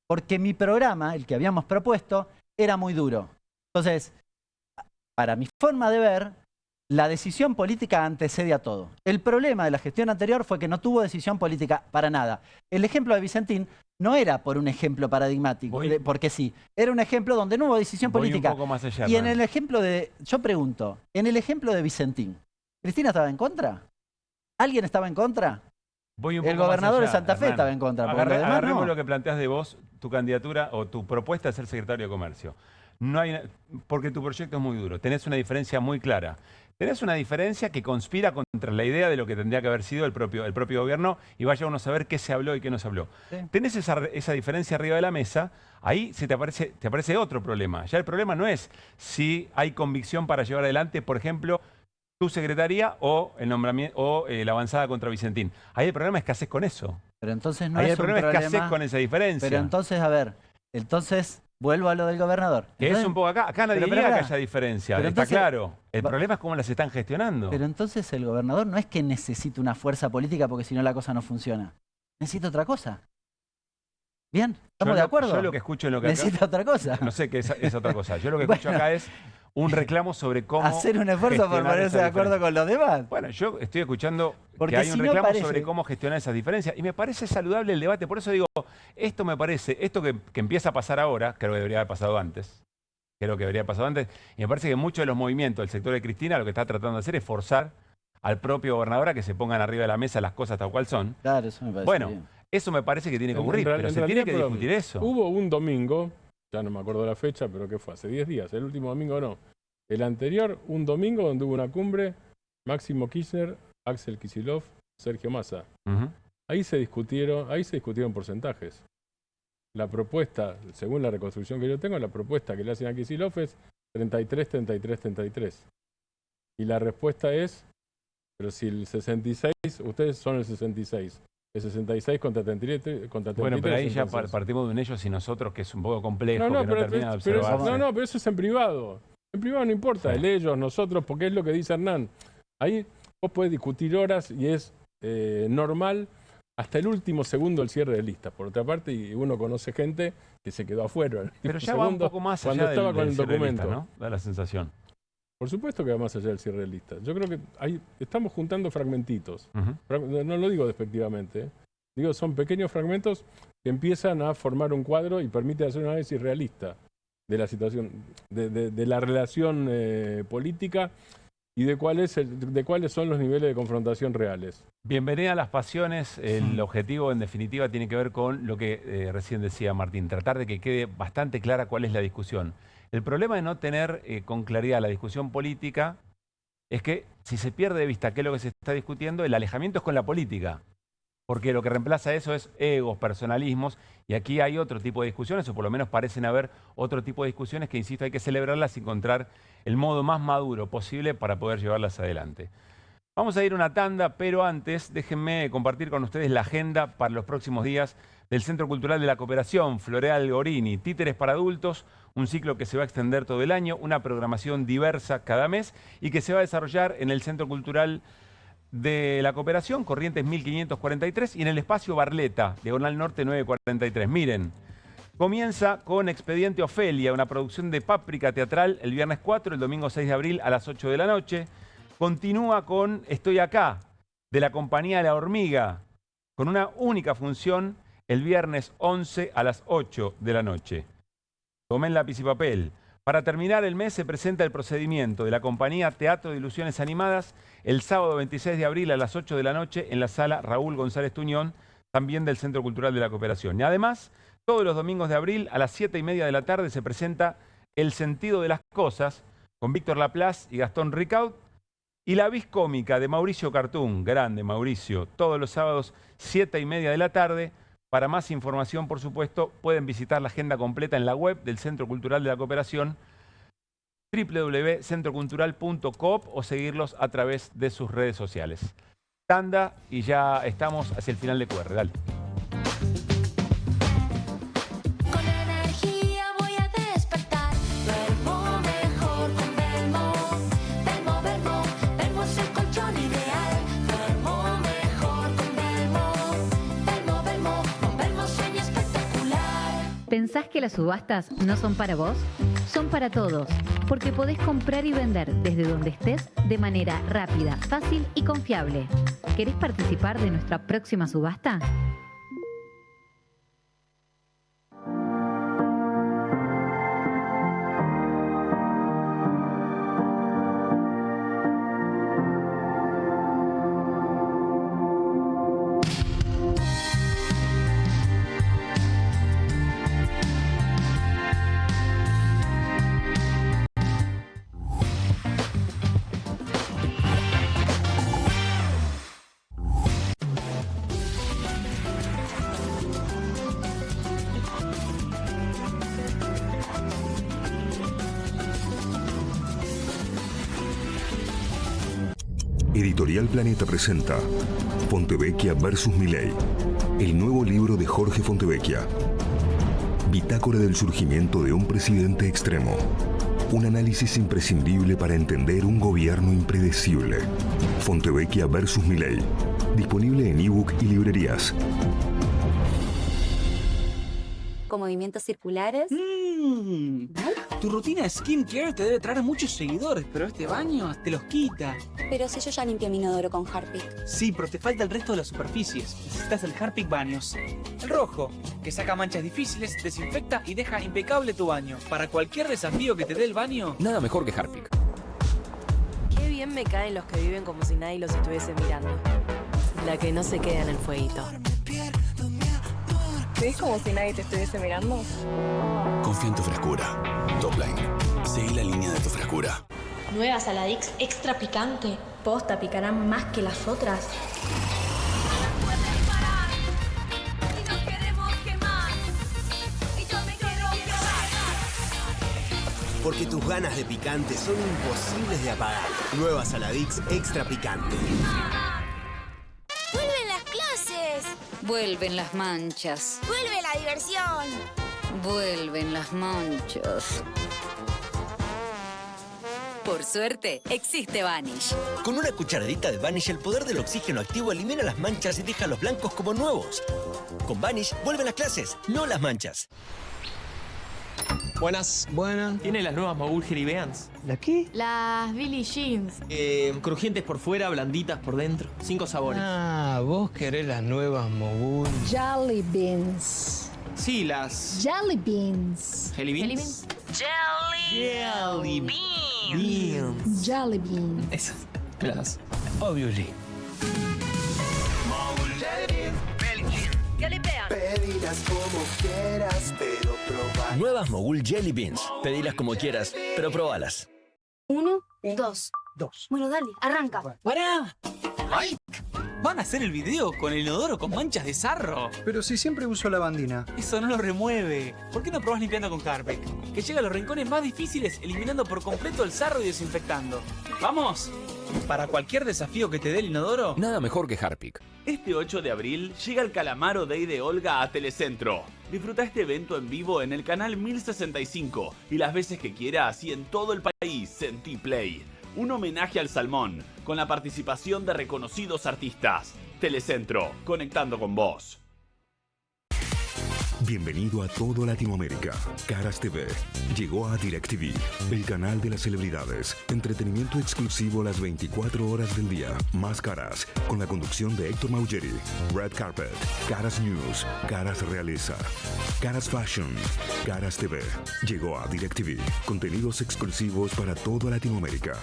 Porque mi programa, el que habíamos propuesto, era muy duro. Entonces, para mi forma de ver, la decisión política antecede a todo. El problema de la gestión anterior fue que no tuvo decisión política para nada. El ejemplo de Vicentín no era por un ejemplo paradigmático, porque sí. Era un ejemplo donde no hubo decisión política. Un poco más allá, y en el ejemplo de... Yo pregunto, en el ejemplo de Vicentín, ¿Cristina estaba en contra? ¿Alguien estaba en contra? El gobernador de Santa Fe estaba en contra. Agarremos lo que planteas de vos, tu candidatura o tu propuesta de ser secretario de Comercio. No hay, porque tu proyecto es muy duro. Tenés una diferencia muy clara. Tenés una diferencia que conspira contra la idea de lo que tendría que haber sido el propio gobierno y vaya uno a saber qué se habló y qué no se habló. Sí. Tenés esa diferencia arriba de la mesa, ahí te aparece otro problema. Ya el problema no es si hay convicción para llevar adelante, por ejemplo, tu secretaría o el nombramiento o la avanzada contra Vicentín. Ahí el problema es que haces con eso. Pero entonces no ahí es el problema un problema es que haces con esa diferencia. Pero entonces, a ver, vuelvo a lo del gobernador. Que entonces, es un poco acá. Acá nadie niega que haya diferencia. Está entonces, claro. El problema es cómo las están gestionando. Pero entonces el gobernador no es que necesite una fuerza política porque si no la cosa no funciona. Necesita otra cosa. Bien, ¿estamos de acuerdo? Yo lo que escucho en lo que necesita otra cosa. No sé qué es otra cosa. Yo lo que escucho acá es un reclamo sobre cómo hacer un esfuerzo por ponerse de acuerdo con los demás. Bueno, yo estoy escuchando que hay un reclamo sobre cómo gestionar esas diferencias y me parece saludable el debate. Por eso digo, esto que empieza a pasar ahora, creo que debería haber pasado antes. Y me parece que muchos de los movimientos del sector de Cristina lo que está tratando de hacer es forzar al propio gobernador a que se pongan arriba de la mesa las cosas tal cual son. Claro, eso me parece bien. Eso me parece que tiene que ocurrir, pero se tiene que discutir eso. Hubo un domingo, ya no me acuerdo la fecha, pero ¿qué fue? Hace 10 días, el último domingo no. El anterior, un domingo donde hubo una cumbre, Máximo Kirchner, Axel Kicillof, Sergio Massa. ahí se discutieron porcentajes. La propuesta, según la reconstrucción que yo tengo, la propuesta que le hacen a Kicillof es 33, 33, 33. Y la respuesta es, pero si el 66, ustedes son el 66. El 66 contra 33. Bueno, pero ahí entonces ya partimos de un ellos y nosotros, que es un poco complejo, que no termina de observarse. Pero eso es en privado. En privado no importa, el ellos, nosotros, porque es lo que dice Hernán. Ahí vos podés discutir horas y es normal hasta el último segundo el cierre de listas. Por otra parte, y uno conoce gente que se quedó afuera. Pero ya va un poco más allá estaba con el documento, lista, ¿no? Da la sensación. Por supuesto que va más allá del cierre de listas. Yo creo que ahí estamos juntando fragmentitos. No lo digo despectivamente. Digo, son pequeños fragmentos que empiezan a formar un cuadro y permiten hacer un análisis realista de la situación, de la relación política y de cuáles son los niveles de confrontación reales. Bienvenida a las pasiones. El objetivo, en definitiva, tiene que ver con lo que recién decía Martín, tratar de que quede bastante clara cuál es la discusión. El problema de no tener con claridad la discusión política es que si se pierde de vista qué es lo que se está discutiendo, el alejamiento es con la política. Porque lo que reemplaza eso es egos, personalismos, y aquí hay otro tipo de discusiones, o por lo menos parecen haber otro tipo de discusiones que, insisto, hay que celebrarlas y encontrar el modo más maduro posible para poder llevarlas adelante. Vamos a ir a una tanda, pero antes déjenme compartir con ustedes la agenda para los próximos días del Centro Cultural de la Cooperación, Floreal Gorini, Títeres para Adultos, un ciclo que se va a extender todo el año, una programación diversa cada mes y que se va a desarrollar en el Centro Cultural de la Cooperación, Corrientes 1543, y en el espacio Barleta, Diagonal Norte 943. Miren, comienza con Expediente Ofelia, una producción de Páprica Teatral, el viernes 4, el domingo 6 de abril a las 8 de la noche. Continúa con Estoy Acá, de la compañía La Hormiga, con una única función el viernes 11 a las 8 de la noche. Tomen lápiz y papel. Para terminar el mes se presenta El Procedimiento, de la compañía Teatro de Ilusiones Animadas, el sábado 26 de abril a las 8 de la noche en la sala Raúl González Tuñón, también del Centro Cultural de la Cooperación. Y además, todos los domingos de abril a las 7:30 de la tarde se presenta El Sentido de las Cosas, con Víctor Laplace y Gastón Ricaud, y La Vis Cómica de Mauricio Cartún, grande Mauricio, todos los sábados 7:30 de la tarde. Para más información, por supuesto, pueden visitar la agenda completa en la web del Centro Cultural de la Cooperación, www.centrocultural.coop, o seguirlos a través de sus redes sociales. Tanda y ya estamos hacia el final de QR. Dale. ¿Pensás que las subastas no son para vos? Son para todos, porque podés comprar y vender desde donde estés de manera rápida, fácil y confiable. ¿Querés participar de nuestra próxima subasta? Editorial Planeta presenta Fontevecchia vs. Milei, el nuevo libro de Jorge Fontevecchia. Bitácora del surgimiento de un presidente extremo. Un análisis imprescindible para entender un gobierno impredecible. Fontevecchia vs. Milei. Disponible en ebook y librerías. Con movimientos circulares. Tu rutina de skincare te debe traer muchos seguidores, pero este baño te los quita. Pero si yo ya limpié mi inodoro con Harpic. Sí, pero te falta el resto de las superficies. Necesitas el Harpic Baños. El rojo, que saca manchas difíciles, desinfecta y deja impecable tu baño. Para cualquier desafío que te dé el baño, nada mejor que Harpic. Qué bien me caen los que viven como si nadie los estuviese mirando. La que no se queda en el fueguito. ¿Ves como si nadie te estuviese mirando? Confía en tu frescura. Topline. Seguí la línea de tu frescura. Nueva Saladix extra picante. Posta, picarán más que las otras. Porque tus ganas de picante son imposibles de apagar. Nueva Saladix Extra Picante. ¡Vuelven las clases! Vuelven las manchas. ¡Vuelve la diversión! Vuelven las manchas. Por suerte, existe Vanish. Con una cucharadita de Vanish, el poder del oxígeno activo elimina las manchas y deja los blancos como nuevos. Con Vanish, vuelven las clases, no las manchas. Buenas. Buenas. ¿Tiene las nuevas Mogul Jerry Beans? ¿La qué? Las Billie Jeans. Crujientes por fuera, blanditas por dentro. 5 sabores. Ah, vos querés las nuevas Mogul. Jelly Beans. Sí, las... Jelly Beans. ¿Jelly Beans? Jelly Beans. Jelly Beans. Esas. Me las das. Obviously. Pedirás como quieras, pero probar. Nuevas Mogul Jelly Beans. Pedilas como quieras, pero probalas. 1, 2. Bueno, dale, arranca. ¡Pará! ¡Ay! ¿Van a hacer el video con el inodoro con manchas de sarro? Pero si siempre uso lavandina. Eso no lo remueve. ¿Por qué no probás limpiando con Harpic? Que llega a los rincones más difíciles, eliminando por completo el sarro y desinfectando. ¡Vamos! Para cualquier desafío que te dé el inodoro, nada mejor que Harpic. Este 8 de abril llega el Calamaro Day de Olga a Telecentro. Disfruta este evento en vivo en el canal 1065 y las veces que quieras y en todo el país en T-Play. Un homenaje al salmón, con la participación de reconocidos artistas. Telecentro, conectando con vos. Bienvenido a todo Latinoamérica. Caras TV llegó a DirecTV, el canal de las celebridades. Entretenimiento exclusivo las 24 horas del día. Más Caras, con la conducción de Héctor Maugeri. Red Carpet, Caras News, Caras Realeza, Caras Fashion, Caras TV. Llegó a DirecTV. Contenidos exclusivos para toda Latinoamérica.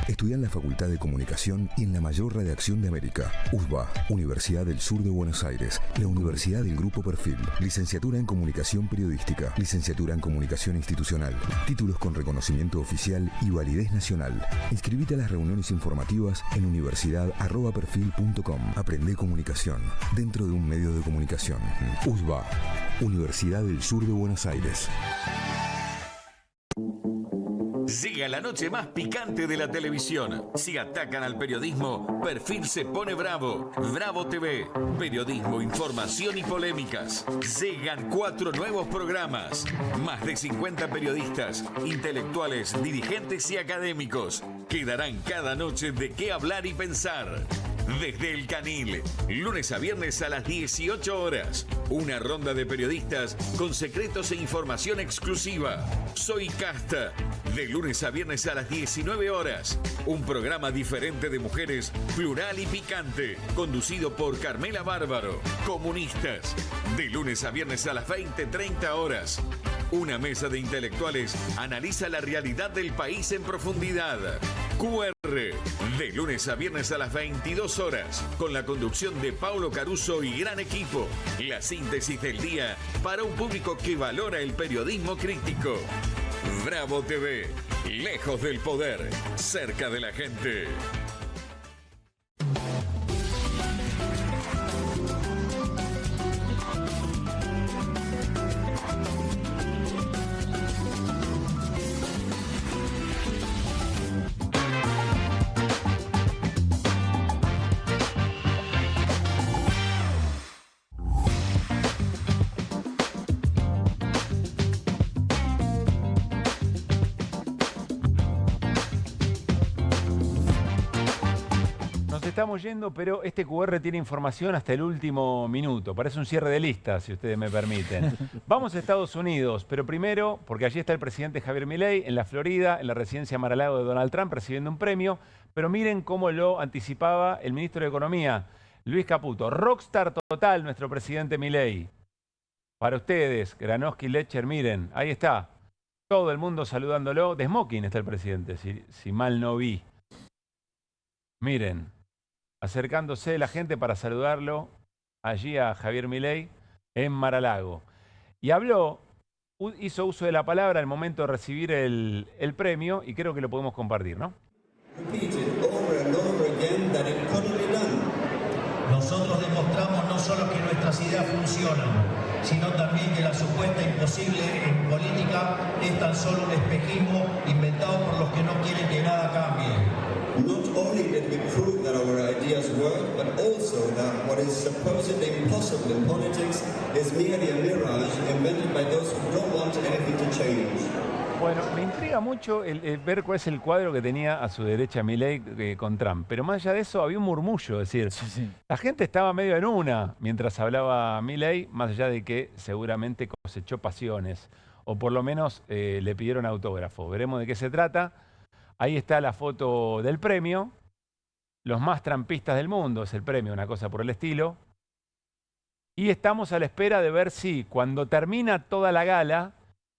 Estudia en la Facultad de Comunicación y en la mayor redacción de América. USBA, Universidad del Sur de Buenos Aires. La Universidad del Grupo Perfil. Licenciatura en Comunicación Periodística. Licenciatura en Comunicación Institucional. Títulos con reconocimiento oficial y validez nacional. Inscribite a las reuniones informativas en universidad@perfil.com. Aprende comunicación dentro de un medio de comunicación. USBA, Universidad del Sur de Buenos Aires. Llega la noche más picante de la televisión. Si atacan al periodismo, Perfil se pone bravo. Bravo TV. Periodismo, información y polémicas. Llegan 4 nuevos programas. Más de 50 periodistas, intelectuales, dirigentes y académicos que darán cada noche de qué hablar y pensar. Desde El Canil, lunes a viernes a las 18 horas. Una ronda de periodistas con secretos e información exclusiva. Soy Casta, de lunes a viernes a las 19 horas. Un programa diferente de mujeres, plural y picante, conducido por Carmela Bárbaro. Comunistas, de lunes a viernes a las 20:30 horas. Una mesa de intelectuales analiza la realidad del país en profundidad. QR, de lunes a viernes a las 22 horas, con la conducción de Paulo Caruso y gran equipo. La síntesis del día para un público que valora el periodismo crítico. Bravo TV, lejos del poder, cerca de la gente. Estamos yendo, pero este QR tiene información hasta el último minuto. Parece un cierre de lista, si ustedes me permiten. Vamos a Estados Unidos, pero primero, porque allí está el presidente Javier Milei, en la Florida, en la residencia Mar-a-Lago de Donald Trump, recibiendo un premio. Pero miren cómo lo anticipaba el ministro de Economía, Luis Caputo. Rockstar total, nuestro presidente Milei. Para ustedes, Granowski, Letcher, miren, ahí está. Todo el mundo saludándolo. De smoking está el presidente, si mal no vi. Miren. Acercándose la gente para saludarlo allí a Javier Milei en Mar-a-Lago. Y habló, hizo uso de la palabra al momento de recibir el premio y creo que lo podemos compartir, ¿no? Nosotros demostramos no solo que nuestras ideas funcionan, sino también que la supuesta imposible en política es tan solo un espejismo inventado por los que no quieren que nada cambie. Not only did we prove that our ideas work, but also that what is supposedly impossible in politics is merely a mirage invented by those who don't want anything to change. Bueno, me intriga mucho el ver cuál es el cuadro que tenía a su derecha Milei con Trump. Pero más allá de eso había un murmullo, es decir, la gente estaba medio en una mientras hablaba Milei, más allá de que seguramente cosechó pasiones, o por lo menos le pidieron autógrafo. Veremos de qué se trata. Ahí está la foto del premio. Los más trampistas del mundo es el premio, una cosa por el estilo. Y estamos a la espera de ver si cuando termina toda la gala,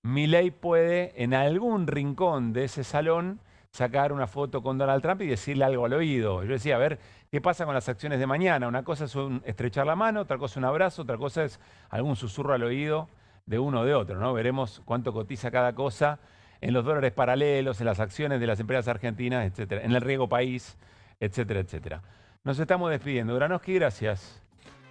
Milei puede en algún rincón de ese salón sacar una foto con Donald Trump y decirle algo al oído. Yo decía, a ver, ¿qué pasa con las acciones de mañana? Una cosa es estrechar la mano, otra cosa es un abrazo, otra cosa es algún susurro al oído de uno o de otro, ¿no? Veremos cuánto cotiza cada cosa en los dólares paralelos, en las acciones de las empresas argentinas, etcétera, en el riego país, etcétera, etcétera. Nos estamos despidiendo. Granovsky, gracias.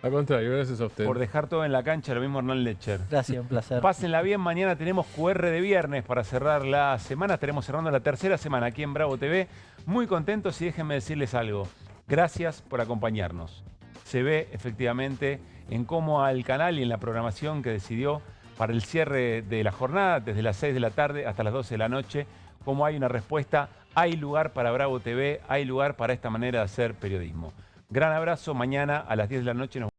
Al contrario, gracias a usted. Por dejar todo en la cancha, lo mismo Hernán Lecher. Gracias, un placer. Pásenla bien, mañana tenemos QR de viernes para cerrar la semana. Estaremos cerrando la tercera semana aquí en Bravo TV. Muy contentos y déjenme decirles algo. Gracias por acompañarnos. Se ve efectivamente en cómo al canal y en la programación que decidió para el cierre de la jornada, desde las 6 de la tarde hasta las 12 de la noche, cómo hay una respuesta, hay lugar para Bravo TV, hay lugar para esta manera de hacer periodismo. Gran abrazo, mañana a las 10 de la noche nos